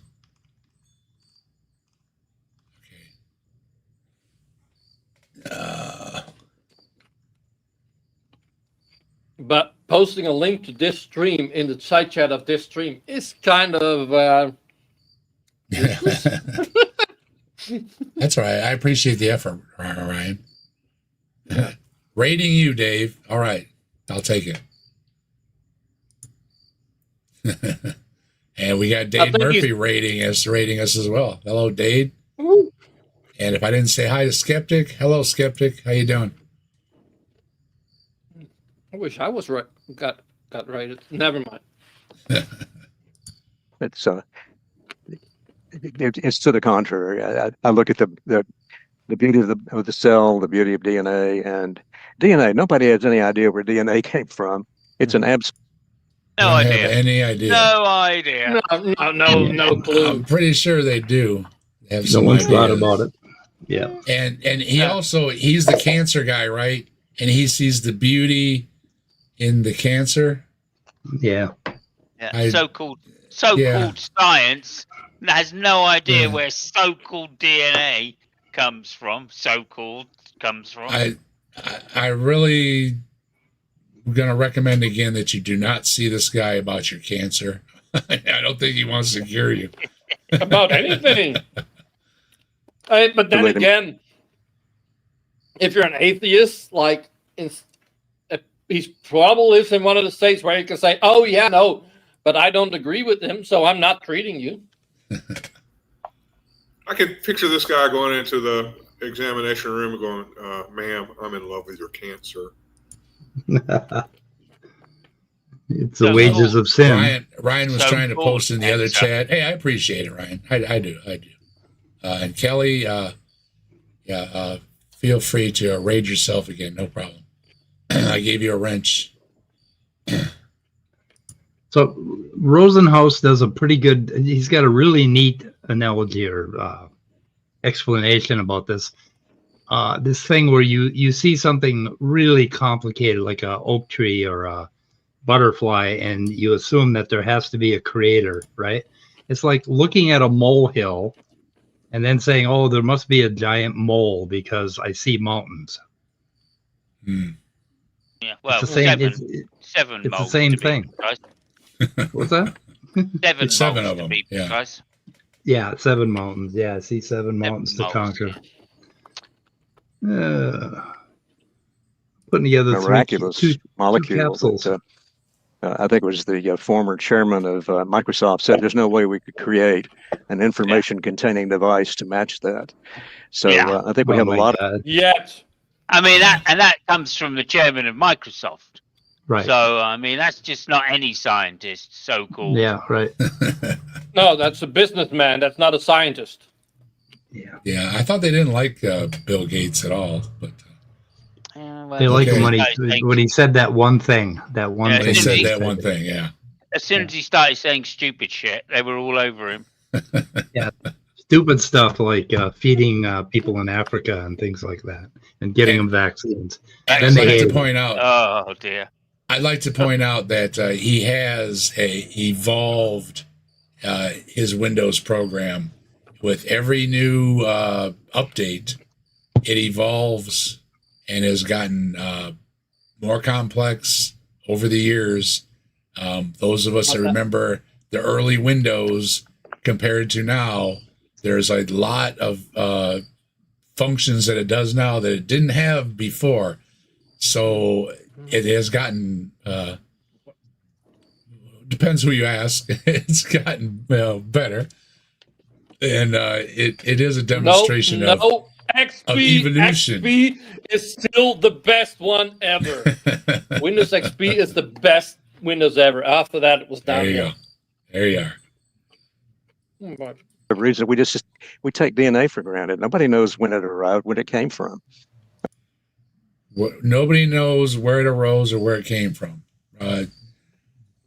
Okay. But posting a link to this stream in the side chat of this stream is kind of That's all right. I appreciate the effort, Ryan. Rating you, Dave. All right. I'll take it. And we got Dade Murphy rating us as well. Hello, Dade. And if I didn't say hi to Skeptic, hello, Skeptic. How you doing? I wish I was right. Got rated. Never mind. It's to the contrary. I look at the beauty of the cell, the beauty of DNA, and DNA. Nobody has any idea where DNA came from. It's an abstract. No idea. Any idea? No idea. No clue. I'm pretty sure they do. They have No some one's thought ideas. about it. Yeah. And he's the cancer guy, right? And he sees the beauty in the cancer. Yeah. So-called science has no idea where so-called DNA comes from. I really am going to recommend again that you do not see this guy about your cancer. I don't think he wants to cure you. About anything. But then again, if you're an atheist, like, he probably lives in one of the states where you can say, oh, yeah, no, but I don't agree with him, so I'm not treating you. I can picture this guy going into the examination room and going, ma'am, I'm in love with your cancer. It's the wages of sin. Ryan was trying to post in the other chat. Hey, I appreciate it, Ryan. I do. And Kelly, feel free to raid yourself again. No problem. I gave you a wrench. So Rosenhaus does a pretty good. He's got a really neat analogy or explanation about this. This thing where you see something really complicated, like a oak tree or a butterfly, and you assume that there has to be a creator, right? It's like looking at a molehill and then saying, "Oh, there must be a giant mole because I see mountains." Yeah, well, it's the same. Seven. It's the same thing. What's that? Seven of them. Yeah. Yeah, 7 mountains. Yeah, I see 7 mountains to conquer. Putting together miraculous molecule. That, I think it was the former chairman of Microsoft said there's no way we could create an information containing device to match that. So I think we have a lot of. Yet. I mean, that comes from the chairman of Microsoft. Right. So, I mean, that's just not any scientist, so-called. Yeah, right. No, that's a businessman. That's not a scientist. Yeah. Yeah, I thought they didn't like Bill Gates at all, but they like him when he said that one thing. That one thing. They said that one thing. Yeah. As soon as he started saying stupid shit, they were all over him. Yeah. Stupid stuff like feeding people in Africa and things like that, and getting them vaccines. Then they like to point out. Oh dear. I'd like to point out that he has evolved his Windows program with every new update. It evolves and has gotten more complex over the years. Those of us that remember the early Windows compared to now, there's a lot of functions that it does now that it didn't have before. So it has gotten, depends who you ask, it's gotten better. And it is a demonstration of evolution. XP is still the best one ever. Windows XP is the best Windows ever. After that, it was downhill. There you are. Oh, God. The reason we take DNA for granted. Nobody knows when it arrived, when it came from. Nobody knows where it arose or where it came from.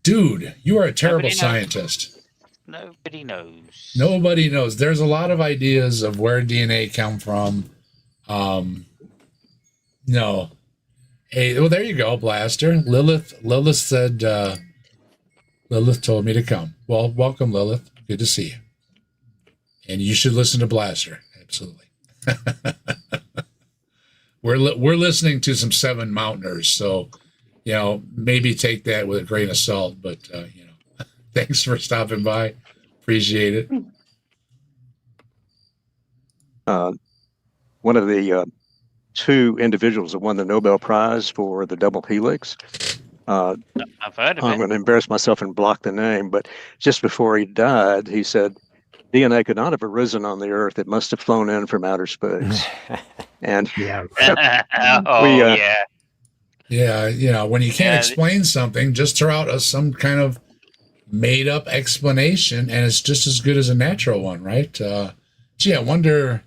Dude, you are a terrible scientist. Nobody knows. Nobody knows. There's a lot of ideas of where DNA come from. No. Hey, well, there you go, Blaster. Lilith said, Lilith told me to come. Well, welcome, Lilith. Good to see you. And you should listen to Blaster. Absolutely. We're listening to some Seven Mountainers, so maybe take that with a grain of salt. But thanks for stopping by. Appreciate it. One of the 2 individuals that won the Nobel Prize for the double helix. I've heard of it. I'm going to embarrass myself and block the name, but just before he died, he said, DNA could not have arisen on the Earth. It must have flown in from outer space. And when you can't explain something, just throw out some kind of made-up explanation, and it's just as good as a natural one, right? I wonder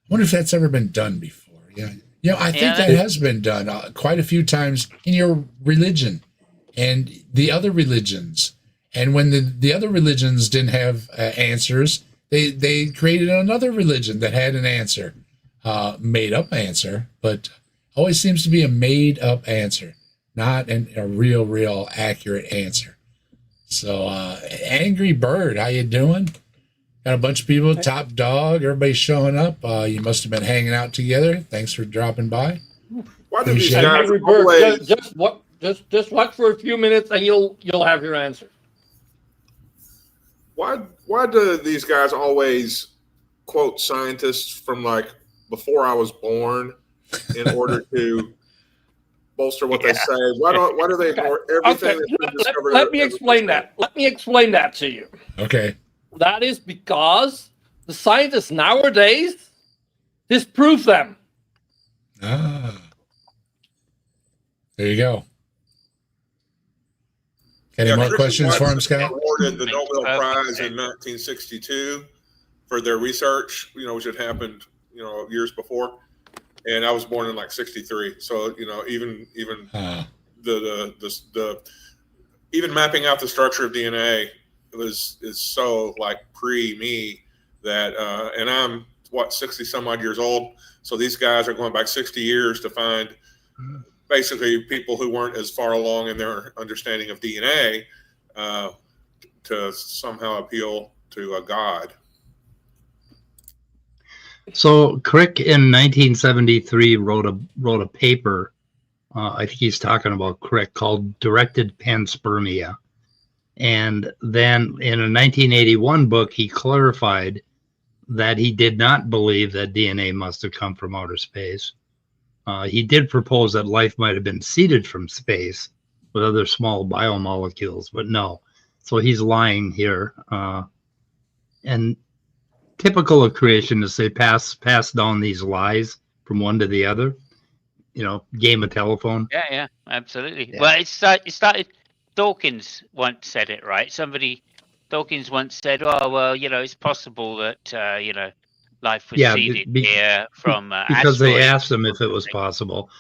if that's ever been done before. Yeah, I think that has been done quite a few times in your religion and the other religions. And when the other religions didn't have answers, they created another religion that had an answer, made-up answer, but always seems to be a made-up answer, not a real accurate answer. So, Angry Bird, how you doing? Got a bunch of people, Top Dog, everybody's showing up. You must have been hanging out together. Thanks for dropping by. Why do these guys Angry Bird, just watch for a few minutes and you'll have your answer. Why do these guys always quote scientists from like before I was born in order to bolster what they say? Why do they ignore everything that's been discovered? Let me explain that. Let me explain that to you. Okay. That is because the scientists nowadays disprove them. Ah. There you go. Any more Christian questions for him, Watson Scott? awarded the Makes Nobel perfect Prize sense. in 1962 for their research, which had happened, years before. And I was born in like 63. So, even the even mapping out the structure of DNA is so like pre me that, and I'm 60 some odd years old. So these guys are going back 60 years to find basically people who weren't as far along in their understanding of DNA to somehow appeal to a God. So Crick in 1973 wrote a paper. I think he's talking about Crick, called Directed Panspermia. And then in a 1981 book, he clarified that he did not believe that DNA must have come from outer space. He did propose that life might have been seeded from space with other small biomolecules, but no. So he's lying here. And typical of creationists, they pass down these lies from one to the other. Game of telephone. Yeah, absolutely. Yeah. Well, it started. Dawkins once said it, right? Dawkins once said, "Oh, well, it's possible that life was seeded here from because they asteroids." asked him if it was possible,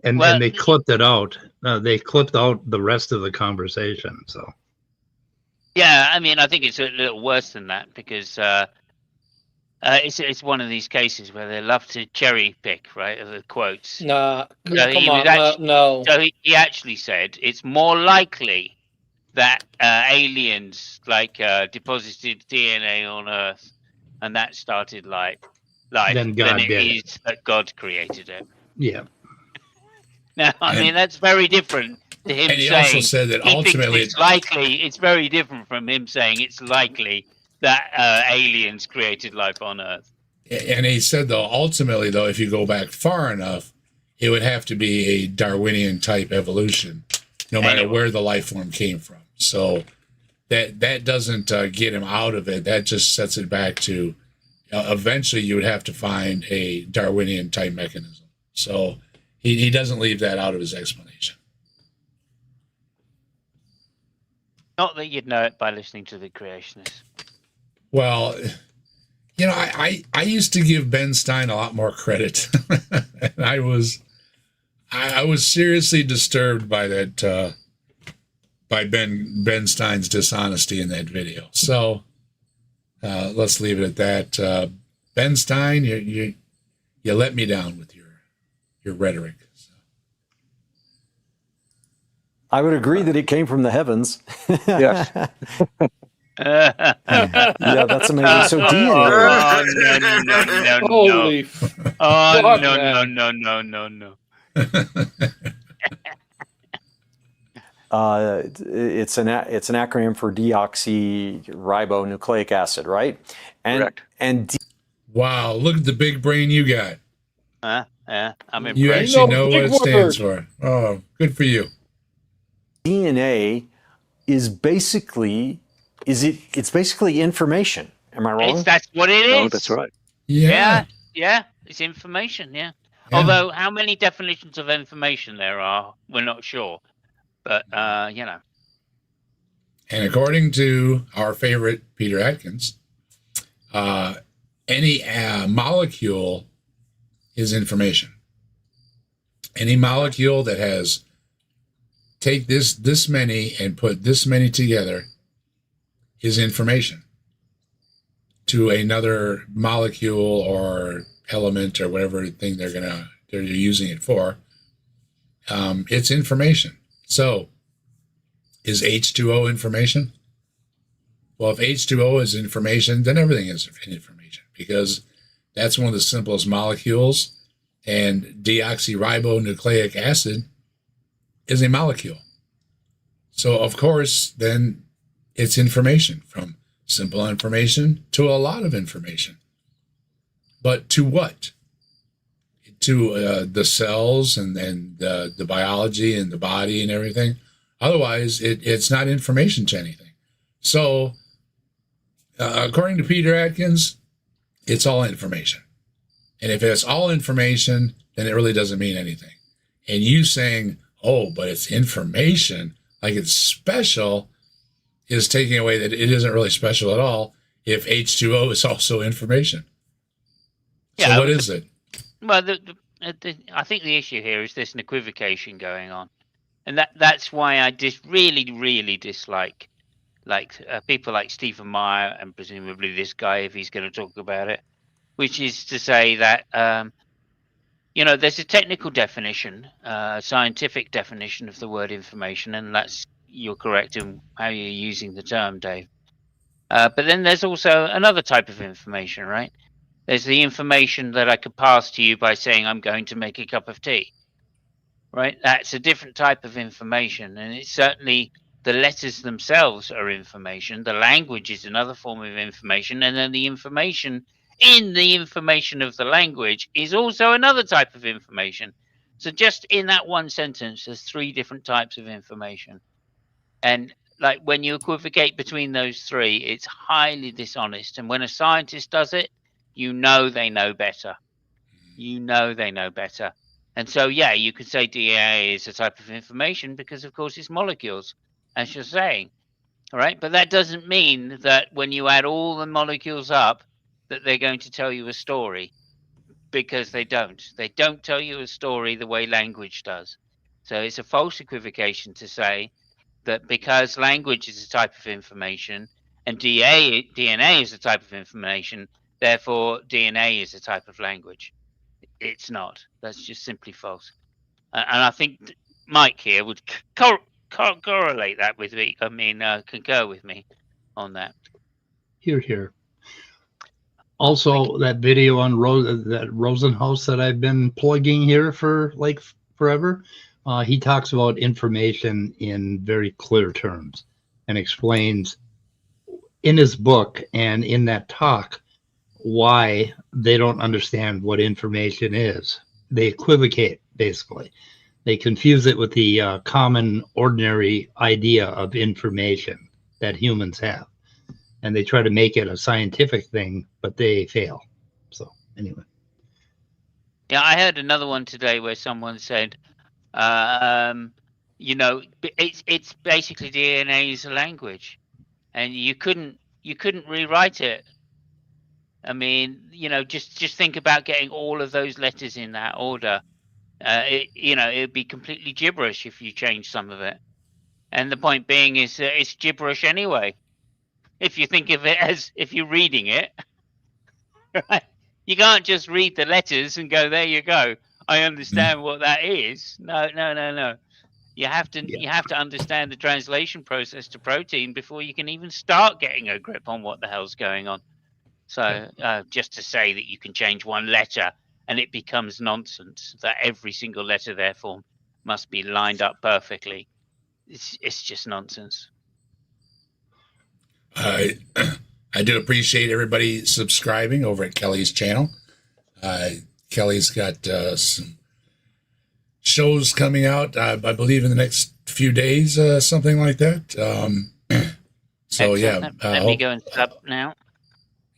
and they clipped it out. They clipped out the rest of the conversation. So. Yeah, I mean, I think it's a little worse than that because it's one of these cases where they love to cherry pick, right, the quotes. Nah, So come on, no. So he actually said it's more likely that aliens deposited DNA on Earth and that started life Then God than it did is that God created it. Yeah. Now, I mean, that's very different to him And he saying also said that he thinks ultimately it's likely. It's very different from him saying it's likely that aliens created life on Earth. And he said, though, ultimately, though, if you go back far enough, it would have to be a Darwinian type evolution, no matter where the life form came from. So that doesn't get him out of it. That just sets it back to eventually you would have to find a Darwinian type mechanism. So he doesn't leave that out of his explanation. Not that you'd know it by listening to the creationists. Well, I used to give Ben Stein a lot more credit. And I was seriously disturbed by that by Ben Stein's dishonesty in that video. So let's leave it at that. Ben Stein, you let me down with your rhetoric. So. I would agree that it came from the heavens. Yes. Yeah, that's amazing. So DNA. No. Holy. No. It's an acronym for deoxyribonucleic acid, right? Correct. Wow, look at the big brain you got. I'm impressed. You actually know what it stands for. Oh, good for you. DNA is basically it's basically information. Am I wrong? That's what it is. Oh, that's right. Yeah. Yeah. It's information. Yeah. Although how many definitions of information there are, we're not sure. But And according to our favorite Peter Atkins, any molecule is information. Any molecule that has take this many and put this many together is information to another molecule or element or whatever thing they're using it for. It's information. So is H2O information? Well, if H2O is information, then everything is information because that's one of the simplest molecules, and deoxyribonucleic acid is a molecule. So, of course, then it's information, from simple information to a lot of information. But to what? To the cells and the biology and the body and everything. Otherwise, it's not information to anything. So, according to Peter Atkins, it's all information. And if it's all information, then it really doesn't mean anything. And you saying, oh, but it's information, like it's special is taking away that it isn't really special at all if H2O is also information. Yeah, so what is it? Well, I think the issue here is there's an equivocation going on, and that's why I just really dislike people like Stephen Meyer and presumably this guy if he's going to talk about it, which is to say that there's a technical definition, scientific definition of the word information, and you're correct in how you're using the term, Dave. But then there's also another type of information, right? There's the information that I could pass to you by saying I'm going to make a cup of tea, right? That's a different type of information, and it's certainly the letters themselves are information. The language is another form of information, and then the information in the information of the language is also another type of information. So just in that one sentence, there's 3 different types of information. And like when you equivocate between those 3, it's highly dishonest. And when a scientist does it, you know they know better. You know they know better. And so, yeah, you could say DNA is a type of information because, of course, it's molecules, as you're saying. All right. But that doesn't mean that when you add all the molecules up, that they're going to tell you a story, because they don't. They don't tell you a story the way language does. So it's a false equivocation to say that because language is a type of information and DNA is a type of information, therefore DNA is a type of language. It's not. That's just simply false. And I think Mike here would correlate that with me. Concur with me on that. Here. Also, that video on that Rosenhaus that I've been plugging here for like forever, he talks about information in very clear terms and explains in his book and in that talk why they don't understand what information is. They equivocate, basically. They confuse it with the common, ordinary idea of information that humans have. And they try to make it a scientific thing, but they fail. So anyway. Yeah, I heard another one today where someone said, it's basically DNA is a language, and you couldn't rewrite it. I mean, just think about getting all of those letters in that order. It'd be completely gibberish if you change some of it. And the point being is that it's gibberish anyway. If you think of it as if you're reading it, right? You can't just read the letters and go, there you go, I understand what that is. No. You have to understand the translation process to protein before you can even start getting a grip on what the hell's going on. So just to say that you can change one letter and it becomes nonsense, that every single letter therefore must be lined up perfectly, it's just nonsense. I do appreciate everybody subscribing over at Kelly's channel. Kelly's got some shows coming out, I believe, in the next few days, something like that. So excellent. yeah, let me go and sub now.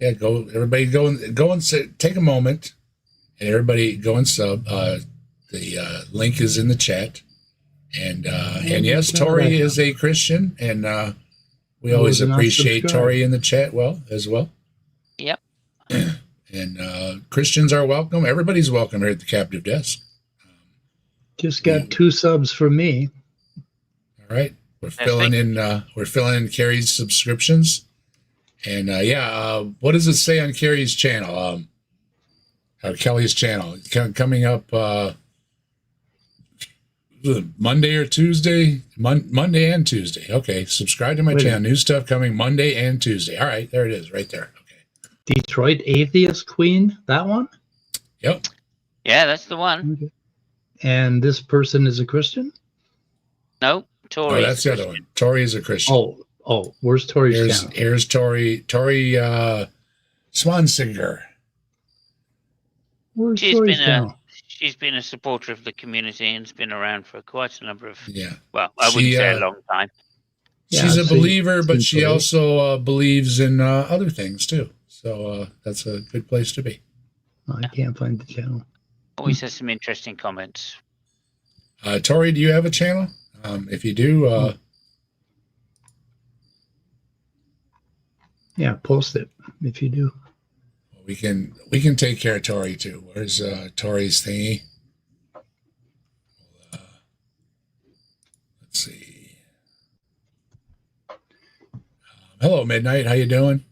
Yeah, everybody go and take a moment, and everybody go and sub. The link is in the chat, and yes, Tori is a Christian, and we always appreciate Tori in the chat as well. Yep. And Christians are welcome. Everybody's welcome here at the Captive Desk. Just got 2 subs from me. All right, we're filling in Carrie's subscriptions, and what does it say on Carrie's channel? Or Kelly's channel coming up Monday or Tuesday? Monday and Tuesday. Okay, subscribe to my channel. New stuff coming Monday and Tuesday. All right, there it is, right there. Okay. Detroit Atheist Queen, that one? Yep. Yeah, that's the one. Okay. And this person is a Christian? No, Tori. Oh, that's the other one. Tori is a Christian. Oh, where's Tori's channel? Here's Tori Swansinger. Where's Tori's channel? She's been a supporter of the community and has been around for quite a number of, I wouldn't say a long time. She's a believer, but she also believes in other things too. So that's a good place to be. I can't find the channel. Always has some interesting comments. Tori, do you have a channel? If you do, Yeah, post it if you do. We can take care of Tori too. Where's Tori's thingy? Let's see. Hello, Midnight. How you doing?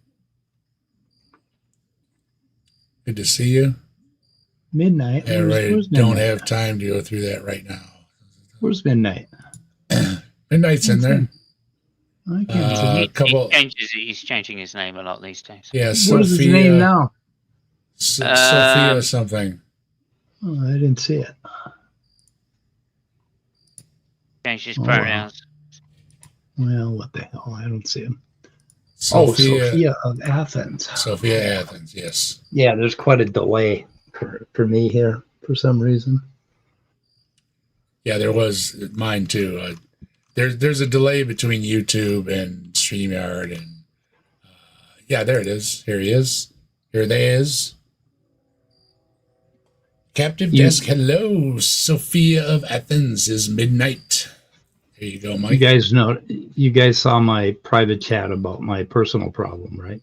Good to see you. Midnight. Yeah, right. Where's Don't Midnight? have time to go through that right now. Where's Midnight? Midnight's in there. I can't see it. Couple. He's changing his name a lot these days. Yeah, What is his name now? Sophia something. Oh, I didn't see it. Changed his Oh, pronouns. Well, what the hell? I don't see him. Sophia, Sophia of Athens. Sophia Athens, yes. Yeah, there's quite a delay for me here for some reason. Yeah, there was mine too. There's a delay between YouTube and StreamYard, and yeah, there it is. Here he is. Here they is. Captive Desk. Hello, Sophia of Athens is Midnight. There you go, Mike. You guys saw my private chat about my personal problem, right?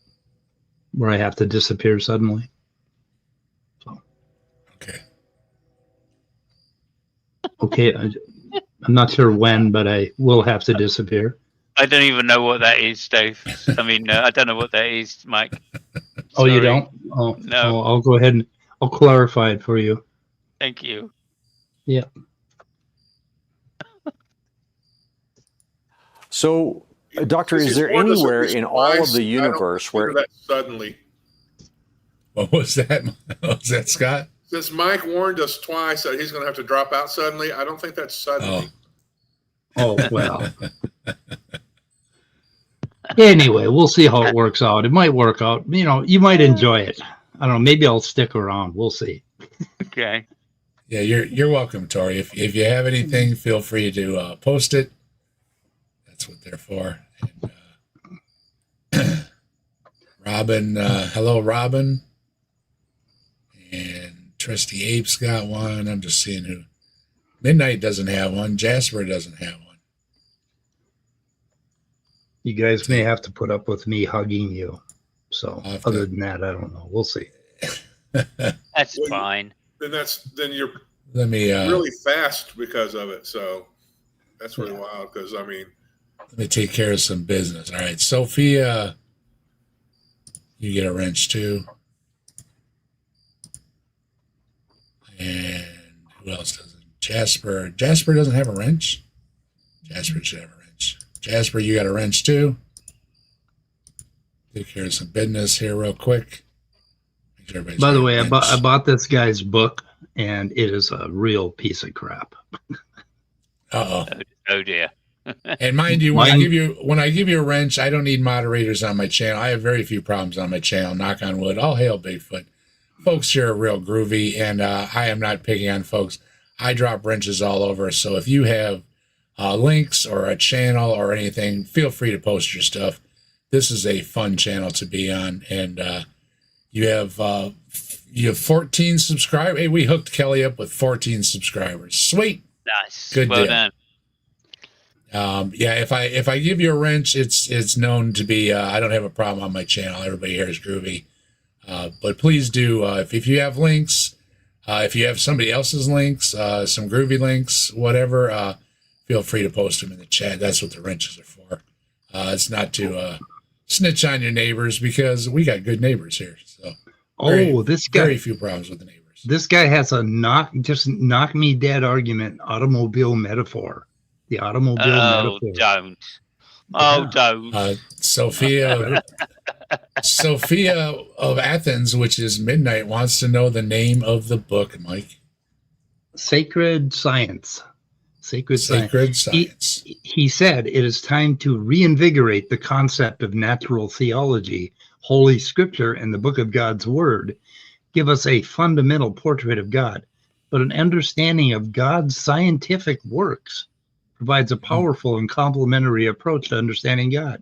Where I have to disappear suddenly. So. Okay. I'm not sure when, but I will have to disappear. I don't even know what that is, Dave. I mean, I don't know what that is, Mike. Oh, you Sorry. don't? Oh, No. I'll go ahead and I'll clarify it for you. Thank you. Yeah. So, Doctor, is there anywhere in all of the universe where that suddenly? What was that? What was that, Scott? Since Mike warned us twice that he's going to have to drop out suddenly, I don't think that's suddenly. Oh, well. Anyway, we'll see how it works out. It might work out. You know, you might enjoy it. I don't know. Maybe I'll stick around. We'll see. Okay. Yeah, you're welcome, Tori. If you have anything, feel free to post it. That's what they're for. And, Robin, hello, Robin. And Trusty Apes got one. I'm just seeing who. Midnight doesn't have one. Jasper doesn't have one. You guys may have to put up with me hugging you. So other than that, I don't know. We'll see. That's fine. Then you're Let me really fast because of it. So that's really wild. Because I mean, let me take care of some business. All right, Sophia, you get a wrench too. And who else doesn't? Jasper doesn't have a wrench. Jasper should have a wrench. Jasper, you got a wrench too. Take care of some business here real quick. By the way, I bought this guy's book, and it is a real piece of crap. Uh-oh. Oh dear. And mind you, when I give you a wrench, I don't need moderators on my channel. I have very few problems on my channel. Knock on wood. All hail Bigfoot. Folks here are real groovy, and I am not picking on folks. I drop wrenches all over. So if you have links or a channel or anything, feel free to post your stuff. This is a fun channel to be on, and you have 14 subscribers. Hey, we hooked Kelly up with 14 subscribers. Sweet. Nice. Good well deal. Done. Yeah, if I give you a wrench, it's known to be I don't have a problem on my channel. Everybody here is groovy. But please do if you have links, if you have somebody else's links, some groovy links, whatever, feel free to post them in the chat. That's what the wrenches are for. It's not to snitch on your neighbors, because we got good neighbors here. So this guy, very few problems with the neighbors. This guy has a knock me dead argument automobile metaphor. The automobile metaphor. Don't. Oh, don't. Sophia of Athens, which is Midnight, wants to know the name of the book, Mike. Sacred Science. Sacred Science. He said it is time to reinvigorate the concept of natural theology, Holy Scripture, and the book of God's Word. Give us a fundamental portrait of God, but an understanding of God's scientific works provides a powerful and complementary approach to understanding God.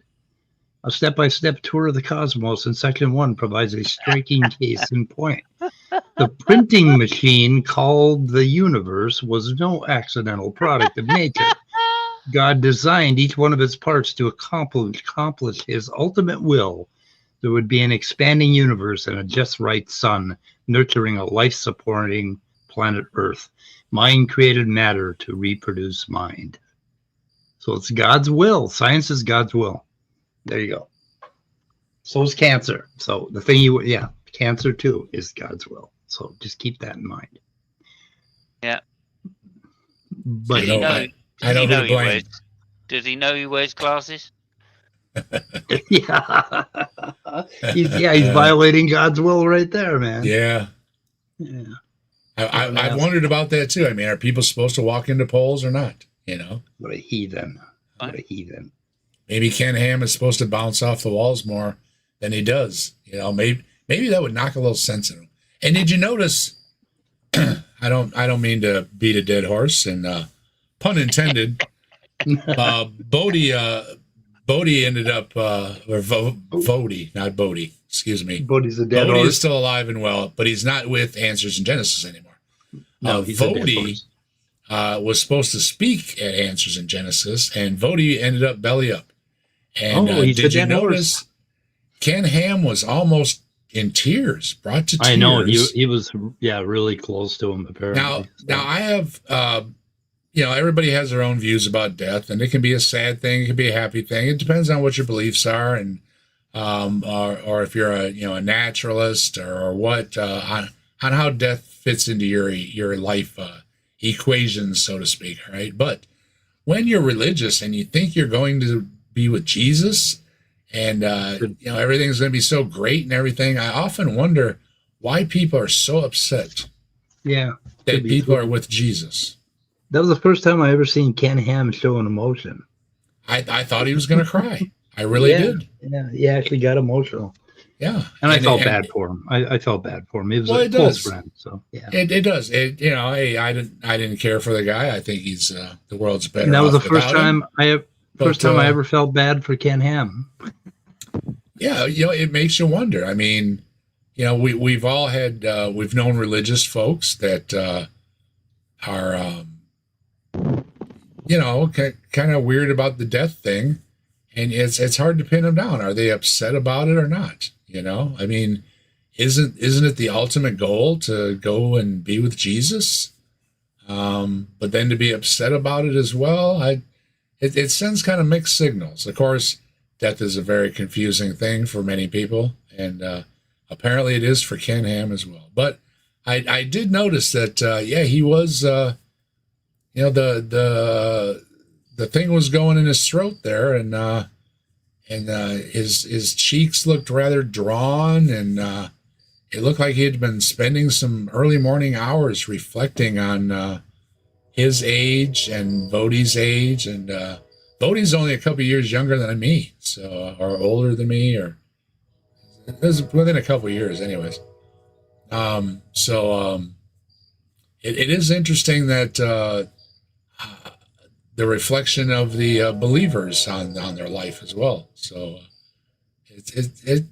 A step-by-step tour of the cosmos in Section 1 provides a striking case in point. The printing machine called the universe was no accidental product of nature. God designed each one of its parts to accomplish his ultimate will. there would be an expanding universe and a just right sun nurturing a life-supporting planet Earth. Mind created matter to reproduce mind. So it's God's will. Science is God's will. There you go. So is cancer. So the thing cancer too is God's will. So just keep that in mind. Yeah. But Does he know, I know who to blame. Does he know he wears glasses? yeah. He's violating God's will right there, man. Yeah. Yeah. I've wondered about that too. I mean, are people supposed to walk into polls or not? You know? What a heathen. What a heathen. Maybe Ken Ham is supposed to bounce off the walls more than he does. You know, maybe that would knock a little sense in him. And did you notice? I don't mean to beat a dead horse, and pun intended. Bodie ended up, or Vody, not Bodie. Excuse me. Bodie's a dead Bodie horse. is still alive and well, but he's not with Answers in Genesis anymore. No, he's a dead Vody horse. Was supposed to speak at Answers in Genesis, and Vody ended up belly up. And he's a did you dead notice horse. Ken Ham was almost in tears, brought to tears? I know he was really close to him apparently. Now I have everybody has their own views about death, and it can be a sad thing, it can be a happy thing. It depends on what your beliefs are, and or if you're a naturalist or what on how death fits into your life equations, so to speak. Right, but when you're religious and you think you're going to be with Jesus, and everything's going to be so great and everything, I often wonder why people are so upset. Yeah, that people are with Jesus. That was the first time I ever seen Ken Ham show an emotion. I thought he was going to cry. I really did. Yeah, he actually got emotional. Yeah, and I felt bad for him. I felt bad for him. He was a close friend, so yeah. It does. Hey, I didn't care for the guy. I think he's the world's better. And that was the first time I ever felt bad for Ken Ham. Yeah, it makes you wonder. I mean, we've all had we've known religious folks that are kind of weird about the death thing, and it's hard to pin them down. Are they upset about it or not? I mean, isn't it the ultimate goal to go and be with Jesus? But then to be upset about it as well, it sends kind of mixed signals. Of course, death is a very confusing thing for many people, and apparently it is for Ken Ham as well. But I did notice that he was the thing was going in his throat there, and his cheeks looked rather drawn, and it looked like he had been spending some early morning hours reflecting on his age and Bodie's age, and Bodie's only a couple years younger than me, or older than me, or it was within a couple years, anyways. It is interesting that the reflection of the believers on their life as well. So it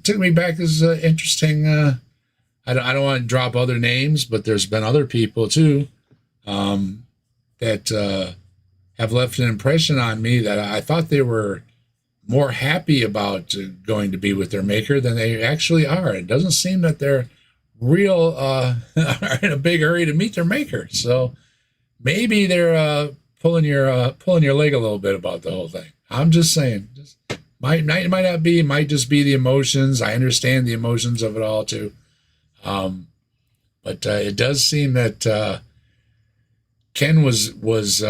took me back as interesting. I don't want to drop other names, but there's been other people too that have left an impression on me that I thought they were more happy about going to be with their maker than they actually are. It doesn't seem that they're real are in a big hurry to meet their maker. So maybe they're pulling your leg a little bit about the whole thing. I'm just saying, might not be, might just be the emotions. I understand the emotions of it all too. But it does seem that Ken was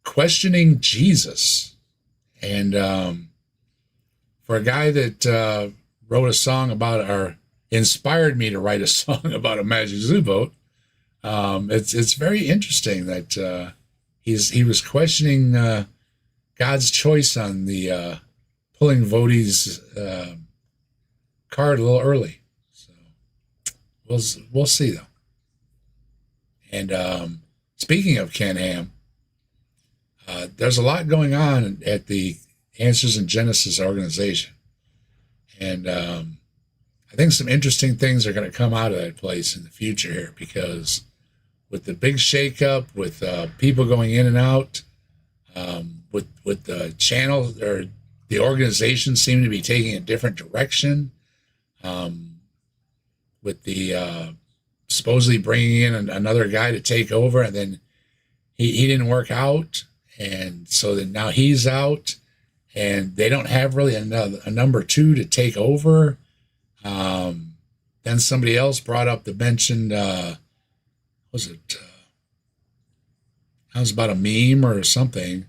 questioning Jesus, and for a guy that wrote a song about inspired me to write a song about a Magic Zoo boat, it's very interesting that he was questioning God's choice on the pulling Vodie's card a little early. So we'll see though. And speaking of Ken Ham, there's a lot going on at the Answers in Genesis organization, and I think some interesting things are going to come out of that place in the future here, because with the big shakeup, with people going in and out, with the channel or the organization seemed to be taking a different direction, with the supposedly bringing in another guy to take over, and then he didn't work out, and so then now he's out, and they don't have really a number two to take over. Then somebody else brought up the mentioned, was it? That was about a meme or something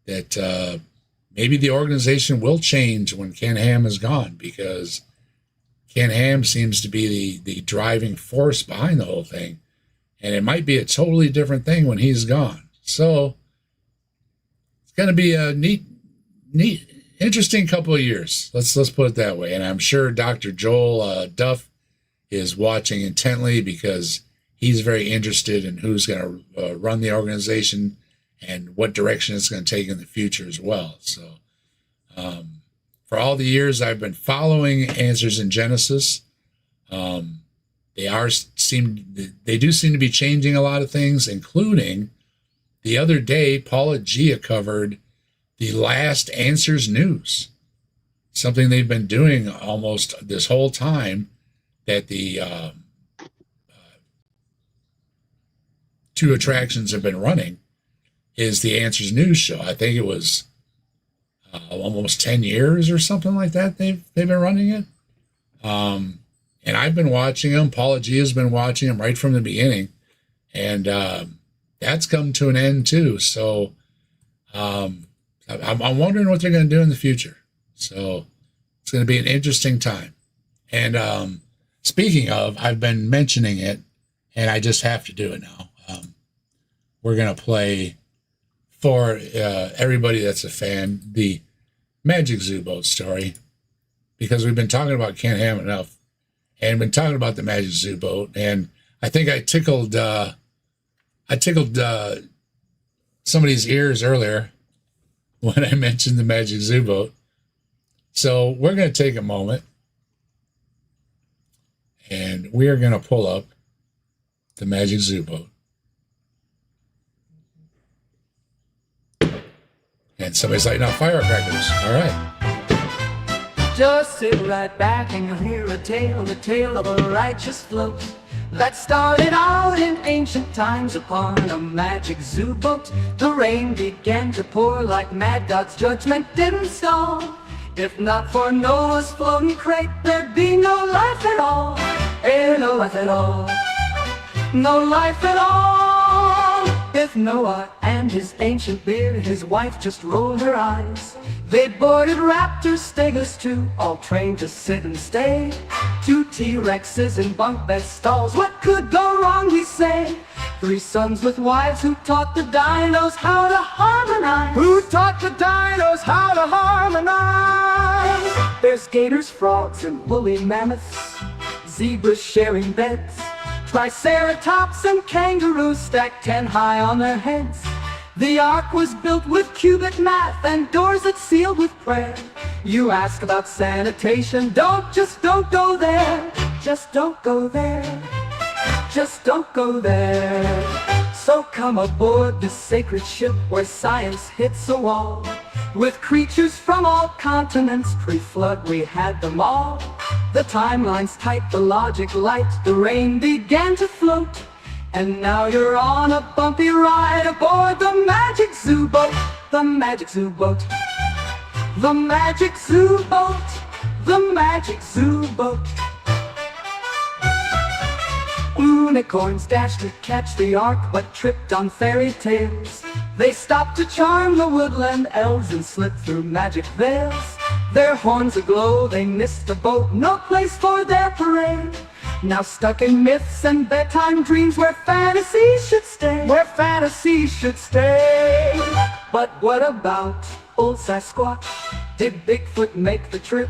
that maybe the organization will change when Ken Ham is gone, because Ken Ham seems to be the driving force behind the whole thing, and it might be a totally different thing when he's gone. So it's going to be a neat, interesting couple of years. Let's put it that way. And I'm sure Dr. Joel Duff is watching intently, because he's very interested in who's going to run the organization and what direction it's going to take in the future as well. So for all the years I've been following Answers in Genesis, they do seem to be changing a lot of things, including the other day, Paula Gia covered the last Answers news, something they've been doing almost this whole time, that the two attractions have been running, is the Answers News show. I think it was almost 10 years or something like that they've been running it. And I've been watching them. Paula G has been watching them right from the beginning. And that's come to an end too. So I'm wondering what they're going to do in the future. So it's going to be an interesting time. And speaking of, I've been mentioning it, and I just have to do it now. We're going to play, for everybody that's a fan, the Magic Zoo Boat story, because we've been talking about Ken Ham enough, and been talking about the Magic Zoo Boat, and I think I tickled somebody's ears earlier when I mentioned the Magic Zoo Boat. So we're going to take a moment, and we are going to pull up the Magic Zoo Boat. And somebody's lighting off firecrackers. All right. Just sit right back and you'll hear the tale of a righteous float that started out in ancient times upon a magic zoo boat. The rain began to pour like mad. God's judgment didn't stall. If not for Noah's floating crate, there'd be no life at all. No life at all. No life at all. If Noah and his ancient beard, his wife just rolled her eyes. They boarded raptors, stegosaurs too, all trained to sit and stay. 2 T-Rexes in bunk bed stalls, what could go wrong, we say? 3 sons with wives who taught the dinos how to harmonize. Who taught the dinos how to harmonize? There's gators, frogs, and woolly mammoths, zebras sharing beds, triceratops and kangaroos stacked 10 high on their heads. The ark was built with cubic math and doors that sealed with prayer. You ask about sanitation, don't go there. Just don't go there. Just don't go there. So come aboard this sacred ship where science hits a wall. With creatures from all continents, pre-flood we had them all. The timeline's tight, the logic light, the rain began to float. And now you're on a bumpy ride aboard the Magic Zoo Boat. The Magic Zoo Boat. The Magic Zoo Boat. The Magic Zoo Boat. Unicorns dashed to catch the ark, but tripped on fairy tales. They stopped to charm the woodland elves and slipped through magic veils. Their horns aglow, they missed the boat, no place for their parade. Now stuck in myths and bedtime dreams where fantasy should stay. Where fantasy should stay. But what about old Sasquatch? Did Bigfoot make the trip?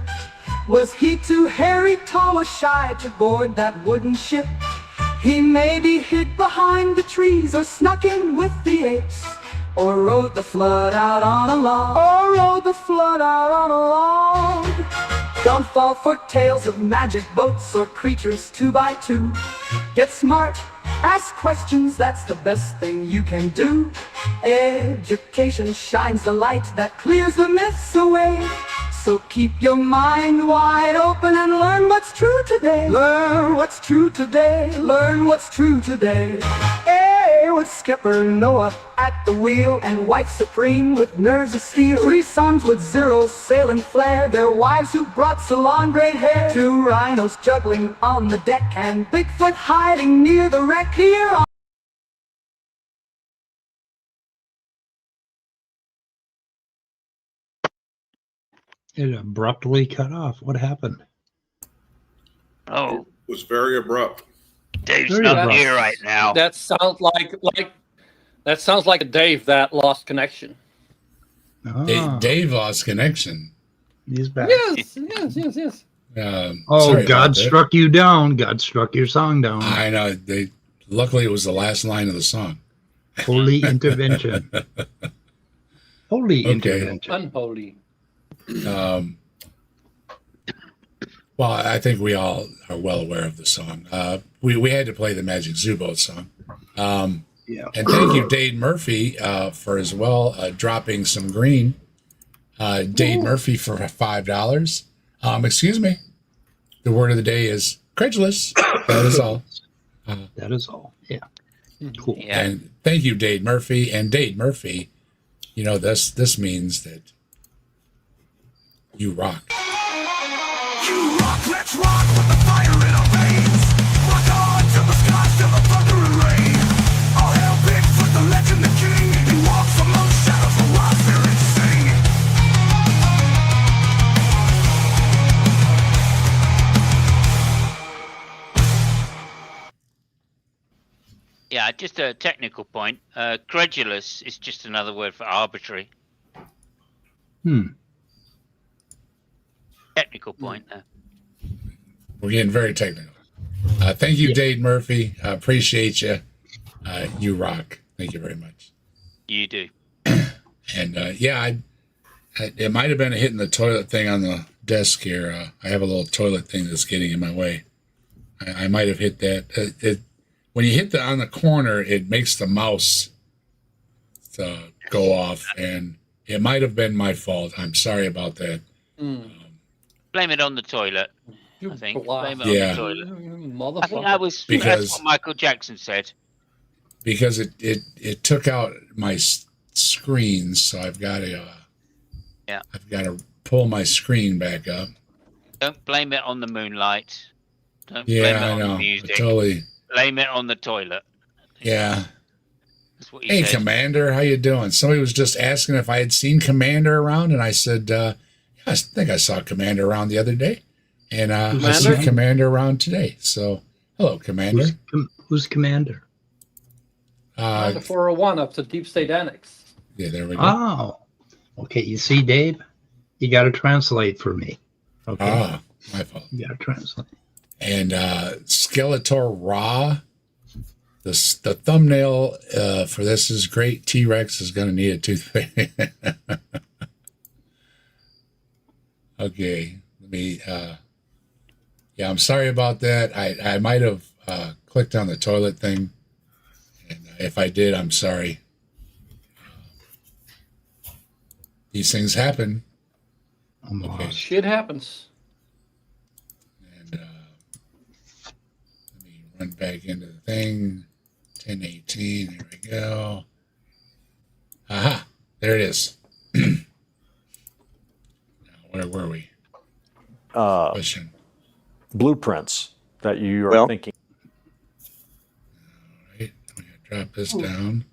Was he too hairy, tall, or shy to board that wooden ship? He maybe hid behind the trees or snuck in with the apes, or rode the flood out on a log. Or rode the flood out on a log. Don't fall for tales of magic boats or creatures 2 by 2. Get smart, ask questions, that's the best thing you can do. Education shines the light that clears the myths away. So keep your mind wide open and learn what's true today. Learn what's true today. Learn what's true today. Hey, with Skipper Noah at the wheel and White Supreme with nerves of steel. 3 sons with Zero sailing flair. Their wives who brought salon great hair. 2 rhinos juggling on the deck and Bigfoot hiding near the wreck here on It abruptly cut off. What happened? Oh, It was very abrupt. Dave's Very not rough. here right now. That sounds like a Dave that lost connection. Ah, Dave lost connection. he's back. Yes. Oh, Sorry about God that. struck you down. God struck your song down. I know. Luckily, it was the last line of the song. Holy intervention. Holy Okay. intervention. Unholy. Well, I think we all are well aware of the song. We had to play the Magic Zoo Boat song. Yeah. And thank you, Dade Murphy, for as well dropping some green. Dade Murphy for $5. Excuse me. The word of the day is credulous. That is all. That is all. Yeah. Cool. Yeah. And thank you, Dade Murphy. And Dade Murphy, this means that you rock. You rock, let's rock with the fire in our veins. Rock on to the skies, to the thunder and rain. All hail Bigfoot, the legend, the king. He walks among shadows, the wild spirits sing. Yeah, just a technical point. Credulous is just another word for arbitrary. Technical point there. We're getting very technical. Thank you, Dade Murphy. I appreciate you. You rock. Thank you very much. You do. And it might have been a hitting the toilet thing on the desk here. I have a little toilet thing that's getting in my way. I might have hit that. When you hit on the corner, it makes the mouse go off, and it might have been my fault. I'm sorry about that. Blame it on the toilet. You I think. bluff. Blame it Yeah. on the toilet. Motherfucker. I think that's Because- what Michael Jackson said. Because it took out my screen, so I've got to pull my screen back up. Don't blame it on the moonlight. Don't blame Yeah, it I on know. the music. Totally. Blame it on the toilet. Yeah. That's what he Hey, said. Commander, how you doing? Somebody was just asking if I had seen Commander around, and I said, I think I saw Commander around the other day, and I see Commander? Commander around today. So, hello, Commander. Who's commander? The 401 up to Deep State Annex. Yeah, there we go. Oh, okay. You see, Dave, you got to translate for me. Okay. My fault. You got to translate. And Skeletor Raw. The thumbnail for this is great. T-Rex is going to need a toothpick. Okay, let me. Yeah, I'm sorry about that. I might have clicked on the toilet thing, and if I did, I'm sorry. These things happen. I'm Okay. lost. Shit happens. And let me run back into the thing. 1018. Here we go. Aha! There it is. Now, where were we? Question. Blueprints that you are Well- thinking. All right. I'm going to drop this down.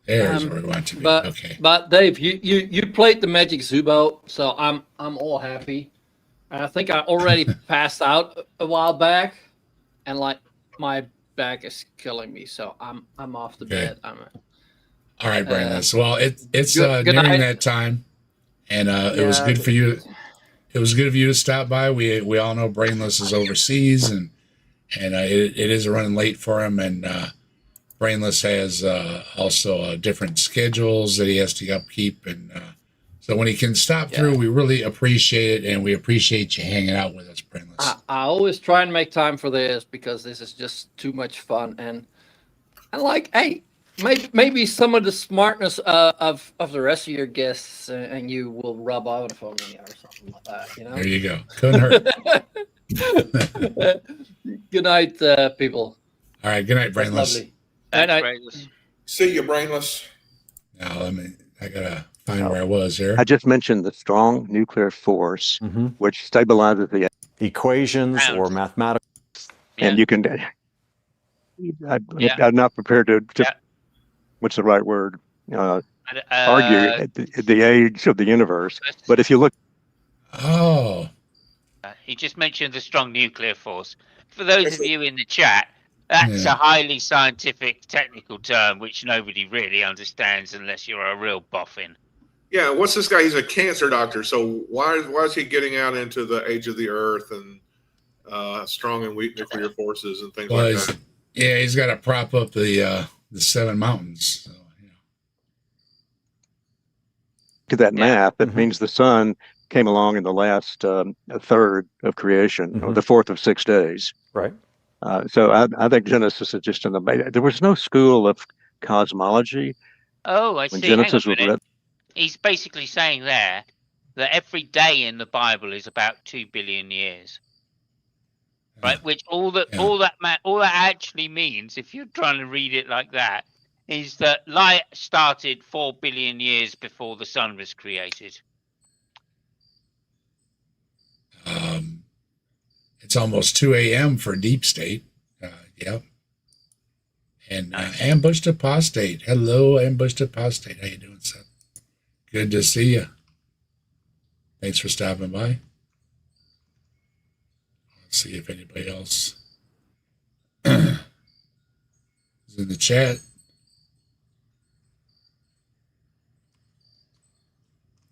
There's where we want to be. But Okay. but Dave, you played the Magic Zubo, so I'm all happy. And I think I already passed out a while back, and like my back is killing me, so I'm off the Okay. bed. All right, Brainless. Well, it's good nearing night. that time, and it was Yeah, good for you. It was good of you to stop by. We all know Brainless is overseas, and it is running late for him. And Brainless has also different schedules that he has to upkeep, and So when he can stop through, we really appreciate it, and we appreciate you hanging out with us, Brainless. I always try and make time for this because this is just too much fun. And like, hey, maybe some of the smartness of the rest of your guests and you will rub off on me or something like that. You know. There you go. Couldn't hurt. Good night, people. All right. Good night, Brainless. Lovely. Good night. Brainless. See you, Brainless. Now I gotta find where I was here. I just mentioned the strong nuclear force, which stabilizes the equations or mathematical. And you can. I'm not prepared to what's the right word? Argue at the age of the universe. But if you look. Oh. He just mentioned the strong nuclear force. For those of you in the chat, that's a highly scientific, technical term which nobody really understands unless you're a real boffin. Yeah, what's this guy? He's a cancer doctor. So why is he getting out into the age of the Earth and strong and weak nuclear forces and things like that? Yeah, he's got to prop up the 7 mountains. So, to that math, that means the sun came along in the last third of creation, or the fourth of 6 days. Right. So I think Genesis is just there was no school of cosmology. Oh, I when see. Genesis was written. He's basically saying there that every day in the Bible is about 2 billion years. Right, which all that actually means, if you're trying to read it like that, is that light started 4 billion years before the sun was created. It's almost 2 a.m. for Deep State. Yep. And Ambushed Apostate. Hello, Ambushed Apostate. How you doing, son? Good to see you. Thanks for stopping by. Let's see if anybody else is in the chat.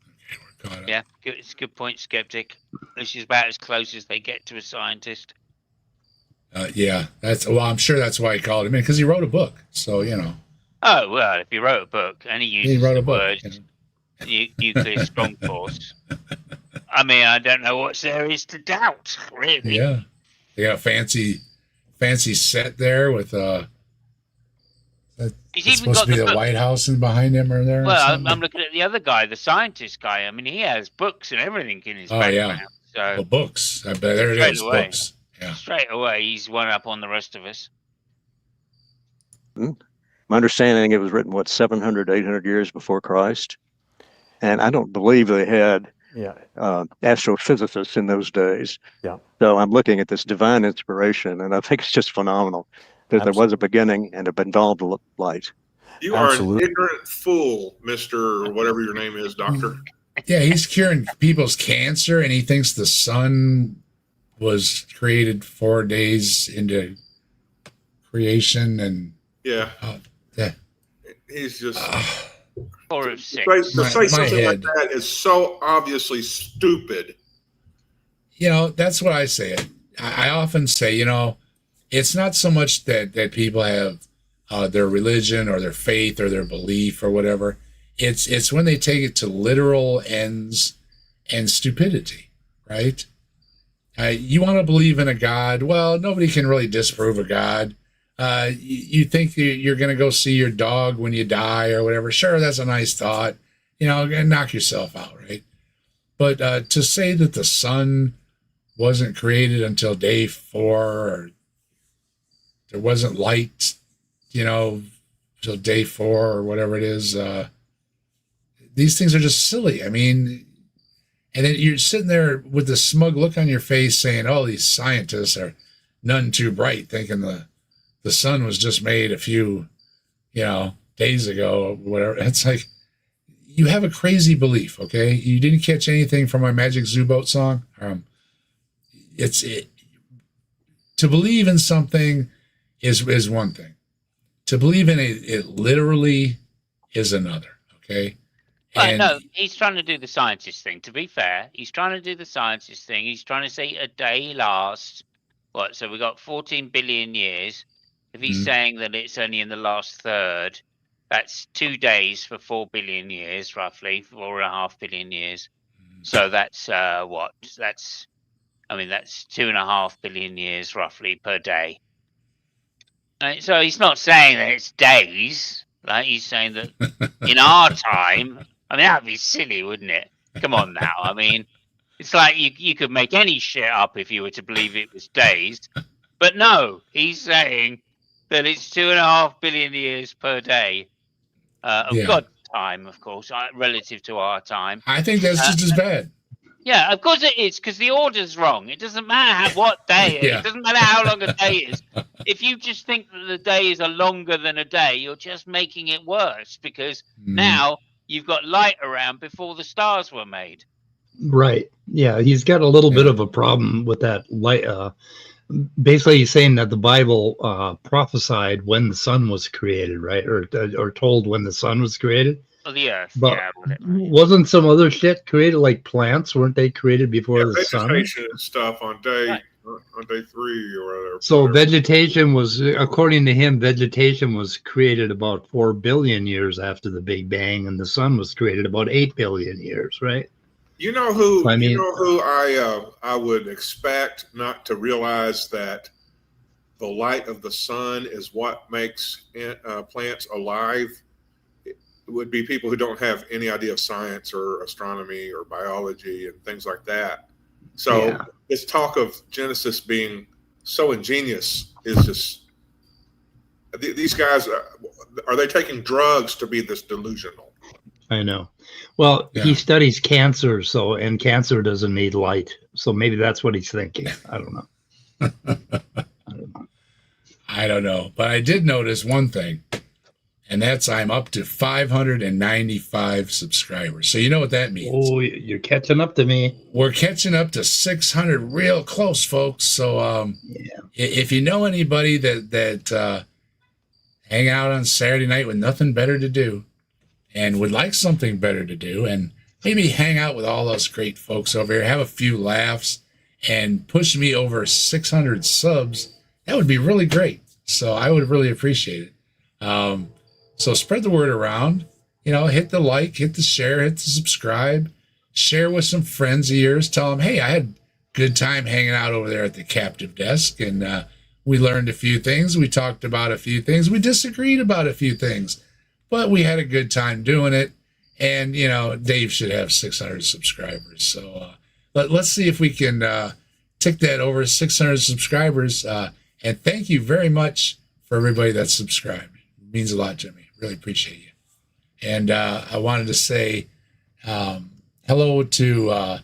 Okay, we're caught up. Yeah, it's a good point, Skeptic. This is about as close as they get to a scientist. Yeah, I'm sure that's why he called him in, because he wrote a book. So, Oh, well, if he wrote a book and he uses the word nuclear strong force, I mean, I don't know what there is to doubt, really. Yeah. They got a fancy set there with it's supposed to be the White House in behind him or there. Well, I'm looking at the other guy, the scientist guy. I mean, he has books and everything in his background. Yeah. So books. I bet there it is. Books. Yeah. Straight away, he's one up on the rest of us. My understanding, it was written, 700, 800 years before Christ? And I don't believe they had astrophysicists in those days. Yeah. So I'm looking at this divine inspiration, and I think it's just phenomenal that there was a beginning and a involved light. You are an ignorant fool, Mr. whatever your name is, doctor. Yeah, he's curing people's cancer, and he thinks the sun was created 4 days into creation, and he's just 4 of 6. To say something like that is so obviously stupid. That's what I say. I often say, it's not so much that people have their religion or their faith or their belief or whatever. It's when they take it to literal ends and stupidity, right? You want to believe in a God. Well, nobody can really disprove a God. You think you're going to go see your dog when you die or whatever. Sure, that's a nice thought, and knock yourself out, right? But to say that the sun wasn't created until day 4, or there wasn't light, till day 4 or whatever it is, these things are just silly. I mean, and then you're sitting there with the smug look on your face saying, oh, these scientists are none too bright, thinking the sun was just made a few, days ago or whatever. It's like, you have a crazy belief, okay? You didn't catch anything from my Magic Zoo Boat song. To believe in something is one thing. To believe in it literally is another, okay? But no, he's trying to do the scientist thing. To be fair, he's trying to do the scientist thing. He's trying to say a day lasts, so we got 14 billion years. If he's saying that it's only in the last third, That's 2 days for 4 billion years, roughly 4.5 billion years. So that's what? That's 2.5 billion years roughly per day. Right, so he's not saying that it's days. Like he's saying that in our time. I mean, that'd be silly, wouldn't it? Come on now. I mean, it's like you could make any shit up if you were to believe it was days. But no, he's saying that it's 2.5 billion years per day of God's time, of course, relative to our time. I think that's just as bad. Yeah, of course it is, because the order's wrong. It doesn't matter what day it is. It doesn't matter how long a day is. If you just think that the days are longer than a day, you're just making it worse, because now you've got light around before the stars were made. Right. Yeah, he's got a little bit of a problem with that light. Basically, he's saying that the Bible prophesied when the sun was created, right? Or told when the sun was created. Oh, the earth. But yeah, wasn't some other shit created, like plants? Weren't they created before the sun? Vegetation and stuff on day 3 or whatever. So vegetation was, according to him, vegetation was created about 4 billion years after the Big Bang, and the sun was created about 8 billion years, right? You know who? I mean, I would expect not to realize that the light of the sun is what makes plants alive. It would be people who don't have any idea of science or astronomy or biology and things like that. So this talk of Genesis being so ingenious is just, these guys, are they taking drugs to be this delusional? I know. Well, he studies cancer, and cancer doesn't need light. So maybe that's what he's thinking. I don't know. I don't know. But I did notice one thing, and that's I'm up to 595 subscribers. So you know what that means. Oh, you're catching up to me. We're catching up to 600 real close, folks. So if you know anybody that hang out on Saturday night with nothing better to do and would like something better to do, and maybe hang out with all those great folks over here, have a few laughs, and push me over 600 subs, that would be really great. So I would really appreciate it. So spread the word around, hit the like, hit the share, hit the subscribe, share with some friends of yours. Tell them, hey, I had a good time hanging out over there at the captive desk, and we learned a few things. We talked about a few things. We disagreed about a few things, but we had a good time doing it. And, Dave should have 600 subscribers. So let's see if we can tick that over 600 subscribers. And thank you very much for everybody that's subscribed. It means a lot, Jimmy. Really appreciate you. And I wanted to say hello to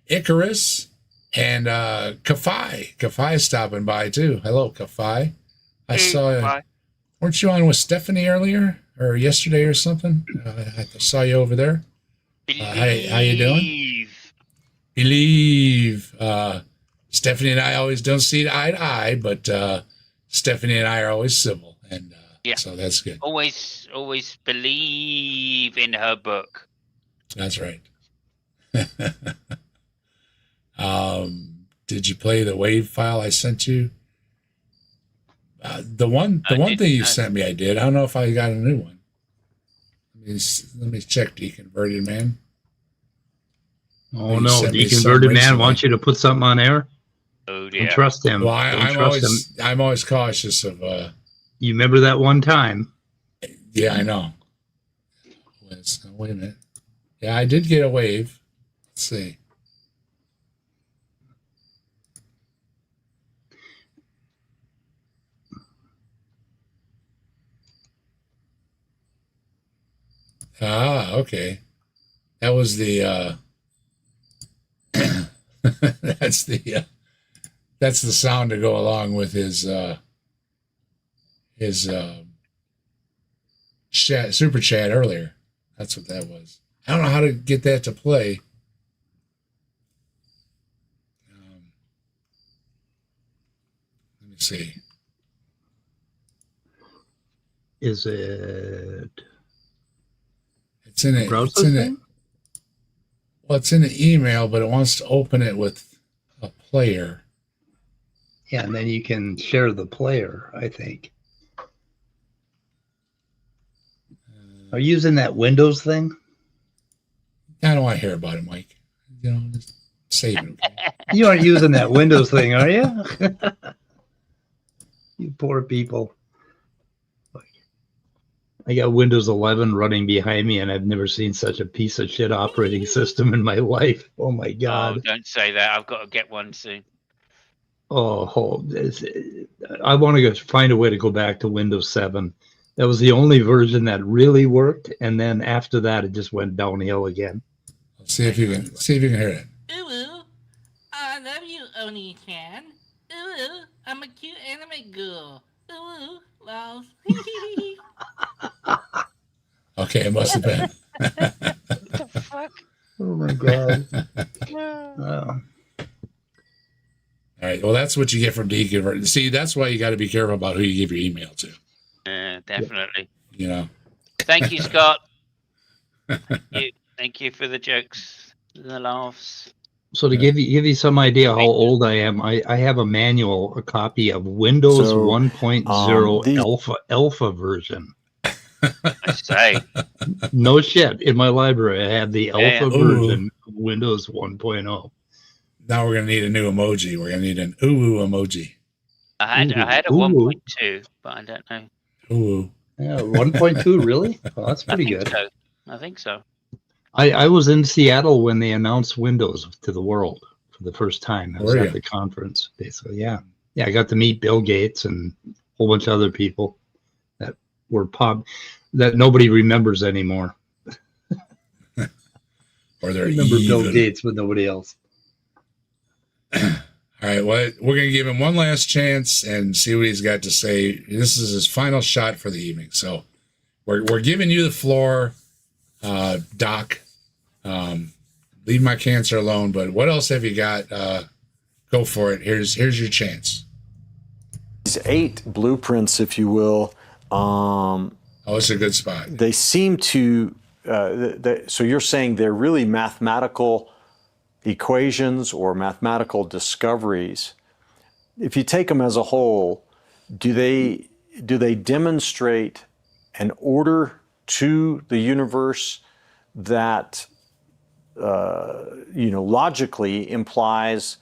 Icarus and Kafai. Kafai stopping by too. Hello, Kafai. I saw you. Weren't you on with Stephanie earlier or yesterday or something? I saw you over there. How you doing? Believe. Stephanie and I always don't see eye to eye, but Stephanie and I are always civil, and so that's good. Always believe in her book. That's right. Did you play the WAV file I sent you? The one thing you sent me, I did. I don't know if I got a new one. Let me check, Deconverted Man. Oh no, Deconverted Man wants you to put something on air. Oh dear. Don't trust him. Well, I'm always cautious of. You remember that one time? Yeah, I know. Wait a minute. Yeah, I did get a wave. Let's see. Ah, okay. That was the that's the sound to go along with his super chat earlier. That's what that was. I don't know how to get that to play. Let me see. Is it? It's in it. It's in it. Well, it's in the email, but it wants to open it with a player. Yeah, and then you can share the player, I think. Are you using that Windows thing? I don't want to hear about it, Mike. Just save it. Okay? You aren't using that Windows thing, are you? You poor people. I got Windows 11 running behind me, and I've never seen such a piece of shit operating system in my life. Oh my God. Oh, don't say that. I've got to get one soon. Oh, I want to find a way to go back to Windows 7. That was the only version that really worked, and then after that, it just went downhill again. See if you can hear it. Ooh, I love you, Oni-chan. Ooh, I'm a cute anime girl. Ooh, love. Okay, it must have been. What the fuck? Oh my God. All right. Well, that's what you get from deconvert. See, that's why you got to be careful about who you give your email to. Definitely. Thank you, Scott. Thank you for the jokes, the laughs. So to give you some idea how old I am, I have a copy of Windows 1.0 alpha version. I say. No shit. In my library, I have the alpha version of Windows 1.0. Now we're gonna need a new emoji. We're gonna need an ooh emoji. I had a 1.2, but I don't know. Ooh. Yeah, 1.2, really? Well, that's pretty good. I think so. I was in Seattle when they announced Windows to the world for the first time. I was at the conference, basically. Yeah. I got to meet Bill Gates and a whole bunch of other people that were that nobody remembers anymore. Or they're remember Bill Gates, but nobody else. All right, well, we're going to give him one last chance and see what he's got to say. This is his final shot for the evening. So we're giving you the floor, Doc. Leave my cancer alone, but what else have you got? Go for it. Here's your chance. These 8 blueprints, if you will. It's a good spot. They seem to, so you're saying they're really mathematical equations or mathematical discoveries. If you take them as a whole, do they demonstrate an order to the universe that logically implies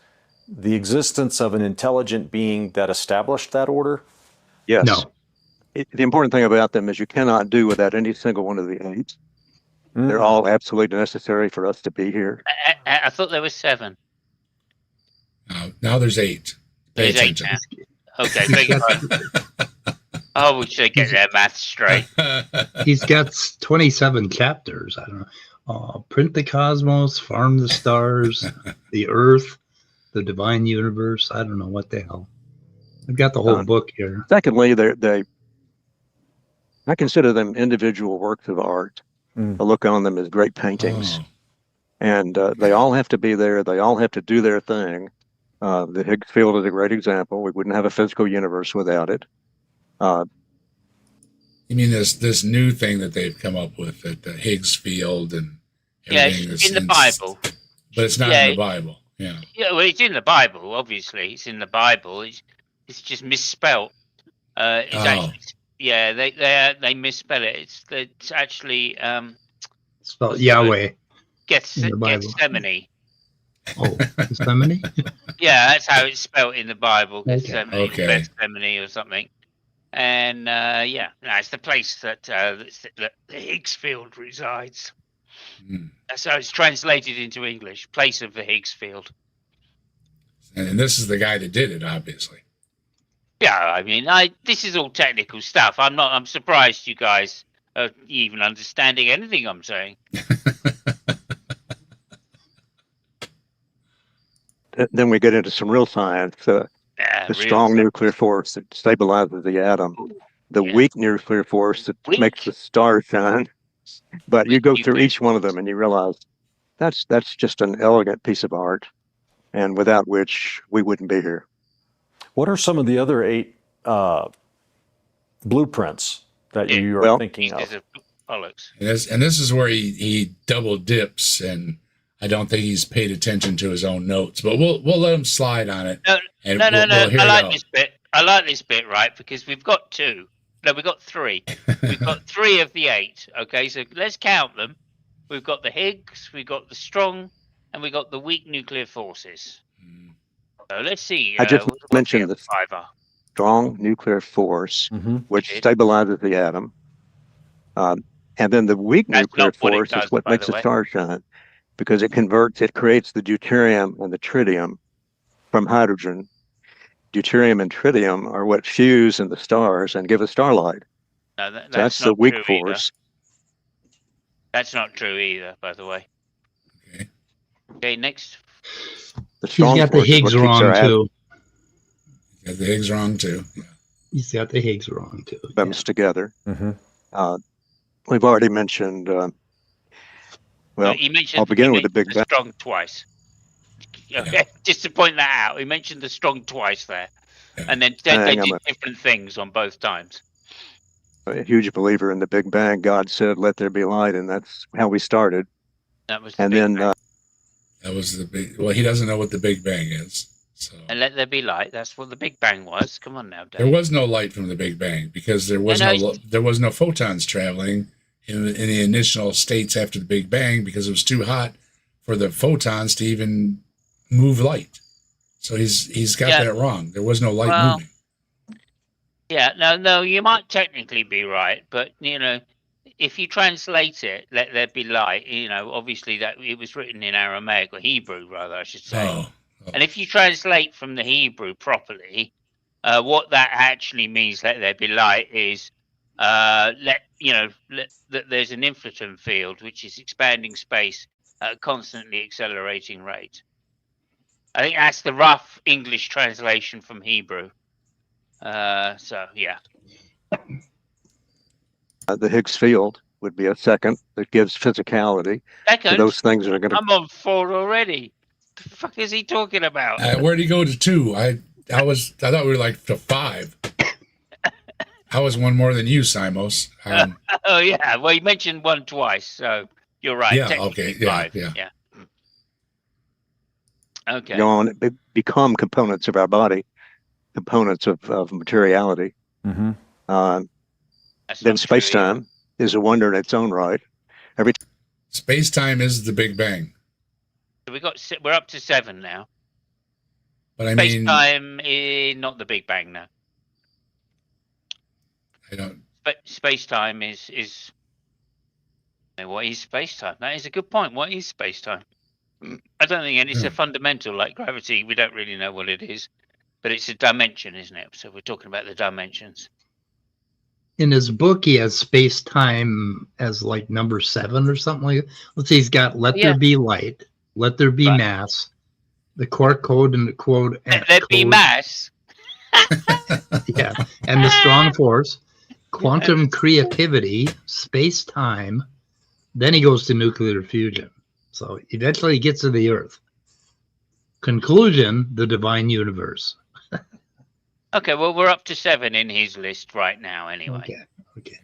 the existence of an intelligent being that established that order? Yes. No. The important thing about them is you cannot do without any single one of the 8. They're all absolutely necessary for us to be here. I thought there was 7. Now there's 8. Pay There's 8 attention. now. Okay, beg your pardon. Oh, we should get their math straight. He's got 27 chapters. I don't know. Print the cosmos, farm the stars, the earth, the divine universe. I don't know what the hell. I've got the whole book here. Secondly, I consider them individual works of art. I look on them as great paintings. And they all have to be there. They all have to do their thing. The Higgs field is a great example. We wouldn't have a physical universe without it. You mean this new thing that they've come up with, the Higgs field and everything? It's in the Bible. But it's not in the Bible. Yeah. Yeah, well, it's in the Bible, obviously. It's in the Bible. It's just misspelt. Actually, they misspell it. It's actually spelled Yahweh. Gethsemane. Oh, Gethsemane? Yeah, that's how it's spelled in the Bible. Gethsemane, Okay. Gethsemane or something. And it's the place that the Higgs field resides. That's how it's translated into English. Place of the Higgs field. And this is the guy that did it, obviously. Yeah, I mean, this is all technical stuff. I'm surprised you guys are even understanding anything I'm saying. Then we get into some real science. The strong nuclear force that stabilizes the atom. The weak nuclear force that makes the stars shine. But you go through each one of them and you realize that's just an elegant piece of art, and without which we wouldn't be here. What are some of the other 8 blueprints that you are thinking of? And this is where he double dips, and I don't think he's paid attention to his own notes. But we'll let him slide on it. No. I like this bit. I like this bit, right? Because we've got 2. No, we've got 3. We've got 3 of the 8. Okay, so let's count them. We've got the Higgs, we've got the strong, and we've got the weak nuclear forces. So let's see. I just what mentioned the 5 are. strong nuclear force, Mm-hmm. which stabilizes the atom. And then the weak That's nuclear not what it force does, is what by makes the a way. star shine, because it creates the deuterium and the tritium from hydrogen. Deuterium and tritium are what fuse in the stars and give us starlight. No, So that's the not weak true force. Either. That's not true either, by the way. Okay. Okay, next. The He's strong got the force is Higgs what keeps our wrong too. Got the Higgs wrong too. Yeah. He's got the Higgs wrong too. atoms together. Mm-hmm. We've already mentioned. Well, you mentioned, I'll begin with the Big Bang. strong twice. Okay, just to point that out, he mentioned the strong twice there, and then they I'm did different things on both times. a huge believer in the Big Bang. God said, "Let there be light," and that's how we started. That was the And Big then Bang. That was the big. Well, he doesn't know what the Big Bang is. So And let there be light. That's what the Big Bang was. Come on now, Dave. there was no light from the Big Bang because there was there was no photons traveling in the initial states after the Big Bang because it was too hot for the photons to even move light. So he's got that wrong. There was no light moving. Yeah, no, you might technically be right, but if you translate it, let there be light. Obviously that it was written in Aramaic or Hebrew, rather, I should say. Oh. And if you translate from the Hebrew properly, what that actually means, let there be light, is that there's an inflaton field which is expanding space at a constantly accelerating rate. I think that's the rough English translation from Hebrew. So yeah. The Higgs field would be a second that gives physicality to those things that are going to. I'm on 4 already. The fuck is he talking about? Where'd he go to 2? I thought we were like to 5. I was one more than you, Simos. Oh yeah, well you mentioned 1 twice, so you're right. Yeah, Technically okay, 5. yeah. Okay. Go on, become components of our body, components of materiality. Mm-hmm. Then space-time is a wonder in its own right. Space-time is the Big Bang. We're up to 7 now. But I mean, space-time is not the Big Bang now. I don't. Space-time is. What is space-time? That is a good point. What is space-time? I don't think it's a fundamental like gravity. We don't really know what it is, but it's a dimension, isn't it? So we're talking about the dimensions. In his book, he has space-time as like number 7 or something like that. Let's see, he's got let there be light, let there be mass, the quark code and the quote. Let there be mass. Yeah, and the strong force, quantum creativity, space-time. Then he goes to nuclear fusion. So eventually he gets to the Earth. Conclusion, the divine universe. Okay, well, we're up to 7 in his list right now anyway. Okay.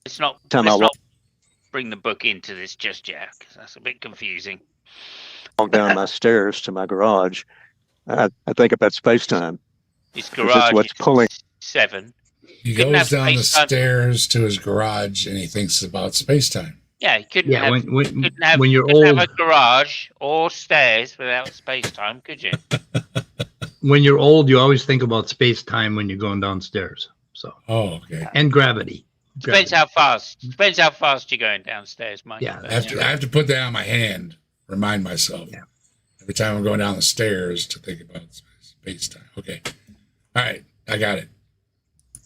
Let's not bring the book into this just yet, because that's a bit confusing. Walk down my stairs to my garage. I think about space-time. His garage what's is pulling. 7. He goes down the stairs to his garage and he thinks about space-time. Yeah, he couldn't have when you're old, have a garage or stairs without space-time, could you? When you're old, you always think about space-time when you're going downstairs. So. Oh, okay. And gravity. Depends how fast. Depends how fast you're going downstairs, Mike. Yeah. I have to put that on my hand. Remind myself. Yeah. Every time I'm going down the stairs to think about space-time. Okay. All right. I got it.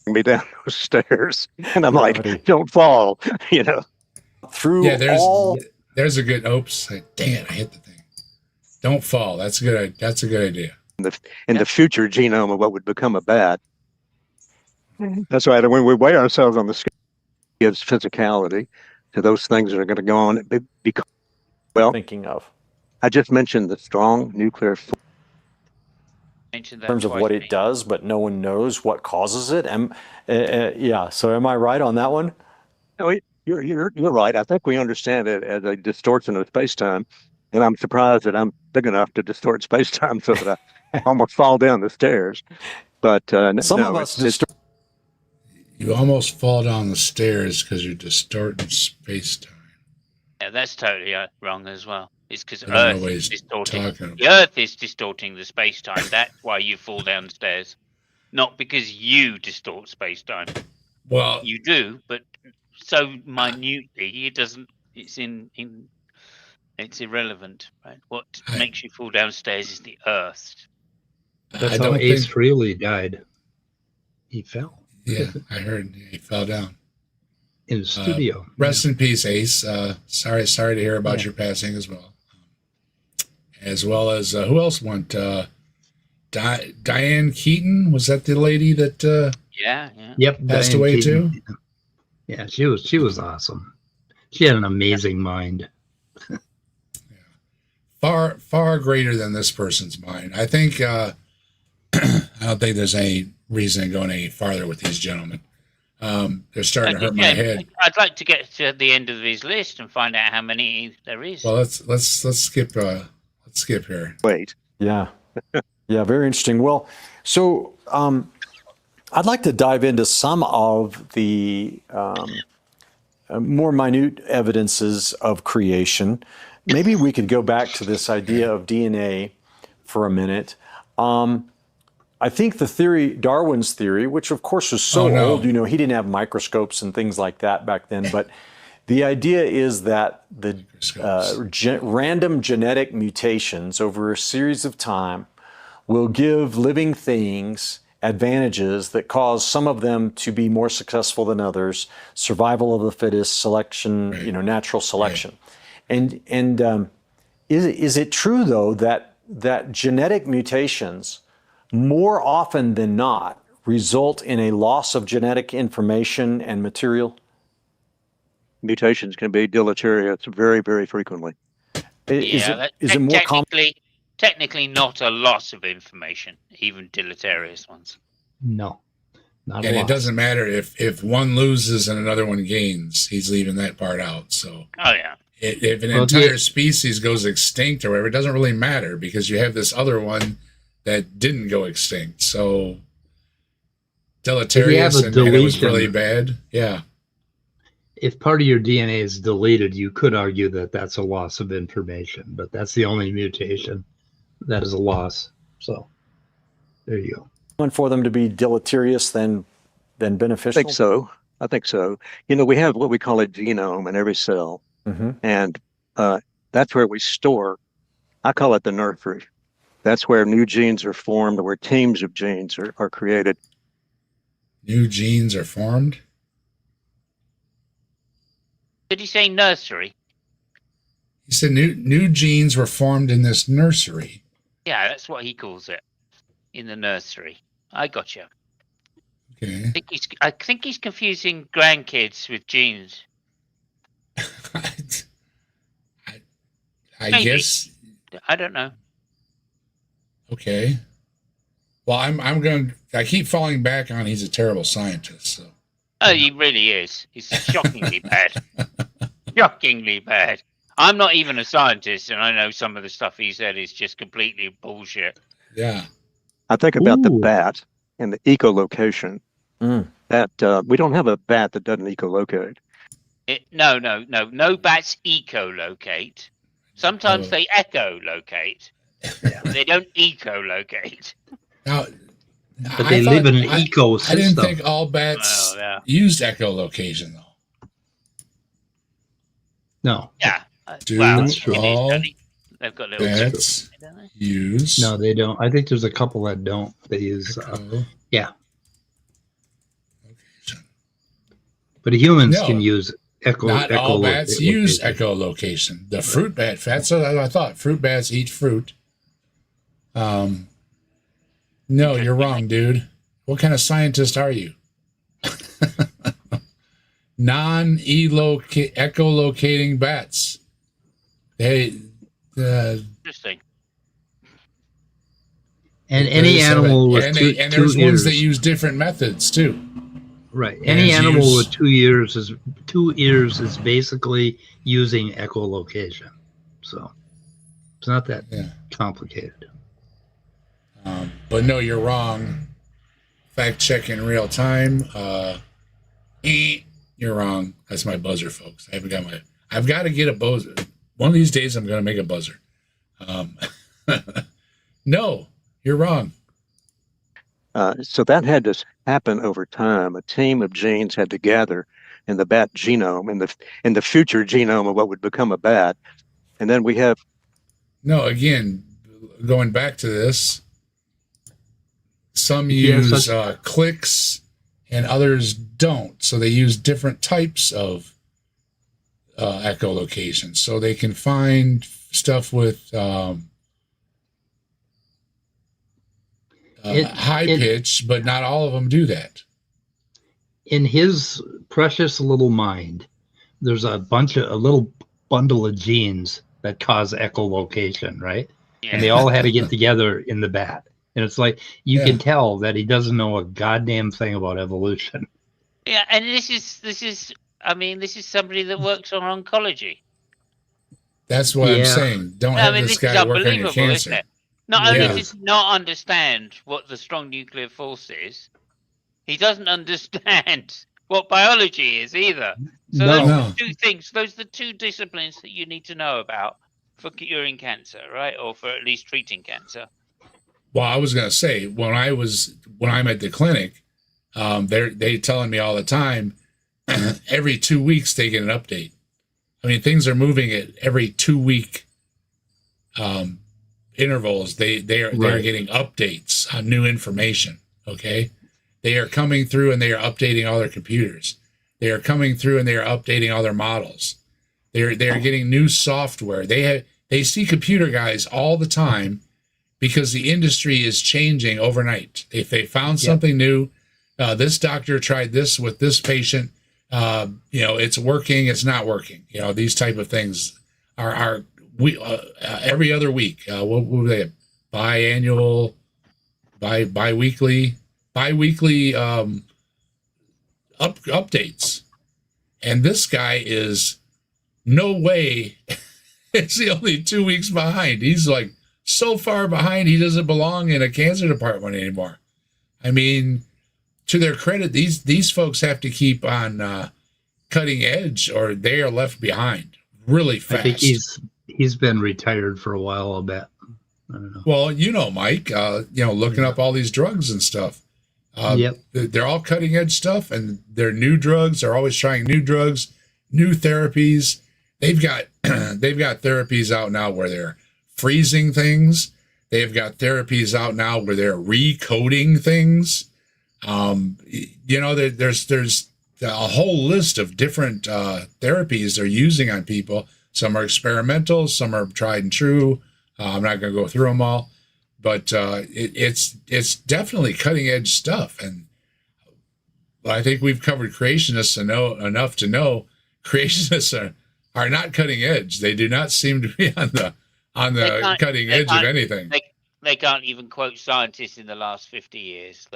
Me down those stairs, and I'm like, "Don't fall," Through there's a good. Oops! Damn! I hit the thing. Don't fall. That's good. That's a good idea. In the future genome of what would become a bat. That's right. And when we weigh ourselves on the scale, it gives physicality to those things that are going to go on. Thinking of. I just mentioned the strong nuclear force. In terms of what it does, but no one knows what causes it. So am I right on that one? No, you're right. I think we understand it as a distortion of space-time, and I'm surprised that I'm big enough to distort space-time so that I almost fall down the stairs. But some of us distort. You almost fall down the stairs because you're distorting space-time. Yeah, that's totally wrong as well. It's because I don't know Earth what is he's distorting. talking about. The Earth is distorting the space-time. That's why you fall downstairs. Not because you distort space-time. Well, You do, but so minutely, it doesn't. It's it's irrelevant, right? What makes you fall downstairs is the Earth. That's how Ace Frehley died. He fell. Yeah, I heard he fell down in the studio. Rest in peace, Ace. Sorry to hear about your passing as well. As well as who else went? Diane Keaton, was that the lady that? Yeah. Yep. Passed Diane away Keaton. too. Yeah, she was awesome. She had an amazing mind. Far greater than this person's mind. I think. I don't think there's any reason to go any farther with these gentlemen. They're starting to hurt my head. I'd like to get to the end of his list and find out how many there is. Well, let's skip. Let's skip here. Wait. Yeah. Yeah, very interesting. Well, so I'd like to dive into some of the more minute evidences of creation. Maybe we could go back to this idea of DNA for a minute. I think the theory, Darwin's theory, which of course was so old, he didn't have microscopes and things like that back then, but the idea is that the random genetic mutations over a series of time will give living things advantages that cause some of them to be more successful than others, survival of the fittest, selection, natural selection. Right. And is it true, though, that genetic mutations more often than not result in a loss of genetic information and material? Mutations can be deleterious very, very frequently. Is it more common? Technically not a loss of information, even deleterious ones. No. And it doesn't matter if one loses and another one gains. He's leaving that part out. So if an entire species goes extinct or whatever, it doesn't really matter because you have this other one that didn't go extinct. So deleterious and it was really bad. Yeah. If part of your DNA is deleted, you could argue that that's a loss of information, but that's the only mutation that is a loss. So there you go. And for them to be deleterious than beneficial? I think so. We have what we call a genome in every cell. Mm-hmm. And that's where we store, I call it the nursery. That's where new genes are formed, or where teams of genes are created. New genes are formed? Did you say nursery? He said new genes were formed in this nursery. Yeah, that's what he calls it. In the nursery. I got you. Okay. I think he's confusing grandkids with genes. I guess. I don't know. Okay. Well, I keep falling back on he's a terrible scientist. So. Oh, he really is. He's shockingly bad. Shockingly bad. I'm not even a scientist, and I know some of the stuff he said is just completely bullshit. Yeah. I think about the bat and the echolocation. That we don't have a bat that doesn't echolocate. No bats echolocate. Sometimes they echolocate. They don't echolocate. Now, but they live in an ecosystem. I didn't think all bats used echolocation, though. No. Yeah. They've got little bats use? No, they don't. I think there's a couple that don't. They use, yeah. But humans can use Not all bats use echolocation. The fruit bat, that's what I thought. Fruit bats eat fruit. No, you're wrong, dude. What kind of scientist are you? Non-echolocating bats. Interesting. And any animal with and there's ones that use different methods too. Right. Any animal with 2 ears is basically using echolocation. So it's not that complicated. But no, you're wrong. Fact check in real time. You're wrong. That's my buzzer, folks. I've got to get a buzzer. One of these days I'm going to make a buzzer. No, you're wrong. So that had to happen over time. A team of genes had to gather in the bat genome, in the future genome of what would become a bat. And then we have... No, again, going back to this, some use clicks and others don't. So they use different types of echolocation. So they can find stuff with high pitch, but not all of them do that. In his precious little mind, there's a little bundle of genes that cause echolocation, right? Yeah. And they all had to get together in the bat. And it's like, you can tell that he doesn't know a goddamn thing about evolution. Yeah, and this is somebody that works on oncology. That's what I'm saying. Don't have this guy work on your cancer. Isn't it? Not only does he not understand what the strong nuclear force is, he doesn't understand what biology is either. So those are the two things. Those are the two disciplines that you need to know about for curing cancer, right? Or for at least treating cancer. Well, I was going to say, when I'm at the clinic, they telling me all the time, every 2 weeks they get an update. I mean, things are moving at every 2 week intervals. They're getting updates on new information. Okay, they are coming through and they are updating all their computers. They are coming through and they are updating all their models. They are getting new software. They see computer guys all the time because the industry is changing overnight. If they found something new, this doctor tried this with this patient. It's working. It's not working. These type of things are every other week. What were they? Biannual, biweekly updates. And this guy is no way. It's the only 2 weeks behind. He's like so far behind. He doesn't belong in a cancer department anymore. I mean, to their credit, these folks have to keep on cutting edge, or they are left behind really fast. I think he's been retired for a while, I'll bet. I don't know. Well, Mike, looking up all these drugs and stuff. They're all cutting edge stuff, and they're new drugs. They're always trying new drugs, new therapies. They've got therapies out now where they're freezing things. They've got therapies out now where they're recoding things. There's a whole list of different therapies they're using on people. Some are experimental, some are tried and true. I'm not going to go through them all, but it's definitely cutting edge stuff. And I think we've covered creationists enough to know creationists are not cutting edge. They do not seem to be on the cutting edge of anything. They can't even quote scientists in the last 50 years.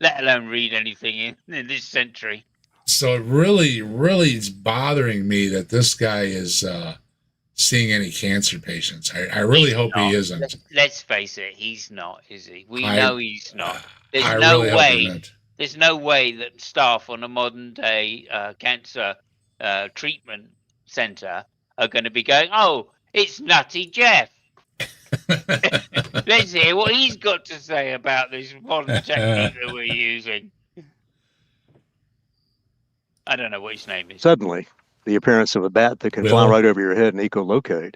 Let alone read anything in this century. So it really, really is bothering me that this guy is seeing any cancer patients. I really hope he isn't. Let's face it, he's not, is he? We know he's not. There's no way that staff on a modern day cancer treatment center are going to be going, oh, it's Nutty Jeff. Let's hear what he's got to say about this modern technique that we're using. I don't know what his name is. Suddenly, the appearance of a bat that can fly right over your head and echolocate.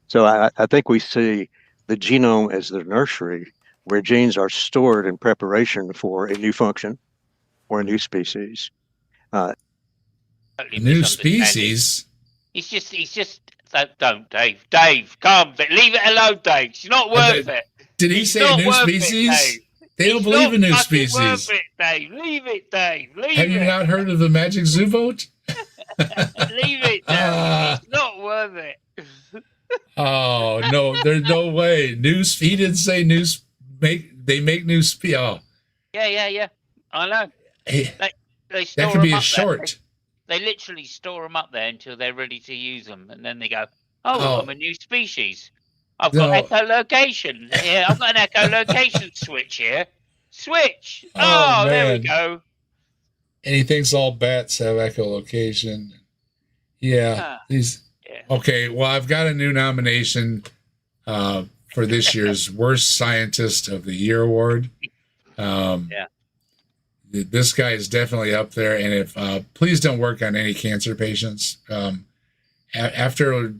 So I think we see the genome as the nursery where genes are stored in preparation for a new function or a new species. New species? He's just. Don't, Dave. Dave, come. Leave it alone, Dave. It's not worth it. Did he say new species? They don't believe in new species. Worth it, Dave. Leave it, Dave. Have you not heard of the magic zoo boat? Leave it, Dave. It's not worth it. Oh no, there's no way. He didn't say they make new species. Oh. Yeah. I know. They that could be a short. They literally store them up there until they're ready to use them, and then they go, "Oh, I'm a new species. I've got echolocation. Yeah, I've got an echolocation switch here. Switch. Oh, there we go." And he thinks all bats have echolocation. Yeah. Okay, well, I've got a new nomination for this year's Worst Scientist of the Year award. This guy is definitely up there. And if please don't work on any cancer patients. After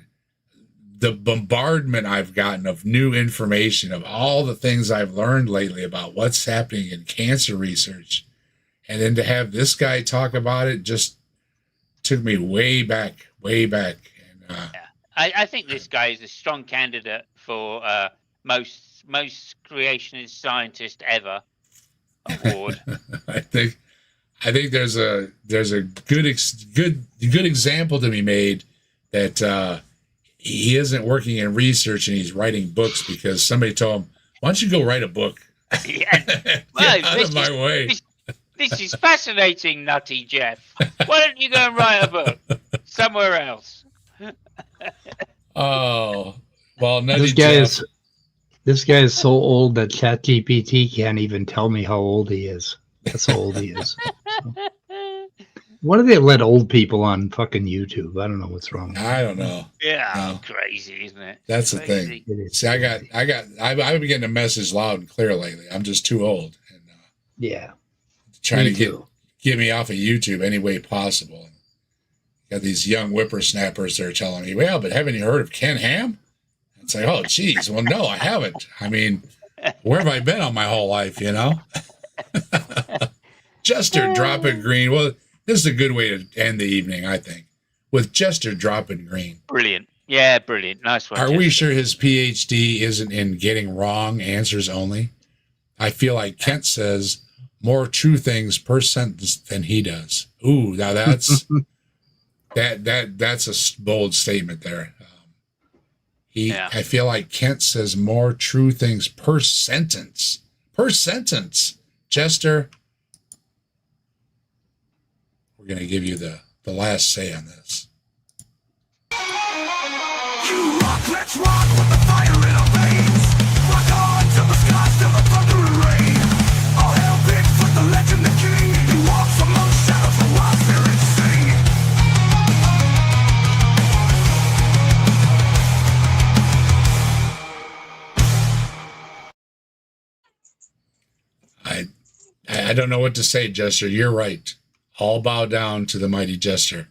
the bombardment I've gotten of new information, of all the things I've learned lately about what's happening in cancer research, and then to have this guy talk about it just took me way back. And, I think this guy is a strong candidate for most creationist scientist ever award. I think there's a good example to be made that he isn't working in research and he's writing books because somebody told him, "Why don't you go write a book?" Get out of my way. This is fascinating, Nutty Jeff. Why don't you go and write a book somewhere else? Oh, well, Nutty This guy Jeff. this guy is so old that ChatGPT can't even tell me how old he is. That's how old he is. Why do they let old people on fucking YouTube? I don't know what's wrong. I don't know. Yeah, crazy, isn't it? That's the thing. See, I've been getting the message loud and clear lately. I'm just too old. And, Yeah. trying Me to too. get me off of YouTube any way possible. Got these young whippersnappers that are telling me, "Well, but haven't you heard of Ken Ham?" It's like, oh, geez. Well, no, I haven't. I mean, where have I been all my whole life, you know? Jester dropping green. Well, this is a good way to end the evening, I think, with Jester dropping green. Brilliant. Yeah, brilliant. Nice one. Are Jeff. we sure his PhD isn't in getting wrong answers only? I feel like Kent says more true things per sentence than he does. Ooh, now that's that's a bold statement there. I feel like Kent says more true things per sentence. Per sentence. Jester, we're going to give you the last say on this. You rock, let's rock with the fire in our veins. Rock on to the skies, to the thunder and rain. All hail Bigfoot, the legend, the king. He walks among shadows, the wild spirits sing. I don't know what to say, Jester. You're right. All bow down to the mighty Jester.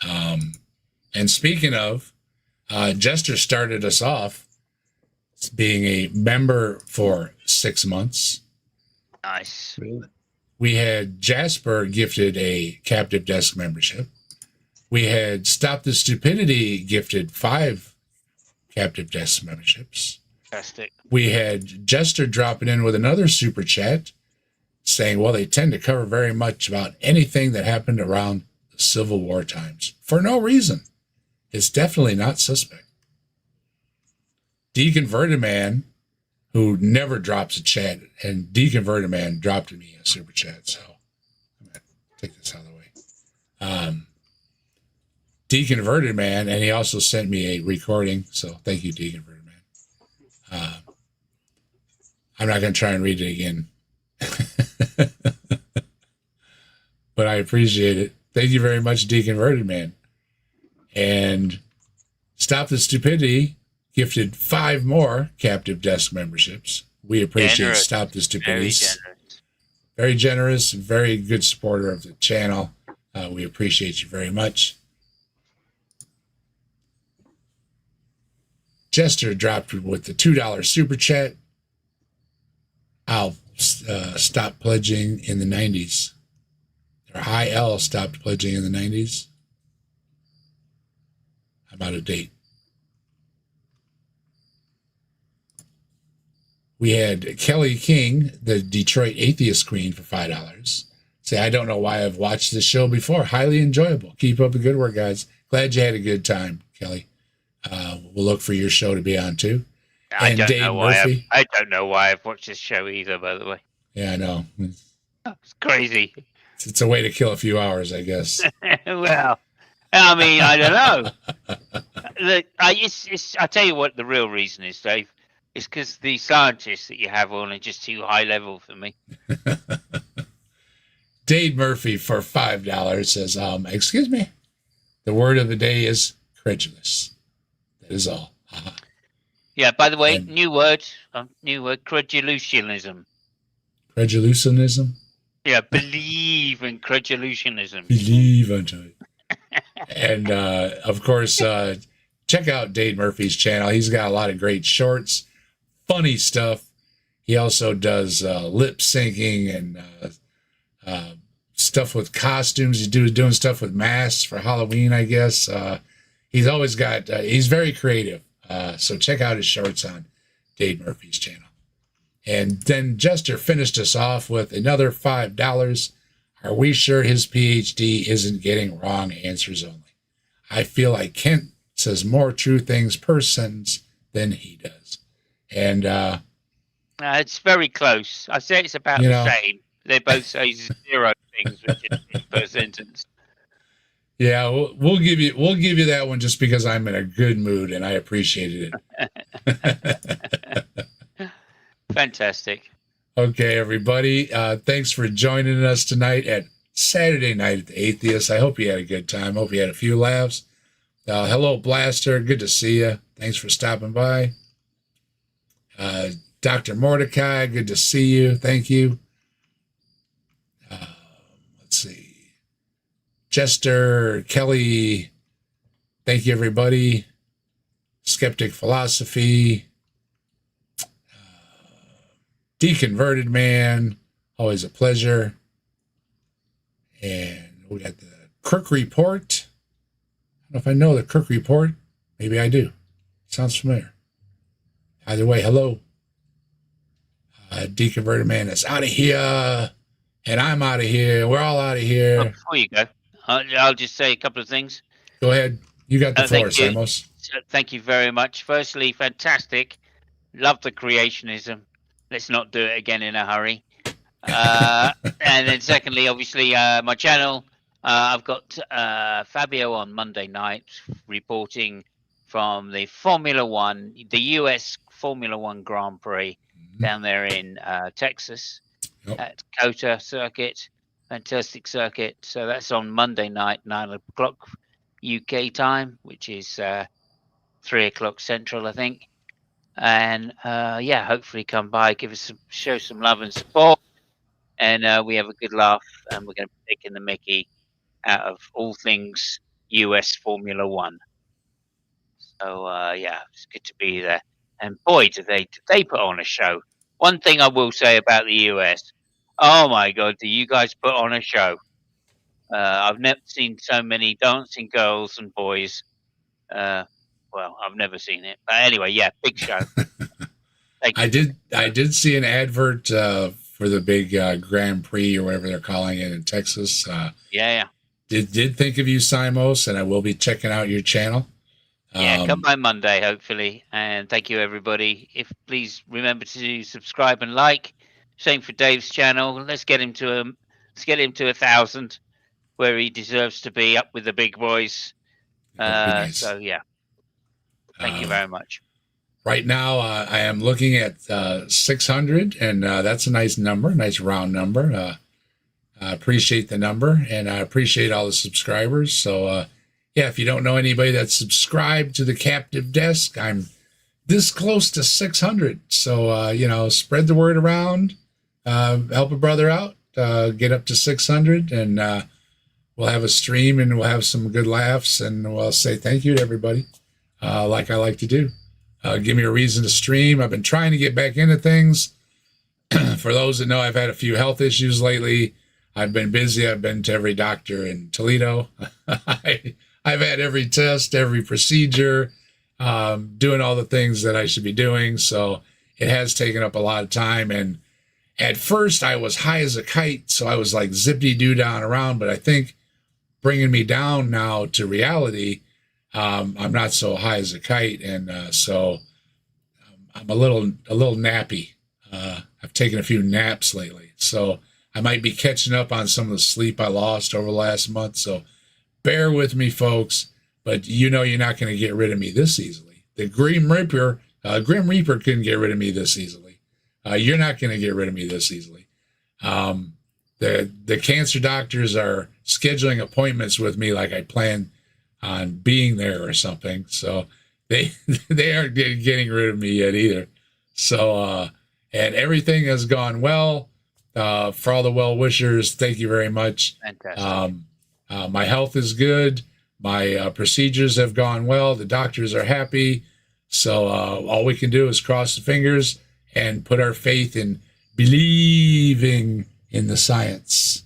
And speaking of, Jester started us off being a member for 6 months. Nice. We had Jasper gifted a captive desk membership. We had Stop the Stupidity gifted 5 captive desk memberships. Fantastic. We had Jester dropping in with another super chat saying, well, they tend to cover very much about anything that happened around the Civil War times for no reason. It's definitely not suspect. Deconverted Man, who never drops a chat, and Deconverted Man dropped me a super chat, so I'm going to take this out of the way. Deconverted Man, and he also sent me a recording, so thank you, Deconverted Man. I'm not going to try and read it again. But I appreciate it. Thank you very much, Deconverted Man. And Stop the Stupidity gifted 5 more captive desk memberships. We appreciate Generous. Stop the Stupidity. Very generous. Very generous, very good supporter of the channel. We appreciate you very much. Jester dropped with the $2 super chat. I'll stop pledging in the 90s. Or High L stopped pledging in the 90s. I'm out of date. We had Kelly King, the Detroit Atheist Queen, for $5. Say, I don't know why I've watched this show before. Highly enjoyable. Keep up the good work, guys. Glad you had a good time, Kelly. We'll look for your show to be on, too. I And don't Dave know why Murphy. I don't know why I've watched this show either, by the way. Yeah, I know. It's crazy. It's a way to kill a few hours, I guess. Well, I mean, I don't know. I tell you what the real reason is, Dave. It's because the scientists that you have on are just too high level for me. Dade Murphy for $5 says, excuse me. The word of the day is credulous. That is all. Yeah, by the way, And- new word, credulutionism. Credulutionism? Yeah, believe in credulutionism. Believe unto it. And, of course, check out Dade Murphy's channel. He's got a lot of great shorts, funny stuff. He also does lip syncing and stuff with costumes. He's doing stuff with masks for Halloween, I guess. He's always got, he's very creative. So check out his shorts on Dade Murphy's channel. And then Jester finished us off with another $5. Are we sure his PhD isn't getting wrong answers only? I feel like Kent says more true things per sentence than he does. And It's very close. I say it's about You the know. same. They both say 0 things per sentence. yeah, we'll give you that one just because I'm in a good mood and I appreciated it. Fantastic. Okay, everybody. Thanks for joining us tonight at Saturday Night at the Atheist. I hope you had a good time. Hope you had a few laughs. Hello, Blaster. Good to see you. Thanks for stopping by. Dr. Mordecai, good to see you. Thank you. Let's see. Jester, Kelly, thank you, everybody. Skeptic Philosophy. Deconverted Man, always a pleasure. And we got the Crook Report. I don't know if I know the Crook Report. Maybe I do. Sounds familiar. Either way, hello. Deconverted Man is out of here. And I'm out of here. We're all out of Oh, here. before you go, I'll just say a couple of things. Go ahead. You got the floor, Thank you. Simos. Thank you very much. Firstly, fantastic. Love the creationism. Let's not do it again in a hurry. And then secondly, obviously, my channel, I've got Fabio on Monday night reporting from the Formula One, the US Formula One Grand Prix down there in Texas at COTA circuit, fantastic circuit. So that's on Monday night, 9 o'clock UK time, which is 3 o'clock Central, I think. And yeah, hopefully come by, show some love and support, and we have a good laugh. And we're going to be taking the Mickey out of all things US Formula One. So yeah, it's good to be there. And boy, do they put on a show. One thing I will say about the US, oh my God, do you guys put on a show? I've never seen so many dancing girls and boys. Well, I've never seen it, but anyway, yeah, big show. Thank you. I did see an advert for the big Grand Prix or whatever they're calling it in Texas. Yeah. Did think of you, Simos, and I will be checking out your channel. Yeah, come by Monday, hopefully. And thank you, everybody. Please remember to subscribe and like. Same for Dave's channel. Let's get him to 1,000, where he deserves to be, up with the big boys. That'd be nice. So yeah, thank you very much. Right now, I am looking at 600, and that's a nice number, nice round number. I appreciate the number, and I appreciate all the subscribers. So, yeah, if you don't know anybody that's subscribed to the Captive Desk, I'm this close to 600. So, you know, spread the word around, help a brother out, get up to 600, and we'll have a stream, and we'll have some good laughs, and we'll say thank you to everybody, like I like to do. Give me a reason to stream. I've been trying to get back into things. For those that know, I've had a few health issues lately. I've been busy. I've been to every doctor in Toledo. I've had every test, every procedure, doing all the things that I should be doing. So it has taken up a lot of time. And at first I was high as a kite. So I was like zippity-doo down around. But I think bringing me down now to reality, I'm not so high as a kite. And so I'm a little nappy. I've taken a few naps lately. So I might be catching up on some of the sleep I lost over the last month. So bear with me, folks. But you know you're not going to get rid of me this easily. The Grim Reaper couldn't get rid of me this easily. You're not going to get rid of me this easily. the cancer doctors are scheduling appointments with me like I plan on being there or something. So they aren't getting rid of me yet either. So and everything has gone well. For all the well wishers, thank you very much. Fantastic. My health is good. My procedures have gone well. The doctors are happy. So all we can do is cross the fingers and put our faith in believing in the science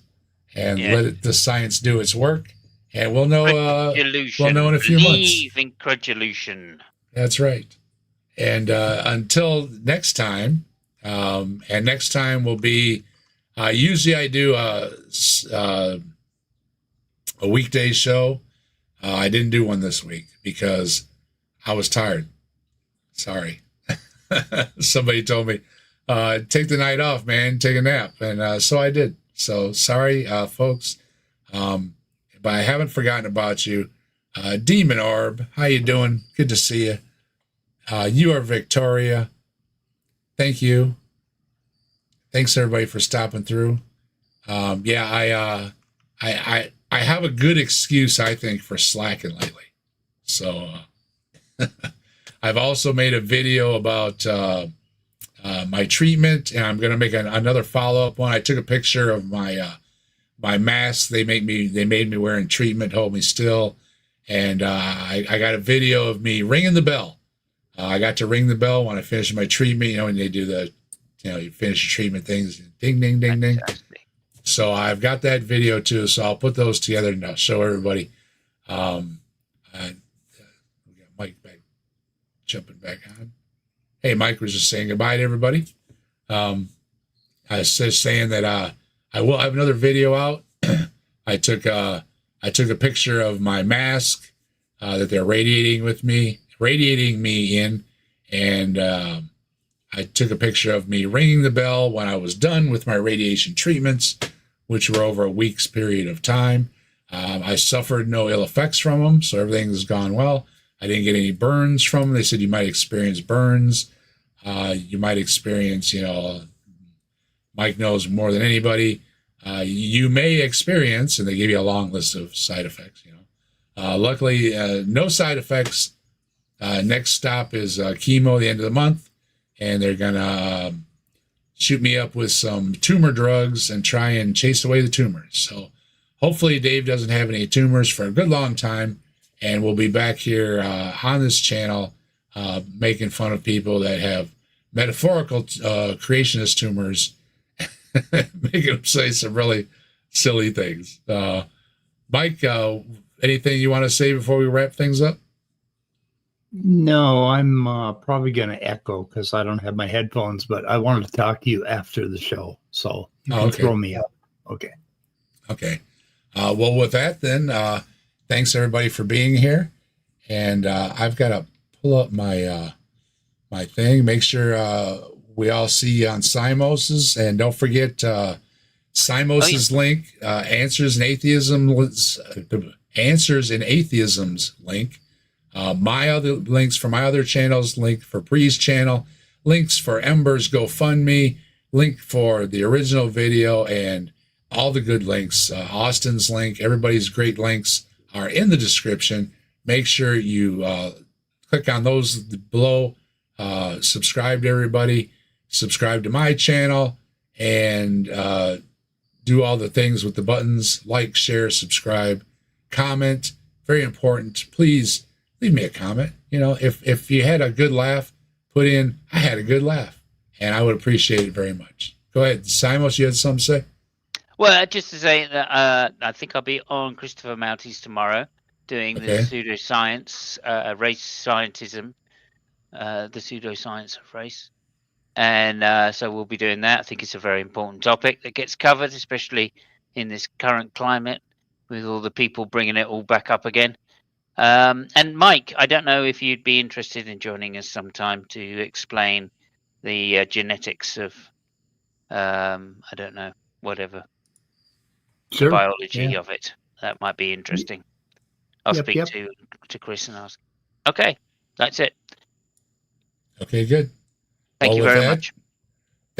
and let the science do its work. And we'll know. We'll know in a few months. Believe in credulation. That's right. And until next time, and next time will be. Usually I do a weekday show. I didn't do one this week because I was tired. Sorry. Somebody told me, take the night off, man, take a nap. And so I did. So sorry, folks. But I haven't forgotten about you. Demon Orb, how you doing? Good to see you. You are Victoria. Thank you. Thanks everybody for stopping through. I have a good excuse, I think, for slacking lately. So I've also made a video about my treatment, and I'm going to make another follow-up one. I took a picture of my my mask. They made me wearing treatment, hold me still, and I got a video of me ringing the bell. I got to ring the bell when I finished my treatment. You know, when they do the you finish your treatment things, ding, ding, ding, ding. So I've got that video too. So I'll put those together and I'll show everybody. We got Mike back, jumping back on. Hey, Mike was just saying goodbye to everybody. I was just saying that I will have another video out. I took a picture of my mask that they're radiating me in, and I took a picture of me ringing the bell when I was done with my radiation treatments, which were over a week's period of time. I suffered no ill effects from them, so everything has gone well. I didn't get any burns from them. They said you might experience burns. You might experience, Mike knows more than anybody. You may experience, and they give you a long list of side effects. Luckily, no side effects. Next stop is chemo at the end of the month. And they're going to shoot me up with some tumor drugs and try and chase away the tumors. So hopefully Dave doesn't have any tumors for a good long time. And we'll be back here on this channel making fun of people that have metaphorical creationist tumors, making them say some really silly things. Mike, anything you want to say before we wrap things up? No, I'm probably going to echo because I don't have my headphones, but I wanted to talk to you after the show. So you can throw me up. Okay. Okay. Well, with that, then, thanks everybody for being here. And I've got to pull up my my thing. Make sure we all see you on Simos's. And don't forget Simos's link, Answers in Atheism's link. My other links for my other channels, link for Pre's channel, links for Ember's GoFundMe, link for the original video, and all the good links. Austin's link, everybody's great links are in the description. Make sure you click on those below. Subscribe to everybody. Subscribe to my channel, and do all the things with the buttons. Like, share, subscribe, comment. Very important. Please leave me a comment. If you had a good laugh, put in, I had a good laugh, and I would appreciate it very much. Go ahead. Simos, you had something to say? Well, just to say that I think I'll be on Christopher Maltese tomorrow doing the pseudoscience, race scientism, the pseudoscience of race. And so we'll be doing that. I think it's a very important topic that gets covered, especially in this current climate with all the people bringing it all back up again. And Mike, I don't know if you'd be interested in joining us sometime to explain the genetics of, I don't know, whatever, Sure. the biology of it. That might be interesting. I'll speak to Chris and ask. Okay, that's it. Okay, good. Thank you very much.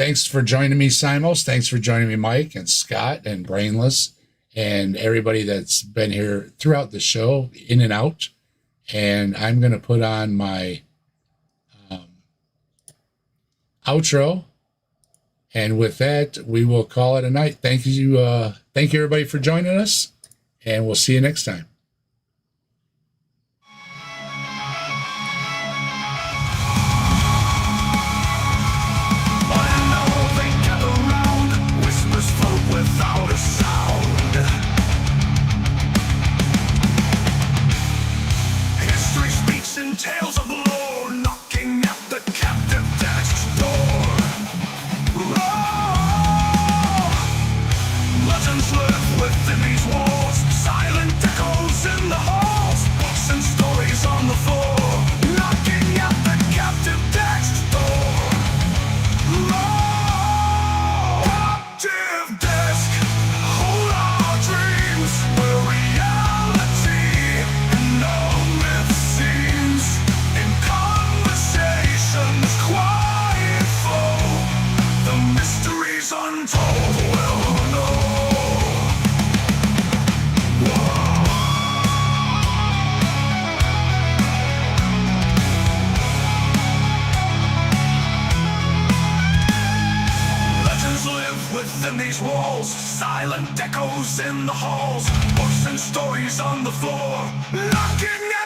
thanks for joining me, Simos. Thanks for joining me, Mike and Scott and Brainless and everybody that's been here throughout the show, in and out. And I'm going to put on my outro. And with that, we will call it a night. Thank you, everybody, for joining us, and we'll see you next time. Without a sound, history speaks in tales of lore, knocking at the captive dash's door. Oh, legends live within these walls, silent echoes in the halls, books and stories on the floor, knocking at the captive dash's door. Captive desk, hold our dreams, where reality and no myth seems. In conversations quiet flow, the mysteries untold will know. Legends live within these walls, silent echoes in the halls, books and stories on the floor, knocking at